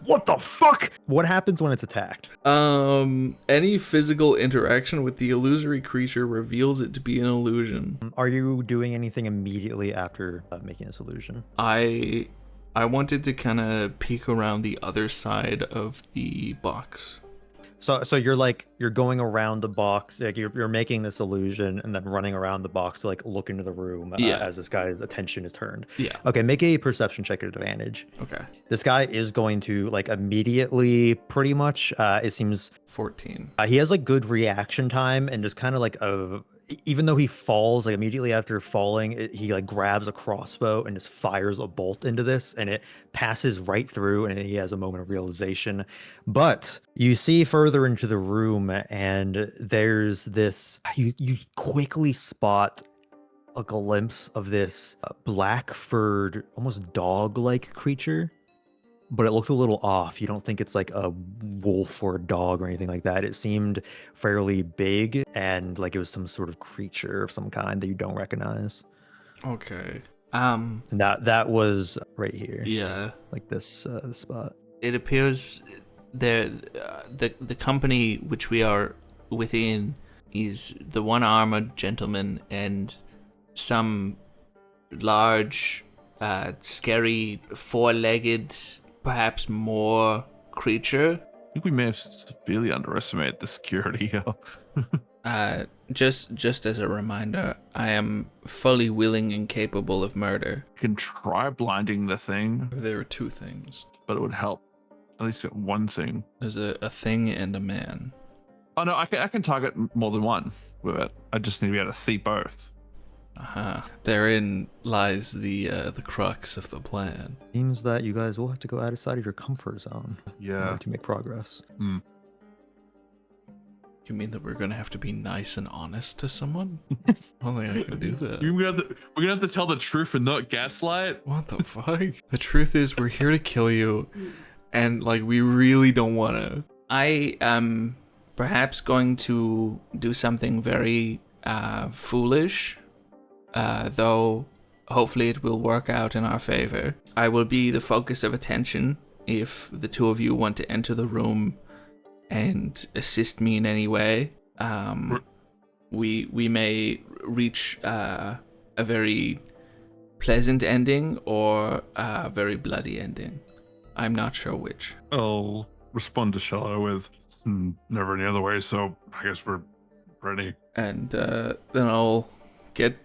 what the fuck? What happens when it's attacked? Any physical interaction with the illusory creature reveals it to be an illusion. Are you doing anything immediately after making this illusion? I wanted to kind of peek around the other side of the box. So you're going around the box, like you're making this illusion and then running around the box to like look into the room as this guy's attention is turned. Yeah. Okay, make a perception check at advantage. Okay. This guy is going to like immediately, pretty much. It seems 14. he has like good reaction time and just kind of like even though he falls, like immediately after falling, he like grabs a crossbow and just fires a bolt into this, and it passes right through, and he has a moment of realization. But you see further into the room, and there's this. You quickly spot a glimpse of this black-furred, almost dog-like creature. But it looked a little off. You don't think it's like a wolf or a dog or anything like that. It seemed fairly big and like it was some sort of creature of some kind that you don't recognize. Okay. And that was right here. Yeah. Like this spot. It appears the company which we are within is the one-armored gentleman and some large, scary, four-legged, perhaps more creature. I think we may have severely underestimated the security here. Just as a reminder, I am fully willing and capable of murder. You can try blinding the thing, There are two things. but it would help. At least get one thing. There's a thing and a man. Oh no, I can target more than one with it. I just need to be able to see both. Therein lies the crux of the plan. Seems that you guys will have to go outside of your comfort zone in Yeah. order to make progress. You mean that we're gonna have to be nice and honest to someone? Only I can do that. We're gonna have to tell the truth and not gaslight. What the fuck? The truth is, we're here to kill you, and like we really don't wanna. I am perhaps going to do something very foolish, though hopefully it will work out in our favor. I will be the focus of attention if the two of you want to enter the room and assist me in any way. We may reach a very pleasant ending or a very bloody ending. I'm not sure which. I'll respond to Shello with "It's never any other way, so I guess we're ready." And then I'll get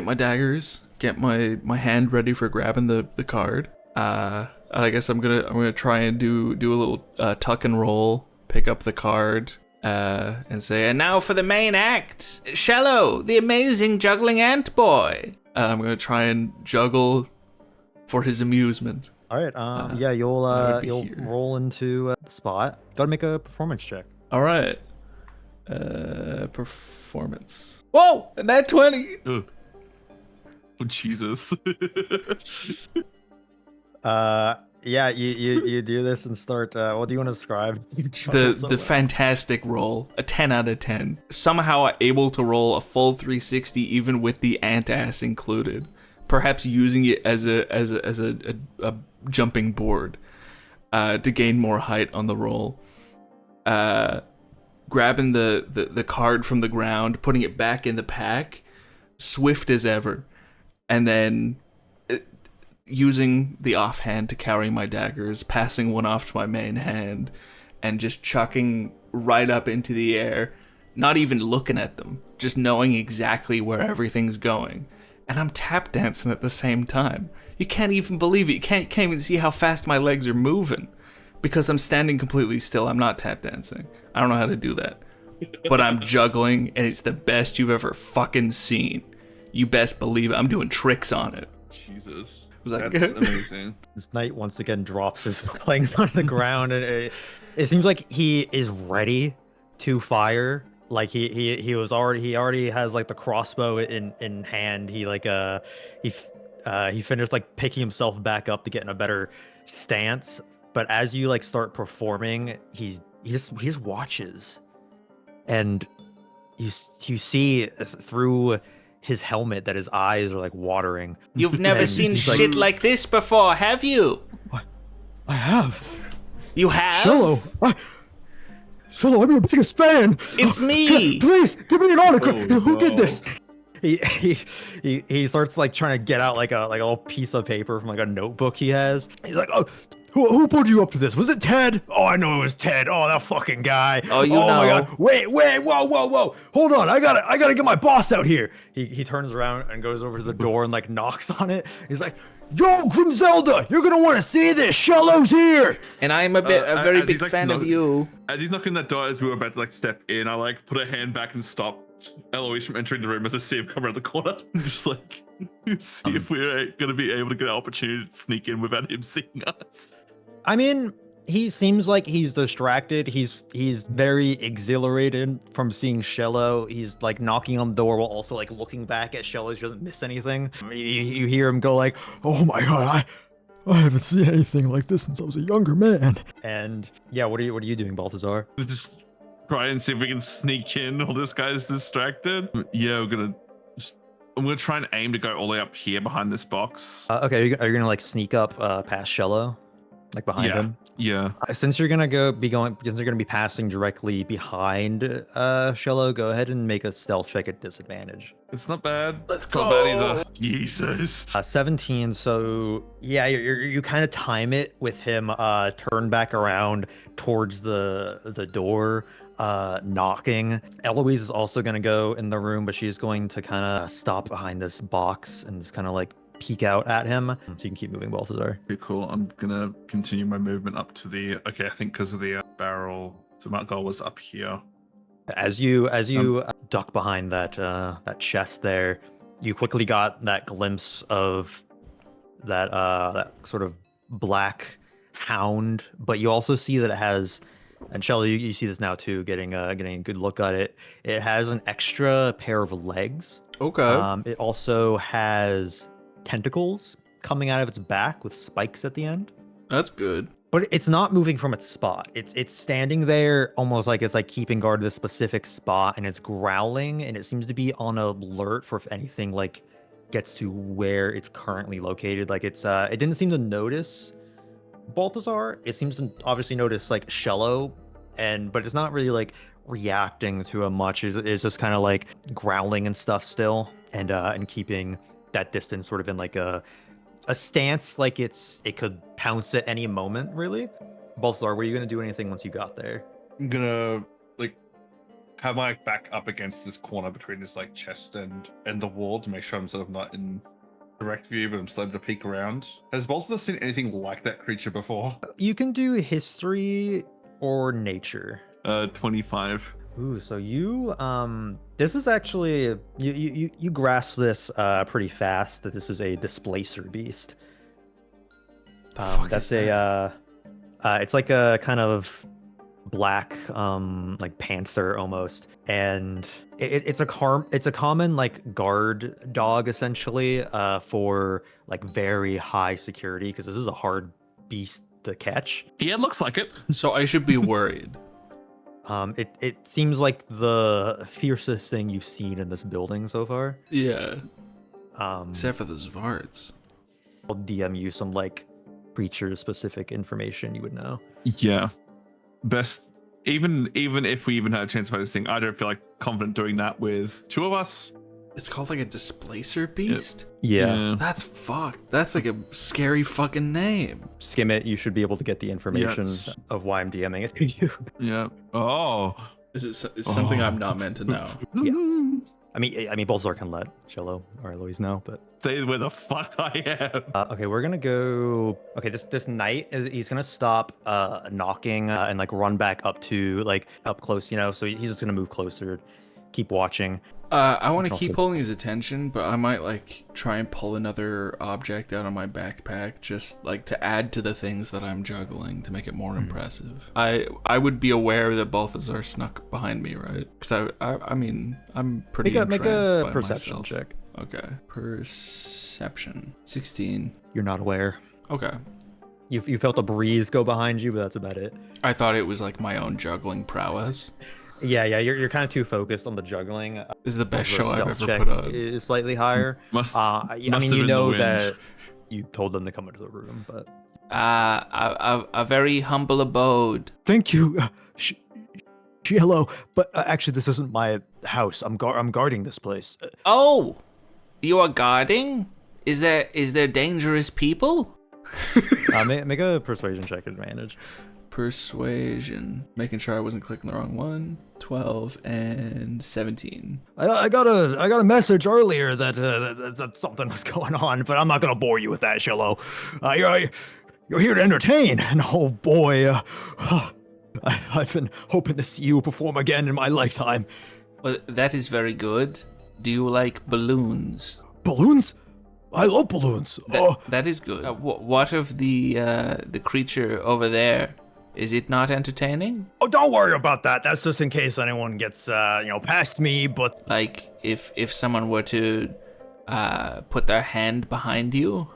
my daggers, get my hand ready for grabbing the card. I guess I'm gonna try and do a little tuck and roll, pick up the card, and say, and now for the main act, Shello, the amazing juggling ant boy. I'm gonna try and juggle for his amusement. All right. that You'll would be you'll here. roll into the spot. Gotta make a performance check. All right. Performance. Whoa, a nat 20. Ugh. Oh Jesus. Yeah, you do this and start. What do you want to describe? The fantastic roll, a 10 out of 10. Somehow able to roll a full 360 even with the ant ass included. Perhaps using it as a jumping board to gain more height on the roll. Grabbing the card from the ground, putting it back in the pack, swift as ever, and then using the offhand to carry my daggers, passing one off to my main hand, and just chucking right up into the air, not even looking at them, just knowing exactly where everything's going. And I'm tap dancing at the same time. You can't even believe it. You can't even see how fast my legs are moving because I'm standing completely still. I'm not tap dancing. I don't know how to do that. But I'm juggling, and it's the best you've ever fucking seen. You best believe it. I'm doing tricks on it. Jesus. Was that That's good? amazing. This knight once again drops his planks on the ground, and it seems like he is ready to fire. Like he already has like the crossbow in hand. He finished like picking himself back up to get in a better stance. But as you like start performing, he just watches, and you see through his helmet that his eyes are like watering. You've never And seen he's shit like this before, have you? I have. You have? Shello, I'm your biggest fan. It's me. Please give me an autograph. Oh, Who did no. this? He starts like trying to get out like a little piece of paper from like a notebook he has. He's like, oh, who put you up to this? Was it Ted? Oh, I know it was Ted. Oh, that fucking guy. Oh, you oh know. my God. Wait, whoa. Hold on. I gotta get my boss out here. He turns around and goes over to the door and like knocks on it. He's like, yo, Grimselda, you're gonna want to see this. Shello's here. And I'm a very and big he's, like, fan of knock- you. As he's knocking that door, as we were about to like step in, I like put a hand back and stop Eloise from entering the room as I see him come around the corner. Just like see if we're gonna be able to get an opportunity to sneak in without him seeing us. I mean, he seems like he's distracted. He's very exhilarated from seeing Shello. He's like knocking on the door while also like looking back at Shello so he doesn't miss anything. You hear him go like, "Oh my God, I haven't seen anything like this since I was a younger man." And yeah, what are you doing, Balthazar? We'll just try and see if we can sneak in while this guy's distracted. Yeah, I'm gonna try and aim to go all the way up here behind this box. Okay, are you gonna like sneak up past Shello, like behind him? Yeah. Since you're gonna be passing directly behind Shello, go ahead and make a stealth check at disadvantage. It's not bad. Let's It's not bad either. Jesus. 17. So yeah, you kind of time it with him turn back around towards the door, knocking. Eloise is also gonna go in the room, but she's going to kind of stop behind this box and just kind of like peek out at him. So you can keep moving, Balthazar. Okay, cool. I'm gonna continue my movement up to the. Okay, I think because of the barrel. So my goal was up here. As you duck behind that chest there, you quickly got that glimpse of that sort of black hound, but you also see that it has, and Shello, you see this now too, getting a good look at it. It has an extra pair of legs. Okay. It also has tentacles coming out of its back with spikes at the end. That's good. But it's not moving from its spot. It's standing there almost like it's like keeping guard to this specific spot, and it's growling, and it seems to be on alert for if anything like gets to where it's currently located. Like it didn't seem to notice Balthazar. It seems to obviously notice like Shello, but it's not really like reacting to him much. It's just kind of like growling and stuff still, and keeping that distance sort of in like a stance like it could pounce at any moment, really. Balthazar, were you gonna do anything once you got there? I'm gonna like have my back up against this corner between this like chest and the wall to make sure I'm sort of not in direct view, but I'm still able to peek around. Has Balthazar seen anything like that creature before? You can do history or nature. 25. Ooh, so you this is actually you grasp this pretty fast that this is a displacer beast. That's a it's like a kind of black like panther almost, and it's a common like guard dog essentially for like very high security, because this is a hard beast to catch. Yeah, it looks like it. So I should be worried. It seems like the fiercest thing you've seen in this building so far. Yeah. Except for the Xvarts. I'll DM you some like creature specific information you would know. Yeah. Best, even if we even had a chance of focusing, I don't feel like confident doing that with two of us. It's called like a displacer beast? Yeah. That's fucked. That's like a scary fucking name. Skim it, you should be able to get the information Yes. of why I'm DMing it to you. Yeah. Oh, Is it something I'm not meant to know? Yeah. I mean, Balthazar can let Shello or Eloise know, but Say where the fuck I am. okay, we're gonna go. Okay, this knight he's gonna stop knocking and like run back up to like up close, you know. So he's just gonna move closer, keep watching. I want to can keep also- holding his attention, but I might like try and pull another object out of my backpack, just like to add to the things that I'm juggling to make it more impressive. I would be aware that Balthazar snuck behind me, right? Because I mean I'm pretty Make entranced a by perception myself. check. Okay, perception 16. You're not aware. Okay, You felt a breeze go behind you, but that's about it. I thought it was like my own juggling prowess. Yeah, you're kind of too focused on the juggling. This is the best show Balthazar's I've stealth ever check put on. is slightly higher. Must I mean, have you been the know wind. that you told them to come into the room, but A very humble abode. Thank you, Shello. But actually, this isn't my house. I'm guarding this place. Oh, you are guarding? Is there dangerous people? make a persuasion check advantage. Persuasion. Making sure I wasn't clicking the wrong one. 12 and 17. I got a message earlier that something was going on, but I'm not gonna bore you with that, Shello. You're here to entertain, and oh boy, I've been hoping to see you perform again in my lifetime. Well, that is very good. Do you like balloons? Balloons? I love balloons. That is good. What of the creature over there? Is it not entertaining? Oh, don't worry about that. That's just in case anyone gets past me. But Like if someone were to put their hand behind you?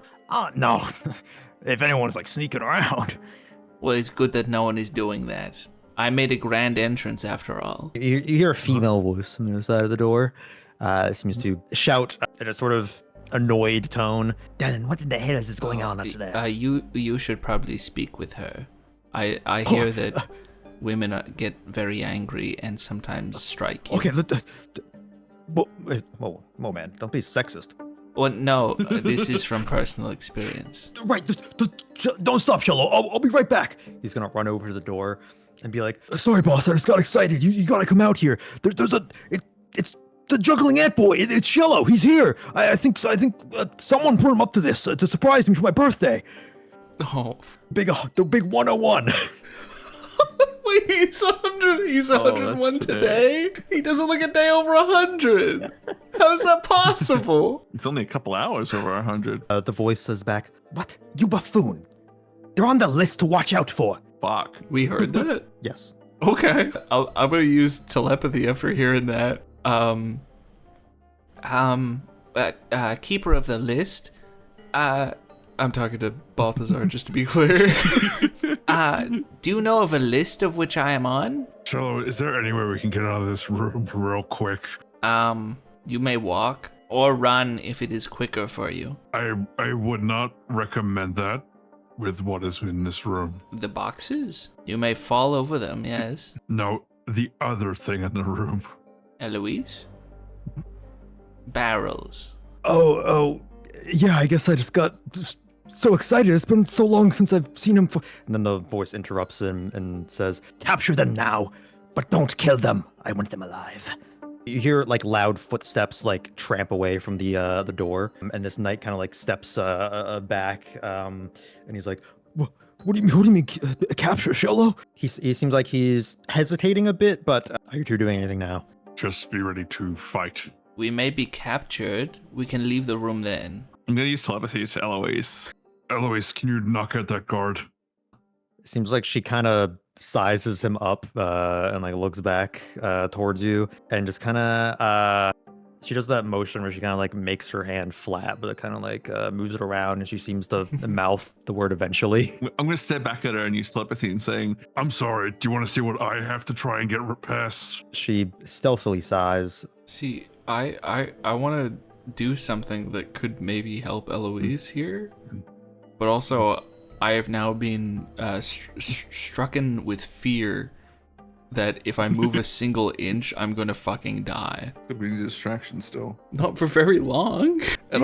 no. If anyone's like sneaking around. Well, it's good that no one is doing that. I made a grand entrance after all. You hear a female voice on the other side of the door. It seems to shout at a sort of annoyed tone. Dan, what in the hell is going on after that? You should probably speak with her. I hear that women get very angry and sometimes strike you. Okay, Whoa, man, don't be sexist. Well, no, this is from personal experience. right, don't stop, Shello. I'll be right back. He's gonna run over to the door and be like, Sorry, boss. I just got excited. You gotta come out here. It's the juggling ant boy. It's Shello. He's here. I think someone put him up to this to surprise me for my birthday. Oh. The big 101. Wait, he's 100. He's 101 that's today? He doesn't look a day over 100. How is that possible? It's only a couple hours over 100. the voice says back, What? You buffoon. They're on the list to watch out for. Fuck. We heard that? yes. Okay. I'm going to use telepathy after hearing that. Keeper of the list, I'm talking to Balthazar, just to be clear. do you know of a list of which I am on? Shello, is there any way we can get out of this room real quick? You may walk or run if it is quicker for you. I would not recommend that with what is in this room. The boxes? You may fall over them, yes. No, the other thing in the room. Eloise? Barrels. Oh, yeah, I guess I just got so excited. It's been so long since I've seen him. And then the voice interrupts him and says, Capture them now, but don't kill them. I want them alive. you hear like loud footsteps like tramp away from the door, and this knight kind of like steps back, and he's like, What do you mean, capture Shello? he seems like he's hesitating a bit, but are you two doing anything now? Just be ready to fight. We may be captured. We can leave the room then. I'm going to use telepathy to Eloise. Eloise, can you knock out that guard? It seems like she kind of sizes him up and like looks back towards you and just kind of she does that motion where she kind of like makes her hand flat, but it kind of like moves it around, and she seems to mouth the word eventually. I'm going to step back at her and use telepathy and saying, I'm sorry, do you want to see what I have to try and get past? She stealthily sighs. See, I want to do something that could maybe help Eloise here, but also I have now been strucken with fear that if I move a single inch, I'm gonna fucking die. Could be a distraction still. Not for very long. And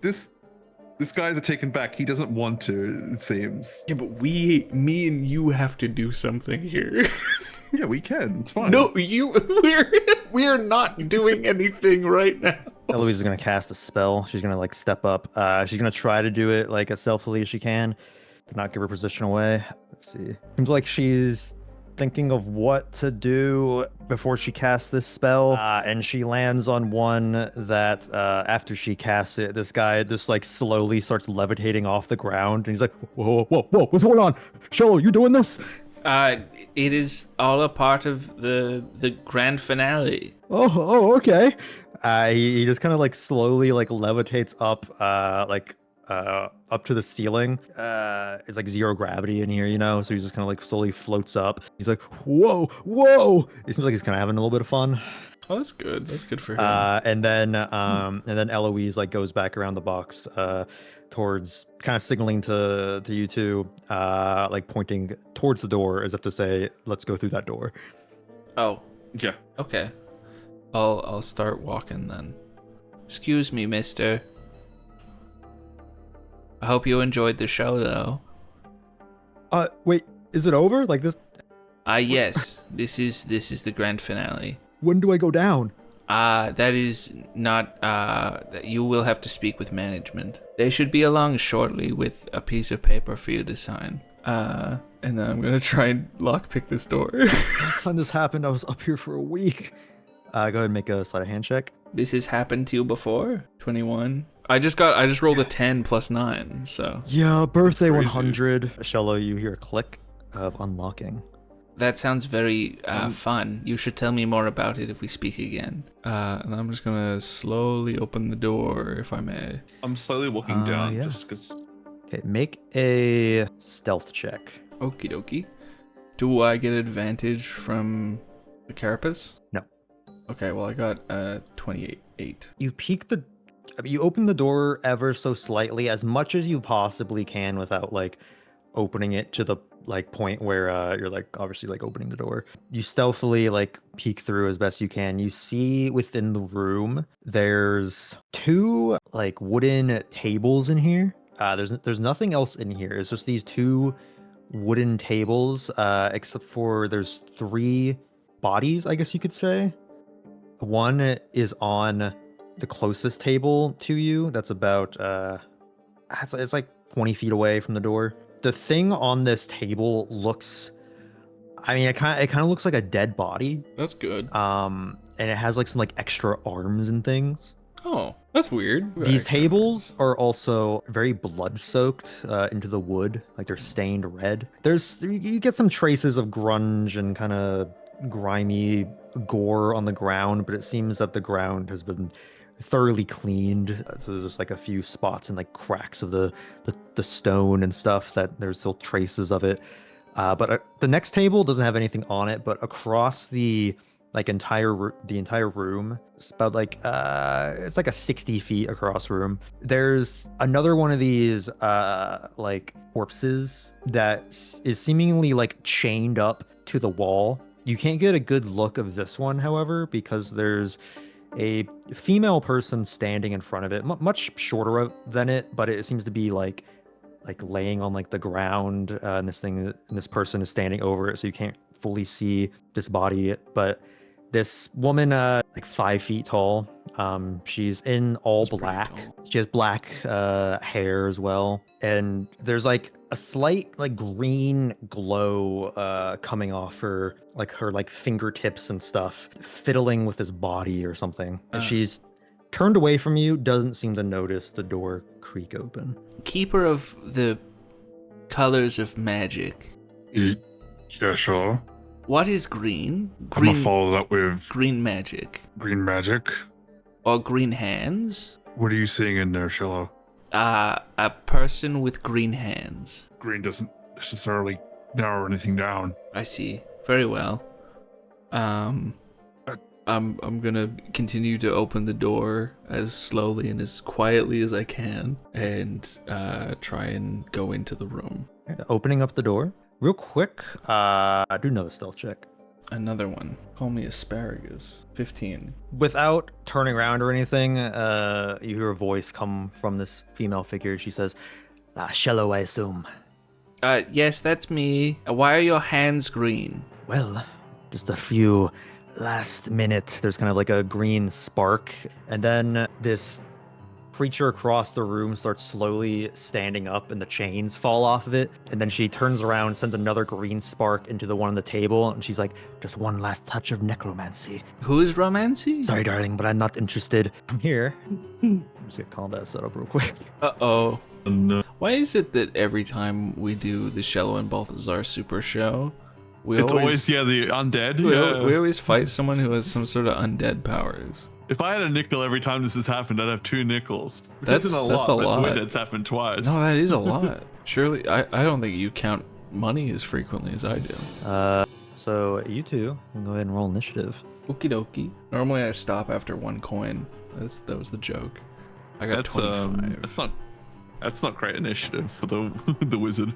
This guy's a taken back. He doesn't want to, it seems. Yeah, but me and you have to do something here. Yeah, we can. It's fine. No, we're not doing anything right now. Eloise is gonna cast a spell. She's gonna like step up. She's gonna try to do it like as stealthily as she can, but not give her position away. Let's see. Seems like she's thinking of what to do before she casts this spell, and she lands on one that after she casts it, this guy just like slowly starts levitating off the ground, and he's like, "Whoa, whoa, whoa! What's going on? Shello, you doing this?" It is all a part of the grand finale. Oh, okay. He just kind of like slowly like levitates up, up to the ceiling. It's like zero gravity in here, you know, so he just kind of like slowly floats up. He's like, whoa, whoa. It seems like he's kind of having a little bit of fun. Oh, that's good. That's good for him. And then Eloise like goes back around the box, towards kind of signaling to you two, like pointing towards the door as if to say, let's go through that door. Oh, Yeah. okay. I'll start walking then. Excuse me, mister. I hope you enjoyed the show, though. Wait, is it over? Like this? Yes. This is the grand finale. When do I go down? That is not, you will have to speak with management. They should be along shortly with a piece of paper for you to sign. And then I'm gonna try and lockpick this door. Last time this happened, I was up here for a week. Go ahead and make a sleight of hand check. This has happened to you before? 21? I just rolled a 10 plus 9, so. Yeah, birthday crazy. 100. Shello, you hear a click of unlocking. That sounds very fun. You should tell me more about it if we speak again. And I'm just gonna slowly open the door, if I may. I'm slowly walking down yeah. just because. Okay, make a stealth check. Okie dokie. Do I get advantage from the carapace? No. Okay, well I got 28. You open the door ever so slightly, as much as you possibly can without like opening it to the like point where you're like obviously like opening the door. You stealthily like peek through as best you can. You see within the room there's 2 like wooden tables in here. There's nothing else in here. It's just these 2 wooden tables, except for there's 3 bodies, I guess you could say. One is on the closest table to you. That's about it's like 20 feet away from the door. The thing on this table looks, I mean, it kind of looks like a dead body. That's good. And it has like some like extra arms and things. Oh, that's weird. These tables are also very blood soaked into the wood, like they're stained red. You get some traces of grunge and kind of grimy gore on the ground, but it seems that the ground has been thoroughly cleaned. So there's just like a few spots and like cracks of the stone and stuff that there's still traces of it. But the next table doesn't have anything on it, but across the entire room, it's about like it's like a 60 feet across room. There's another one of these like corpses that is seemingly like chained up to the wall. You can't get a good look of this one, however, because there's a female person standing in front of it, much shorter than it, but it seems to be like laying on like the ground, and this person is standing over it, so you can't fully see this body. But this woman, like 5 feet tall, she's in all black. She has black hair as well, and there's like a slight like green glow coming off her fingertips and stuff, fiddling with his body or something. And she's turned away from you, doesn't seem to notice the door creak open. Keeper of the colors of magic. Yeah, sure. What is green? I'm gonna follow that with green magic. green magic. Or green hands? What are you seeing in there, Shello? A person with green hands. Green doesn't necessarily narrow anything down. I see. Very well. I'm gonna continue to open the door as slowly and as quietly as I can, and try and go into the room. Opening up the door real quick. Do another stealth check. Another one. Call me asparagus. 15. Without turning around or anything, you hear a voice come from this female figure. She says, Shello, I assume. Yes, that's me. Why are your hands green? Well, just a few last minute. There's kind of like a green spark, and then this creature across the room starts slowly standing up and the chains fall off of it. And then she turns around, sends another green spark into the one on the table, and she's like, just one last touch of necromancy. Who is Romancy? Sorry, darling, but I'm not interested. I'm here. I'm just gonna combat set up real quick. Uh-oh. No. Why is it that every time we do the Shello and Balthazar super show, It's always the undead. we always fight someone who has some sort of undead powers. If I had a nickel every time this has happened, I'd have 2 nickels. Which That's isn't a a lot, lot. but to it's happened twice. No, that is a lot. Surely, I don't think you count money as frequently as I do. So you two can go ahead and roll initiative. Okie dokie. Normally I stop after 1 coin. That was the joke. I got That's 25. that's not great initiative for the the wizard.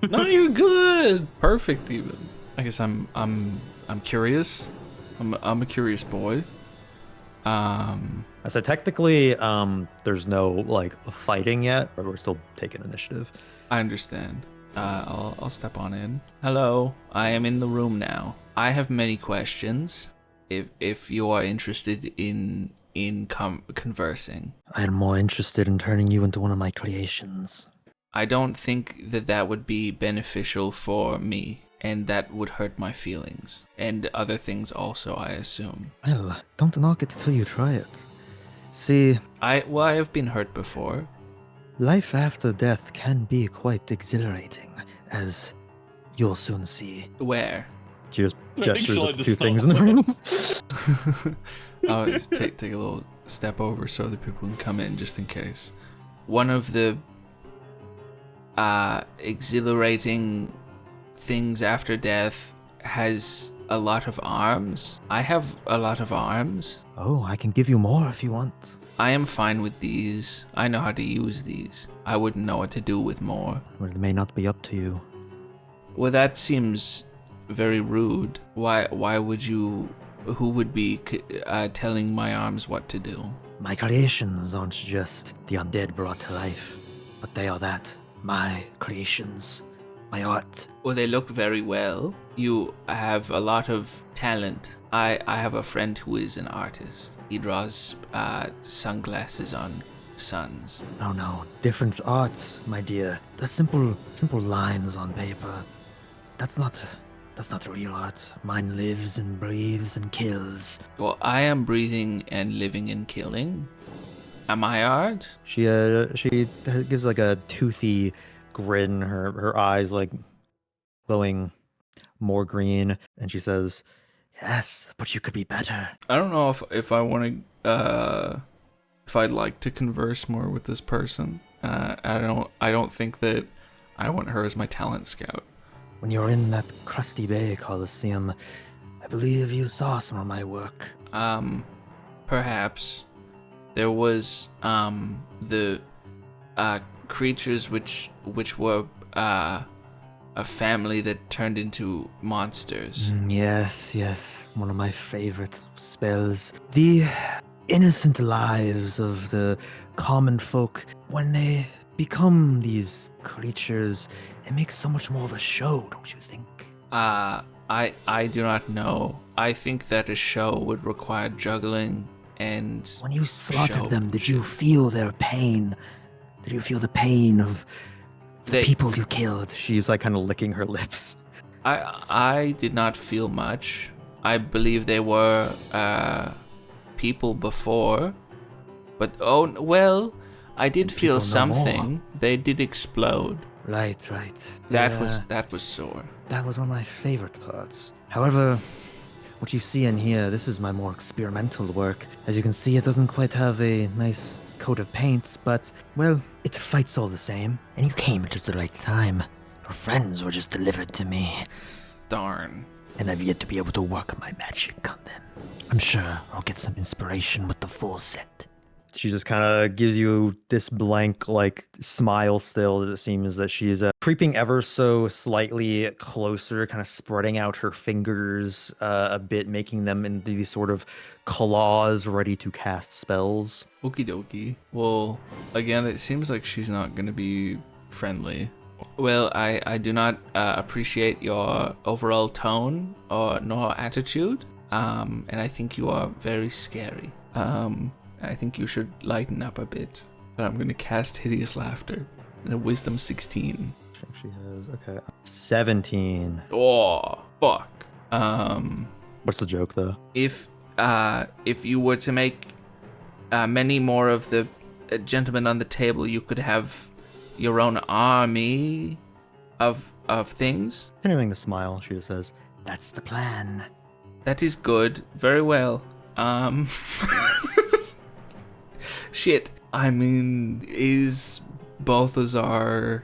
No, you're good. Perfect even. I guess I'm curious. I'm a curious boy. So technically, there's no like fighting yet, but we're still taking initiative. I understand. I'll step on in. Hello, I am in the room now. I have many questions. If you are interested in conversing, I am more interested in turning you into one of my creations. I don't think that would be beneficial for me, and that would hurt my feelings and other things also, I assume. Well, don't knock it till you try it. See, I have been hurt before. life after death can be quite exhilarating, as you'll soon see. Where? She just gestures Shall I at the just two things in the room. I'll just take a little step over so other people can come in just in case. One of the exhilarating things after death has a lot of arms. I have a lot of arms. Oh, I can give you more if you want. I am fine with these. I know how to use these. I wouldn't know what to do with more. Well, it may not be up to you. Well, that seems very rude. Why would you... Who would be telling my arms what to do? My creations aren't just the undead brought to life, but they are that. My creations. My art. Well, they look very well. You have a lot of talent. I have a friend who is an artist. He draws sunglasses on suns. No. Different arts, my dear. The simple lines on paper. That's not real art. Mine lives and breathes and kills. Well, I am breathing and living and killing. Am I art? She gives like a toothy grin, her eyes like glowing more green, and she says, "Yes, but you could be better." I don't know if I want to if I'd like to converse more with this person. I don't think that I want her as my talent scout. When you were in that crusty bay Coliseum, I believe you saw some of my work. Perhaps there was the creatures which were a family that turned into monsters. Yes, one of my favorite spells. The innocent lives of the common folk, when they become these creatures, it makes so much more of a show, don't you think? I do not know. I think that a show would require juggling and... When you slaughtered them, did you showmanship. feel their pain? Did you feel the pain of the people you killed? She's like kind of licking her lips. I did not feel much. I believe they were people before, but I did feel people know something. more. They did explode. Right. That Yeah, was sore. that was one of my favorite parts. However, what you see in here, this is my more experimental work. As you can see, it doesn't quite have a nice coat of paint, but, well, it fights all the same. And you came at just the right time. Your friends were just delivered to me, Darn. and I've yet to be able to work my magic on them. I'm sure I'll get some inspiration with the full set. She just kind of gives you this blank, like, smile still. It seems that she's creeping ever so slightly closer, kind of spreading out her fingers a bit, making them into these sort of claws ready to cast spells. Okie dokie. Well, again, it seems like she's not going to be friendly. Well, I do not appreciate your overall tone nor attitude. And I think you are very scary. I think you should lighten up a bit. But I'm going to cast Hideous Laughter. The Wisdom 16. She has, okay. 17. Oh, fuck. What's the joke, though? If you were to make many more of the gentlemen on the table, you could have your own army of things. Continuing to smile, she just says, "That's the plan." That is good. Very well. Shit. I mean, is Balthazar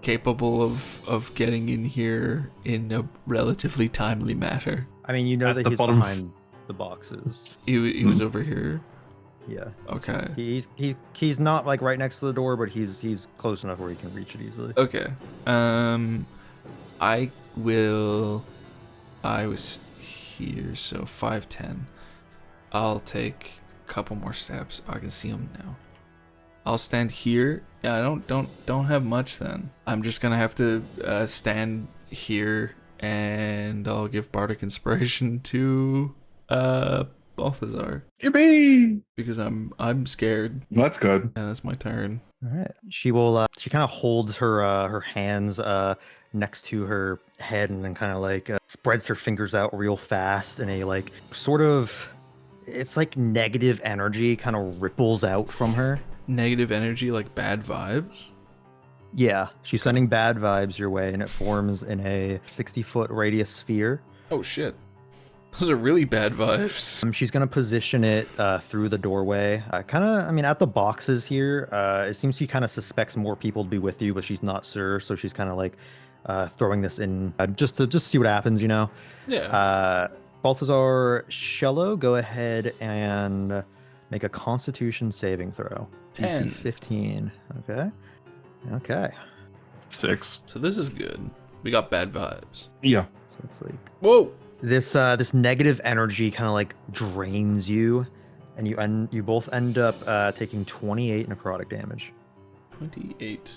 capable of getting in here in a relatively timely manner? I mean, you know At that the he's bottom. behind the boxes. He was over here. Yeah. Okay. He's not like right next to the door, but he's close enough where he can reach it easily. Okay. I was here, so 5'10". I'll take a couple more steps. I can see him now. I'll stand here. Yeah, I don't have much then. I'm just gonna have to stand here, and I'll give Bardic Inspiration to Balthazar Yippee! because I'm scared, Well, that's good. and that's my turn. All right. She will. She kind of holds her hands next to her head, and then kind of like spreads her fingers out real fast, and a like sort of, it's like negative energy kind of ripples out from her. Negative energy, like bad vibes. Yeah, she's sending bad vibes your way, and it forms in a 60-foot radius sphere. Oh shit. Those are really bad vibes. She's gonna position it through the doorway. Kind of, I mean, at the boxes here. It seems she kind of suspects more people to be with you, but she's not sure. So she's kind of like throwing this in just to see what happens, you know. Yeah. Balthazar, Shello, go ahead and make a Constitution saving throw. 10. DC 15. Okay. Okay. 6. So this is good. We got bad vibes. Yeah. So it's like Whoa. this negative energy kind of like drains you, and you both end up taking 28 necrotic damage. 28.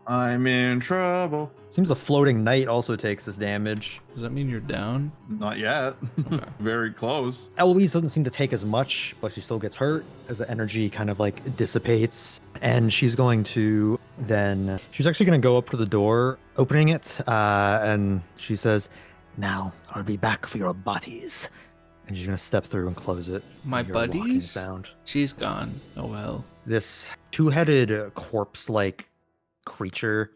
I'm in trouble. Seems the floating knight also takes this damage. Does that mean you're down? Not yet. Okay. Very close. Eloise doesn't seem to take as much, but she still gets hurt as the energy kind of like dissipates. And she's going to then, she's actually going to go up to the door, opening it, and she says, "Now I'll be back for your buddies." And she's going to step through and close it. My You hear a walking buddies? sound. She's gone. Oh well. This two-headed corpse-like creature,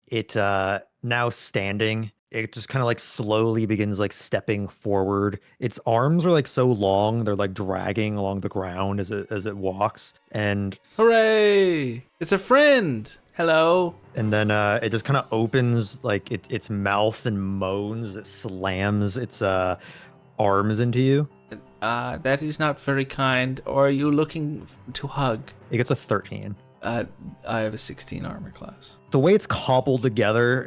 it now standing, it just kind of like slowly begins like stepping forward. Its arms are like so long, they're like dragging along the ground as it walks, and Hooray! It's a friend. Hello. then it just kind of opens like its mouth and moans. It slams its arms into you. That is not very kind. Or are you looking to hug? It gets a 13. I have a 16 armor class. The way it's cobbled together,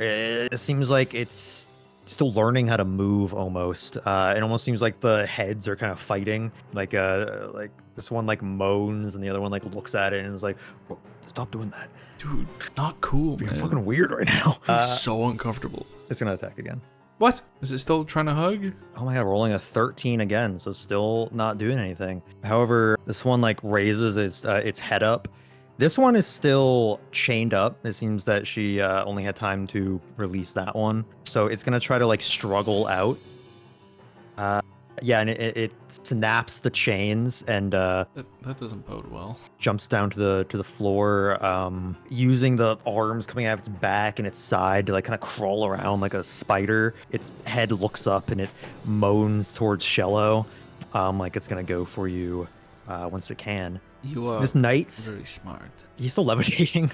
it seems like it's still learning how to move almost. It almost seems like the heads are kind of fighting. Like this one like moans and the other one like looks at it and is like, "Bro, stop doing that. Dude, not cool, You're man. fucking weird right now." I'm so uncomfortable. It's gonna attack again. What? Is it still trying to hug? Oh my god, rolling a 13 again, so still not doing anything. However, this one like raises its head up. This one is still chained up. It seems that she only had time to release that one. So it's going to try to like struggle out. Yeah, and it snaps the chains and That doesn't bode well. jumps down to the floor, using the arms coming out of its back and its side to like kind of crawl around like a spider. Its head looks up and it moans towards Shello, like it's going to go for you once it can. You are This knight, very smart. he's still levitating.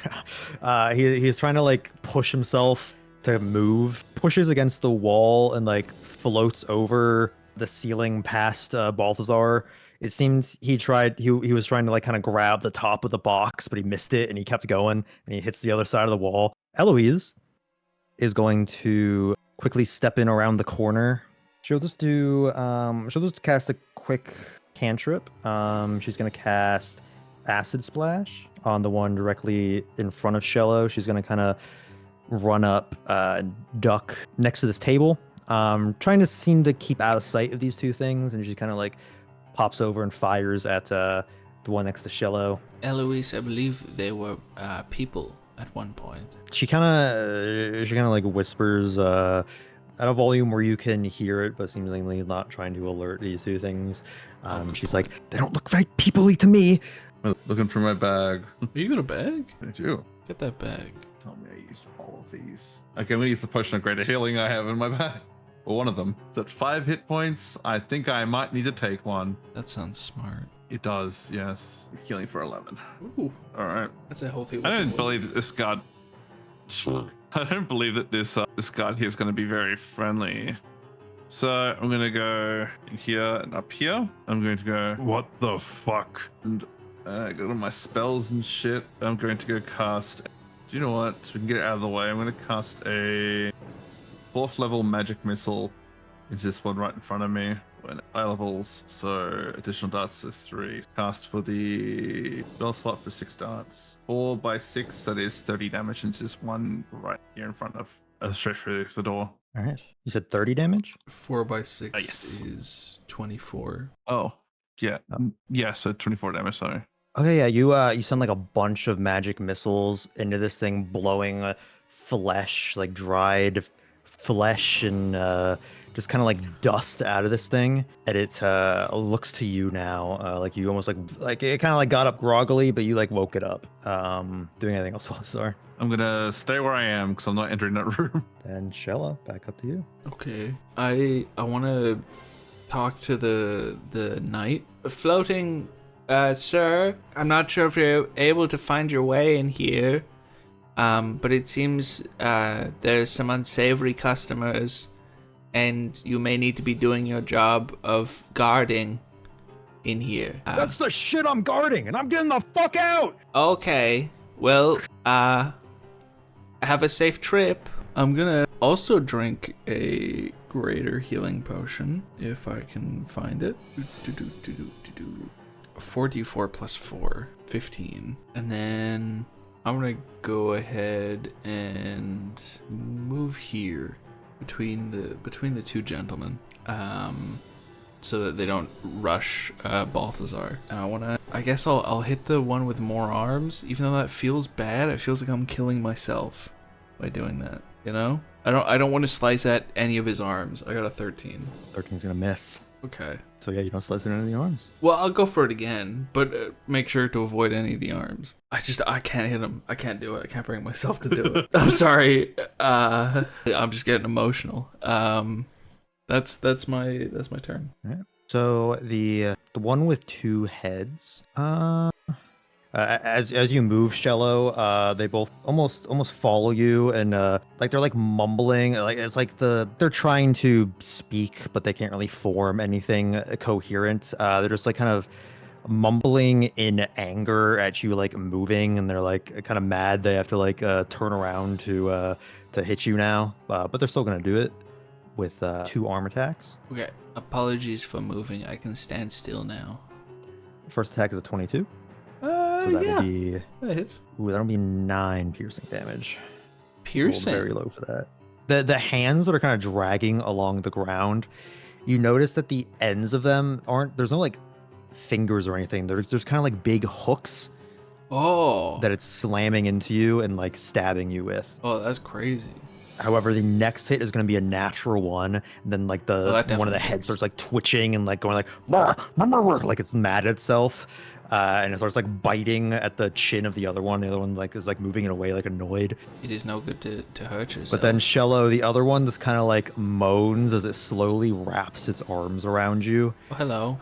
He's trying to like push himself to move, pushes against the wall and like floats over the ceiling past Balthazar. It seems he was trying to like kind of grab the top of the box, but he missed it and he kept going and he hits the other side of the wall. Eloise is going to quickly step in around the corner. She'll just cast a quick cantrip. She's gonna cast Acid Splash on the one directly in front of Shello. She's gonna kind of run up, duck next to this table, trying to seem to keep out of sight of these two things, and she kind of like pops over and fires at the one next to Shello. Eloise, I believe they were people at one point. She kind of like whispers at a volume where you can hear it, but seemingly not trying to alert these two things. She's like, they don't look very people-y to me. Looking for my bag. You got a bag? I do. Get that bag. Tell me I used all of these. Okay, I'm gonna use the potion of greater healing I have in my bag. Well, one of them. It's at 5 hit points. I think I might need to take one. That sounds smart. It does, yes. Healing for 11. Ooh, All right. that's a healthy. I don't believe that this guard. I don't believe that this guard here is going to be very friendly. So I'm going to go in here and up here. I'm going to go What the fuck? and go to my spells and shit. I'm going to go cast. Do you know what? So we can get it out of the way. I'm going to cast a 4th level magic missile. It's this one right in front of me. When high levels, so additional darts to 3. Cast for the spell slot for 6 darts. 4 by 6, that is 30 damage into this one right here in front of, straight through the door. All right. You said 30 damage? 4 by 6 yes. is 24. Oh, yeah. Yeah, so 24 damage, sorry. Okay, yeah, you send like a bunch of magic missiles into this thing, blowing flesh, like dried flesh and just kind of like dust out of this thing, and it looks to you now like you almost like it kind of like got up groggily, but you like woke it up. Doing anything else, Balthazar? I'm gonna stay where I am because I'm not entering that room. And Shello, back up to you. Okay. I want to talk to the knight. Floating, sir. I'm not sure if you're able to find your way in here, but it seems there's some unsavory customers, and you may need to be doing your job of guarding in here. That's the shit I'm guarding, and I'm getting the fuck out! Okay. Well, have a safe trip. I'm gonna also drink a greater healing potion if I can find it. 4d4 plus 4, 15. And then I'm gonna go ahead and move here between the two gentlemen, so that they don't rush Balthazar. And I guess I'll hit the one with more arms, even though that feels bad. It feels like I'm killing myself by doing that. You know, I don't want to slice at any of his arms. I got a 13. 13's gonna miss. Okay. So yeah, you don't slice it into the arms. Well, I'll go for it again, but make sure to avoid any of the arms. I can't hit him. I can't do it. I can't bring myself to do it. I'm sorry. I'm just getting emotional. That's my turn. All right. So the one with 2 heads. As you move, Shello, they both almost follow you, and like they're like mumbling, like it's like they're trying to speak, but they can't really form anything coherent. They're just like kind of mumbling in anger at you, like moving, and they're like kind of mad they have to like turn around to hit you now, but they're still gonna do it with 2 arm attacks. Okay. Apologies for moving. I can stand still now. First attack is a 22. So that'll be that hits. that'll be 9 piercing damage. Piercing. Rolled very low for that. The hands that are kind of dragging along the ground, you notice that the ends of them there's no like fingers or anything. There's kind of like big hooks. Oh. That it's slamming into you and like stabbing you with. Oh, that's crazy. However, the next hit is going to be a natural one, and then like one of the heads starts like twitching and like going like like it's mad at itself, and it starts like biting at the chin of the other one. The other one like is like moving it away, like annoyed. It is no good to hurt yourself. But then Shello, the other one, just kind of like moans as it slowly wraps its arms around you. Oh, hello.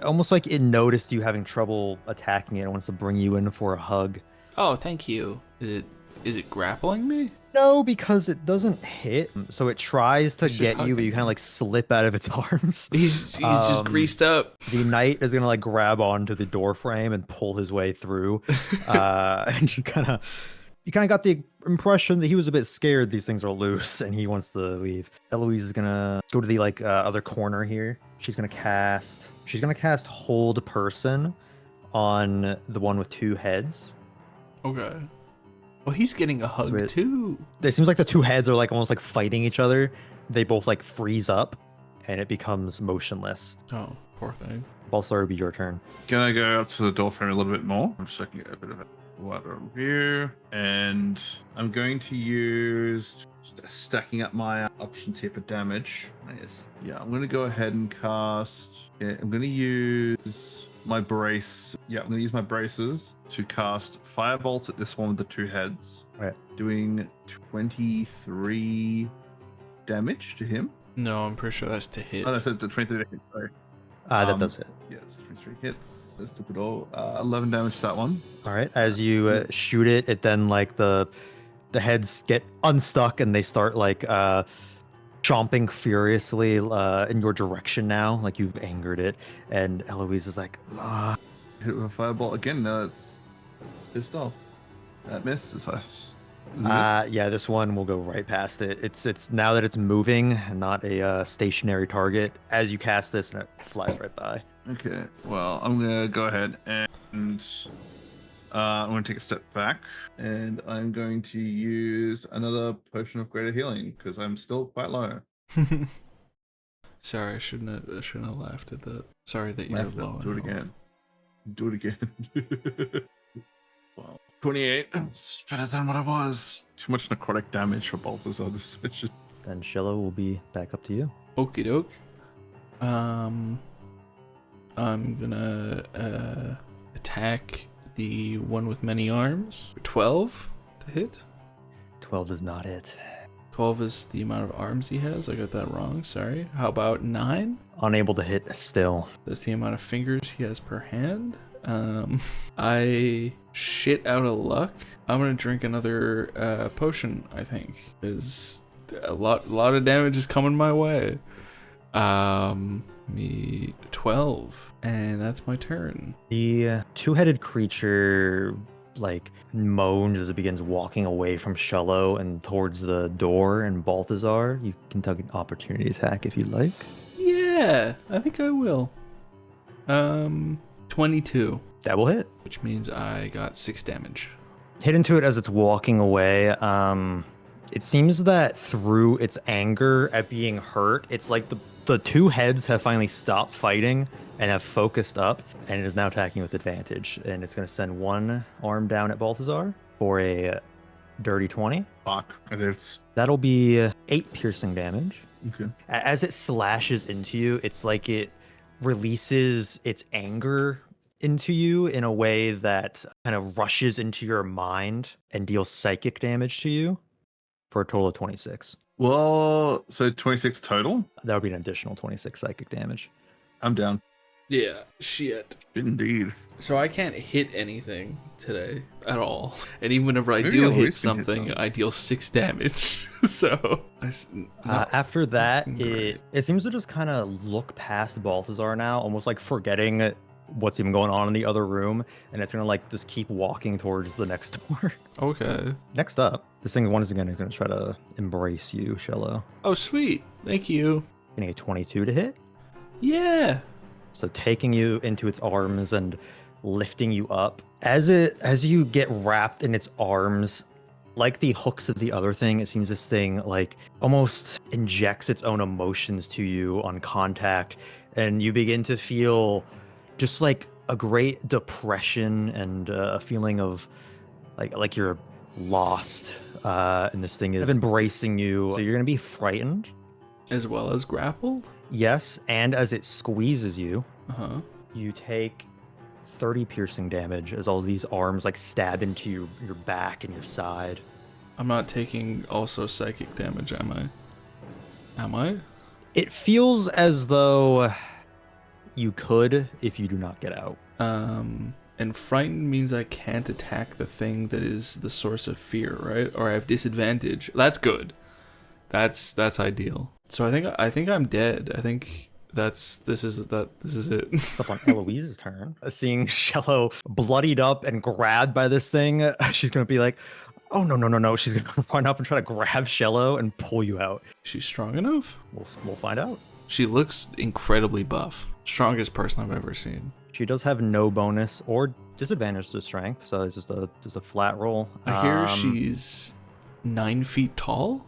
Almost like it noticed you having trouble attacking it and wants to bring you in for a hug. Oh, thank you. Is it grappling me? No, because it doesn't hit. So it tries to It's just get you, but hugging you kind of like slip out of its arms. He's just greased up. The knight is gonna like grab onto the door frame and pull his way through. And you kind of got the impression that he was a bit scared these things are loose and he wants to leave. Eloise is gonna go to the like other corner here. She's gonna cast Hold Person on the one with 2 heads. Okay. Oh, he's getting a hug Sweet. too. It seems like the two heads are like almost like fighting each other. They both like freeze up, and it becomes motionless. Oh, poor thing. Balthazar, it'll be your turn. Can I go up to the door frame a little bit more? I'm just looking at a bit of a wider view. And I'm going to use stacking up my options here for damage. Yeah, I'm going to go ahead and cast. Yeah, I'm going to use my brace. Yeah, I'm going to use my braces to cast Firebolt at this one with the two heads. Right. Doing 23 damage to him. No, I'm pretty sure that's to hit. Oh, no, I said the 23 damage. Sorry. That does hit. Yeah, it's 23 hits. Let's do it all. 11 damage to that one. All right. As you shoot it, it then like the heads get unstuck and they start like chomping furiously in your direction now, like you've angered it. And Eloise is like, Hit with a fireball again. No, it's pissed off. That miss. yeah, this one will go right past it. It's now that it's moving and not a stationary target. As you cast this, and it flies right by. Okay. Well, I'm gonna go ahead and I'm gonna take a step back, and I'm going to use another potion of greater healing because I'm still quite low. Sorry, I shouldn't have laughed at that. Sorry that you're low. Do it again. Do it again. Well, 28. It's better than what I was. Too much necrotic damage for Balthazar this session. Then Shello will be back up to you. Okie doke. I'm gonna attack the one with many arms. 12 to hit. 12 does not hit. 12 is the amount of arms he has. I got that wrong. Sorry. How about 9? Unable to hit still. That's the amount of fingers he has per hand. I shit out of luck. I'm gonna drink another potion, I think, because a lot of damage is coming my way. Me 12, and that's my turn. The two-headed creature like moans as it begins walking away from Shello and towards the door and Balthazar. You can take an opportunity attack if you'd like. Yeah, I think I will. 22. That will hit. Which means I got 6 damage. Hit into it as it's walking away. It seems that through its anger at being hurt, it's like the two heads have finally stopped fighting and have focused up, and it is now attacking with advantage. And it's going to send one arm down at Balthazar for a dirty 20. Fuck. And it's... That'll be 8 piercing damage. Okay. As it slashes into you, it's like it releases its anger into you in a way that kind of rushes into your mind and deals psychic damage to you for a total of 26. Well, so 26 total? That would be an additional 26 psychic damage. I'm down. Yeah, shit. Indeed. So I can't hit anything today at all. And even whenever I Maybe do Eloise hit can hit something, something. I deal 6 damage. So After that, Great. it seems to just kind of look past Balthazar now, almost like forgetting what's even going on in the other room, and it's gonna like just keep walking towards the next door. Okay. Next up, this thing once again is gonna try to embrace you, Shello. Oh, sweet. Thank you. Getting a 22 to hit. Yeah. So taking you into its arms and lifting you up. As you get wrapped in its arms, like the hooks of the other thing, it seems this thing like almost injects its own emotions to you on contact, and you begin to feel just like a great depression and a feeling of like you're lost. And this thing is embracing you, so you're gonna be frightened. As well as grappled? Yes, and as it squeezes you, Uh-huh. you take 30 piercing damage as all these arms like stab into your back and your side. I'm not taking also psychic damage, am I? Am I? It feels as though you could if you do not get out. And frightened means I can't attack the thing that is the source of fear, right? Or I have disadvantage. That's good. That's ideal. So I think I'm dead. I think this is it. It's up on Eloise's turn. Seeing Shello bloodied up and grabbed by this thing, she's gonna be like, "Oh no!" She's gonna run up and try to grab Shello and pull you out. She's strong enough? We'll find out. She looks incredibly buff. Strongest person I've ever seen. She does have no bonus or disadvantage to strength, so it's just a flat roll. I hear she's 9 feet tall.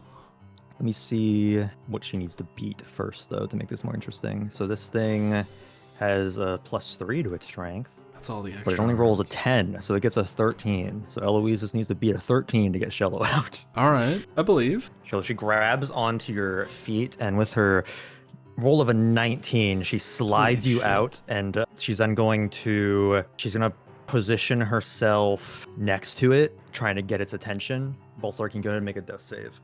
Let me see what she needs to beat first, though, to make this more interesting. So this thing has a +3 to its strength, That's all the extra. but it only rolls a arms. 10, so it gets a 13. So Eloise just needs to beat a 13 to get Shello out. All right, I believe. So she grabs onto your feet, and with her roll of a 19, she slides Holy you shit. out, and she's gonna position herself next to it, trying to get its attention. Balthazar can go ahead and make a death save.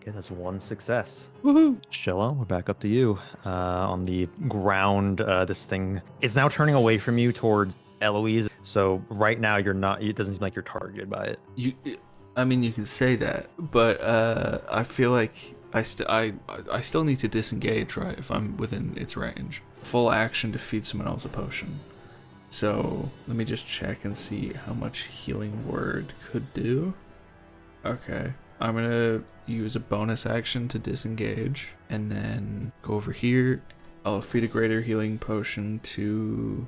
Okay, that's 1 success. Woohoo! Shello, we're back up to you. On the ground, this thing is now turning away from you towards Eloise. So right now you're not. It doesn't seem like you're targeted by it. I mean, you can say that, but I feel like I still need to disengage, right? If I'm within its range. Full action defeats someone else's potion. So let me just check and see how much healing word could do. Okay, I'm gonna use a bonus action to disengage, and then go over here. I'll feed a greater healing potion to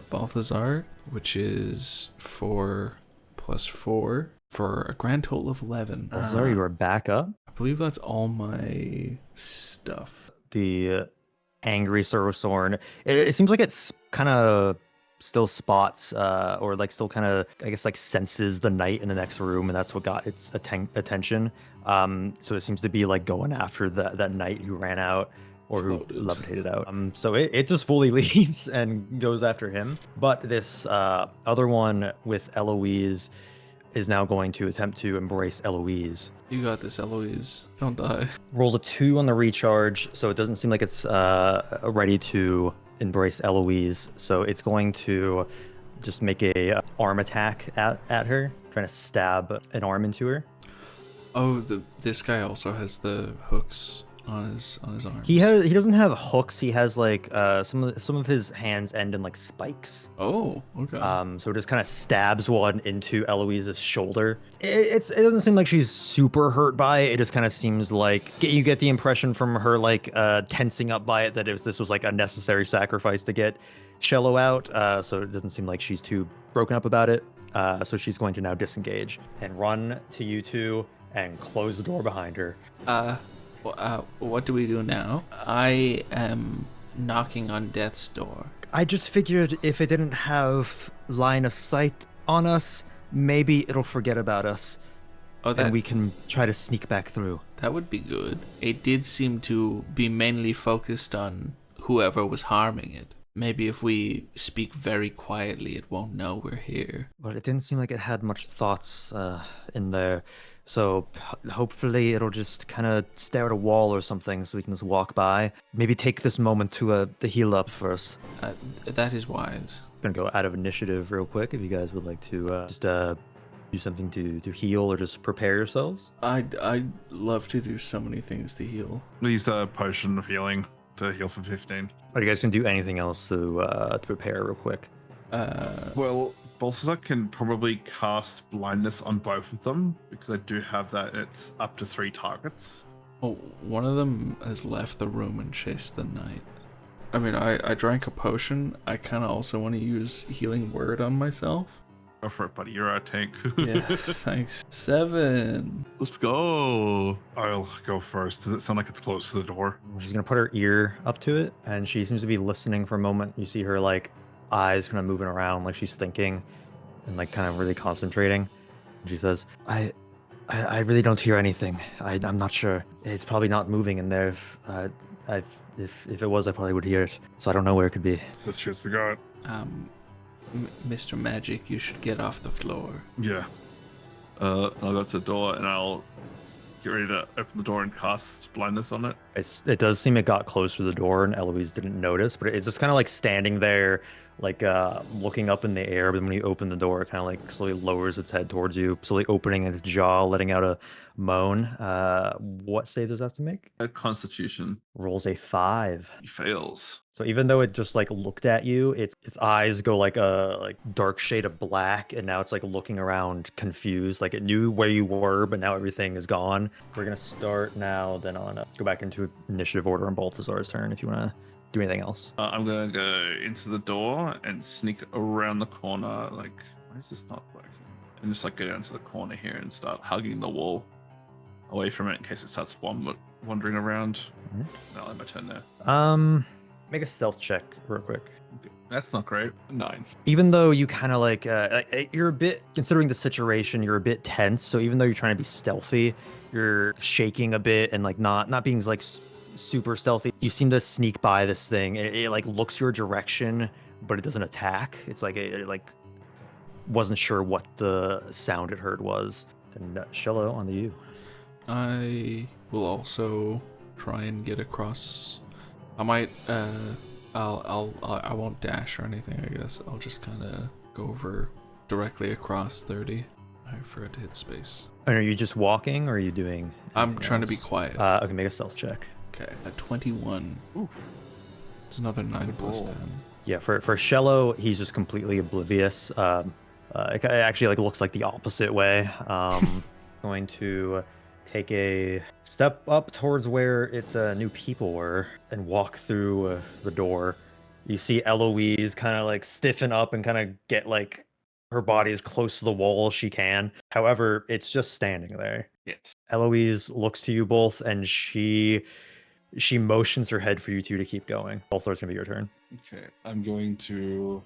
Balthazar, which is 4 + 4 for a grand total of 11. Balthazar, you are back up. I believe that's all my stuff. The angry Thorn. It seems like it's kind of still spots or like still kind of, I guess, like senses the knight in the next room, and that's what got its attention. So it seems to be like going after that knight who ran out or who Floated. levitated out. So it just fully leaves and goes after him. But this other one with Eloise is now going to attempt to embrace Eloise. You got this, Eloise. Don't die. Rolls a 2 on the recharge, so it doesn't seem like it's ready to embrace Eloise. So it's going to just make a arm attack at her, trying to stab an arm into her. Oh, this guy also has the hooks on his arms. He doesn't have hooks. He has like some of his hands end in like spikes. Oh, okay. So it just kind of stabs one into Eloise's shoulder. It doesn't seem like she's super hurt by it. It just kind of seems like you get the impression from her like tensing up by it that this was like a necessary sacrifice to get Shello out. So it doesn't seem like she's too broken up about it. So she's going to now disengage and run to you two and close the door behind her. What do we do now? I am knocking on death's door. I just figured if it didn't have line of sight on us, maybe it'll forget about us. Oh, And we can try to sneak back through. that would be good. It did seem to be mainly focused on whoever was harming it. Maybe if we speak very quietly, it won't know we're here. But it didn't seem like it had much thoughts in there. So hopefully it'll just kind of stare at a wall or something so we can just walk by. Maybe take this moment to heal up first. That is wise. Gonna go out of initiative real quick if you guys would like to just do something to heal or just prepare yourselves. I'd love to do so many things to heal. We use the potion of healing to heal for 15. Are you guys gonna do anything else to prepare real quick? Well, Balthazar can probably cast blindness on both of them because I do have that. It's up to 3 targets. Oh, one of them has left the room and chased the knight. I mean, I drank a potion. I kind of also want to use healing word on myself. Go for it, buddy. You're our tank. Yeah, thanks. 7. Let's go. I'll go first. Does it sound like it's close to the door? She's gonna put her ear up to it, and she seems to be listening for a moment. You see her like eyes kind of moving around, like she's thinking, and like kind of really concentrating. And she says, "I really don't hear anything. I'm not sure. It's probably not moving in there. If it was, I probably would hear it. So I don't know where it could be." The chance we got. Mr. Magic, you should get off the floor. Yeah. I'll go to the door and I'll get ready to open the door and cast blindness on it. It does seem it got close to the door, and Eloise didn't notice, but it's just kind of like standing there, like looking up in the air. But when you open the door, it kind of like slowly lowers its head towards you, slowly opening its jaw, letting out a moan. What save does that have to make? A Constitution. Rolls a 5. He fails. So even though it just like looked at you, its eyes go like a dark shade of black, and now it's like looking around confused. Like it knew where you were, but now everything is gone. We're gonna start now. Then on go back into initiative order on Balthazar's turn if you wanna do anything else. I'm gonna go into the door and sneak around the corner. Like, why is this not working? And just like go down to the corner here and start hugging the wall away from it in case it starts wandering around. Mhm. I'll end my turn there. Make a stealth check real quick. Okay. That's not great. 9. Even though you kind of like you're a bit, considering the situation, you're a bit tense. So even though you're trying to be stealthy, you're shaking a bit and like not being like super stealthy. You seem to sneak by this thing. It like looks your direction, but it doesn't attack. It's like it like wasn't sure what the sound it heard was. Then Shello, on to you. I will also try and get across. I might I won't dash or anything, I guess. I'll just kind of go over directly across 30. I forgot to hit space. And are you just walking or are you doing I'm anything trying to be else? quiet. Okay, make a stealth check. Okay, a 21. Oof. It's another 9 plus roll. 10. Yeah, for Shello, he's just completely oblivious. It actually like looks like the opposite way. Going to take a step up towards where its new people were and walk through the door. You see Eloise kind of like stiffen up and kind of get like her body as close to the wall as she can. However, it's just standing there. Yes. Eloise looks to you both and she motions her head for you two to keep going. Also, it's gonna be your turn. Okay, I'm going to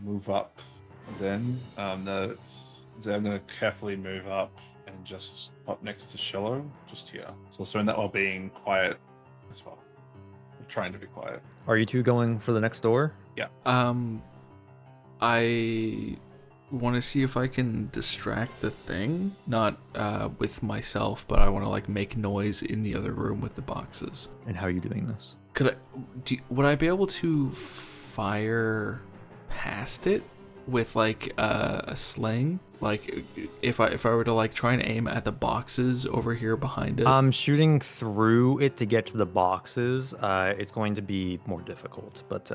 move up. Then I'm gonna carefully move up and just up next to Shello, just here. So in that while being quiet as well. I'm trying to be quiet. Are you two going for the next door? I want to see if I can distract the thing, not with myself, but I want to like make noise in the other room with the boxes. And how are you doing this? Would I be able to fire past it with like a sling? Like if I were to like try and aim at the boxes over here behind it? Shooting through it to get to the boxes, it's going to be more difficult, but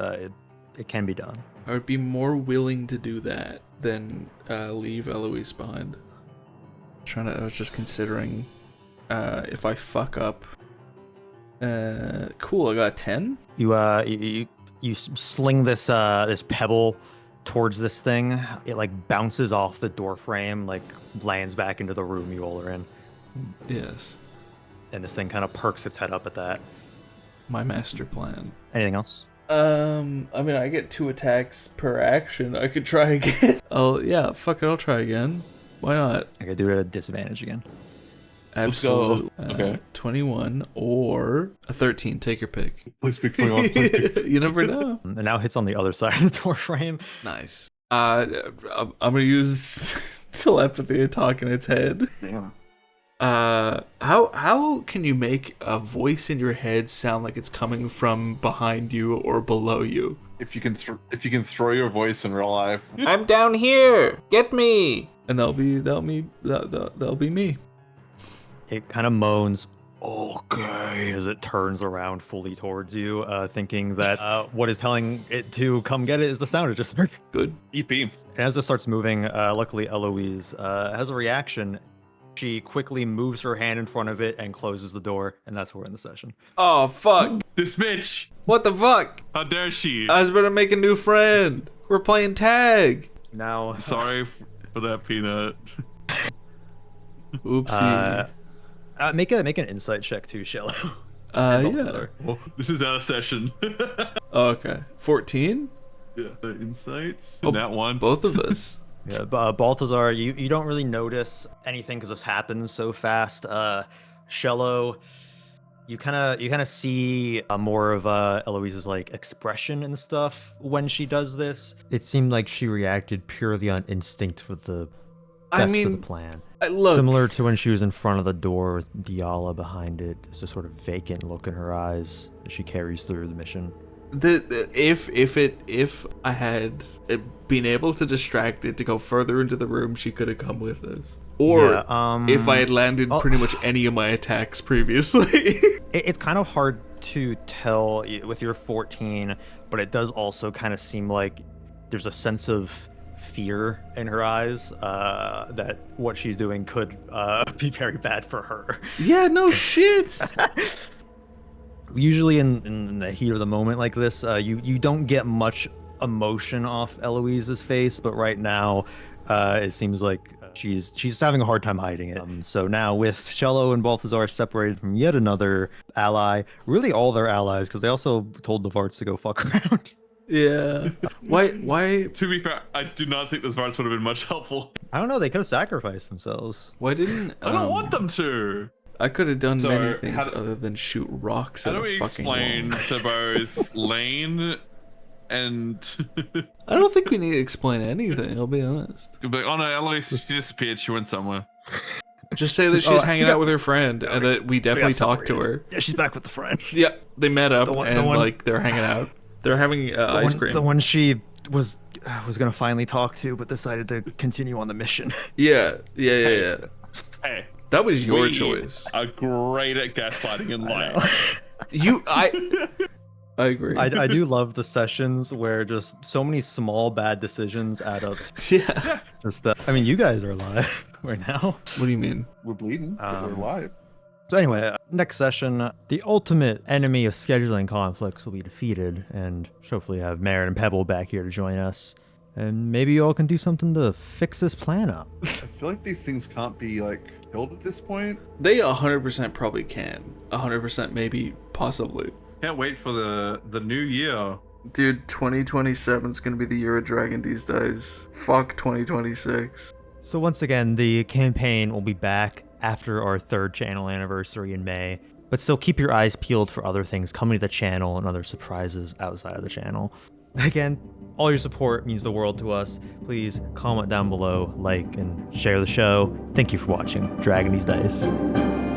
it can be done. I would be more willing to do that than leave Eloise behind. I was just considering if I fuck up. Cool, I got 10. You sling this this pebble towards this thing. It like bounces off the door frame, like lands back into the room you all are in, Yes, and this thing kind of perks its head up at that. my master plan. Anything else? I mean, I get 2 attacks per action. I could try again. Oh yeah, fuck it, I'll try again. Why not? I could do it at a disadvantage again. Absolutely. Okay. 21 or a 13. Take your pick. Please speak for you. Please speak. You never know. And now hits on the other side of the door frame. Nice. I'm gonna use telepathy and talk in its head. Yeah. How can you make a voice in your head sound like it's coming from behind you or below you? If you can throw your voice in real life. I'm down here. Get me. And that'll be me. It kind of moans, okay, as it turns around fully towards you, thinking that what is telling it to come get it is the sound it just heard. Good. EP. And as it starts moving, luckily Eloise has a reaction. She quickly moves her hand in front of it and closes the door, and that's where we're in the session. Oh, fuck. This bitch! What the fuck? How dare she? I was about to make a new friend. We're playing tag. Now, Sorry for that, Peanut. Oopsie. make an insight check too, Shello. Yeah. Well, this is out of session. Oh, okay. 14? Yeah, insights. Oh, That one. Both of us. Yeah, Balthazar, you don't really notice anything because this happens so fast. Shello, you kind of see more of Eloise's like expression and stuff when she does this. It seemed like she reacted purely on instinct for the best for the plan. Look. Similar to when she was in front of the door with Diala behind it. It's a sort of vacant look in her eyes as she carries through the mission. If I had been able to distract it to go further into the room, she could have come with us. Or if I had landed pretty much any of my attacks previously. It's kind of hard to tell with your 14, but it does also kind of seem like there's a sense of fear in her eyes that what she's doing could be very bad for her. Yeah, no shit. Usually in the heat of the moment like this, you don't get much emotion off Eloise's face, but right now, it seems like she's having a hard time hiding it. So now with Shello and Balthazar separated from yet another ally, really all their allies, because they also told the Xvarts to go fuck around. Yeah. Why? To be fair, I do not think the Xvarts would have been much helpful. I don't know. They could have sacrificed themselves. Why didn't? I don't want them to. I could have done So, many things how do- other than shoot rocks How at do a we fucking explain wall. to both Lane and I don't think we need to explain anything. I'll be honest. but oh no, Eloise, she disappeared. She went somewhere. Just say that she's hanging out with her friend, and that we definitely talked to her. Yeah, she's back with the friend. Yeah, they met up The one- and the they're hanging out. They're having ice cream. The one she was gonna finally talk to, but decided to continue on the mission. Yeah. Hey, That was your we choice. are great at gaslighting and lying. I agree. I do love the sessions where just so many small bad decisions add up. Yeah. Just, I mean, you guys are alive right now. What do you mean? We're bleeding. We're alive. So anyway, next session, the ultimate enemy of scheduling conflicts will be defeated, and hopefully have Mherren and Pebble back here to join us. And maybe you all can do something to fix this plan up. I feel like these things can't be killed at this point. They 100% probably can. 100% maybe, possibly. Can't wait for the new year. Dude, 2027 is gonna be the year of Dragon Deez Dice. Fuck 2026. So once again, the campaign will be back after our 3rd channel anniversary in May, but still keep your eyes peeled for other things coming to the channel and other surprises outside of the channel. Again, all your support means the world to us. Please comment down below, like, and share the show. Thank you for watching Dragon Deez Dice.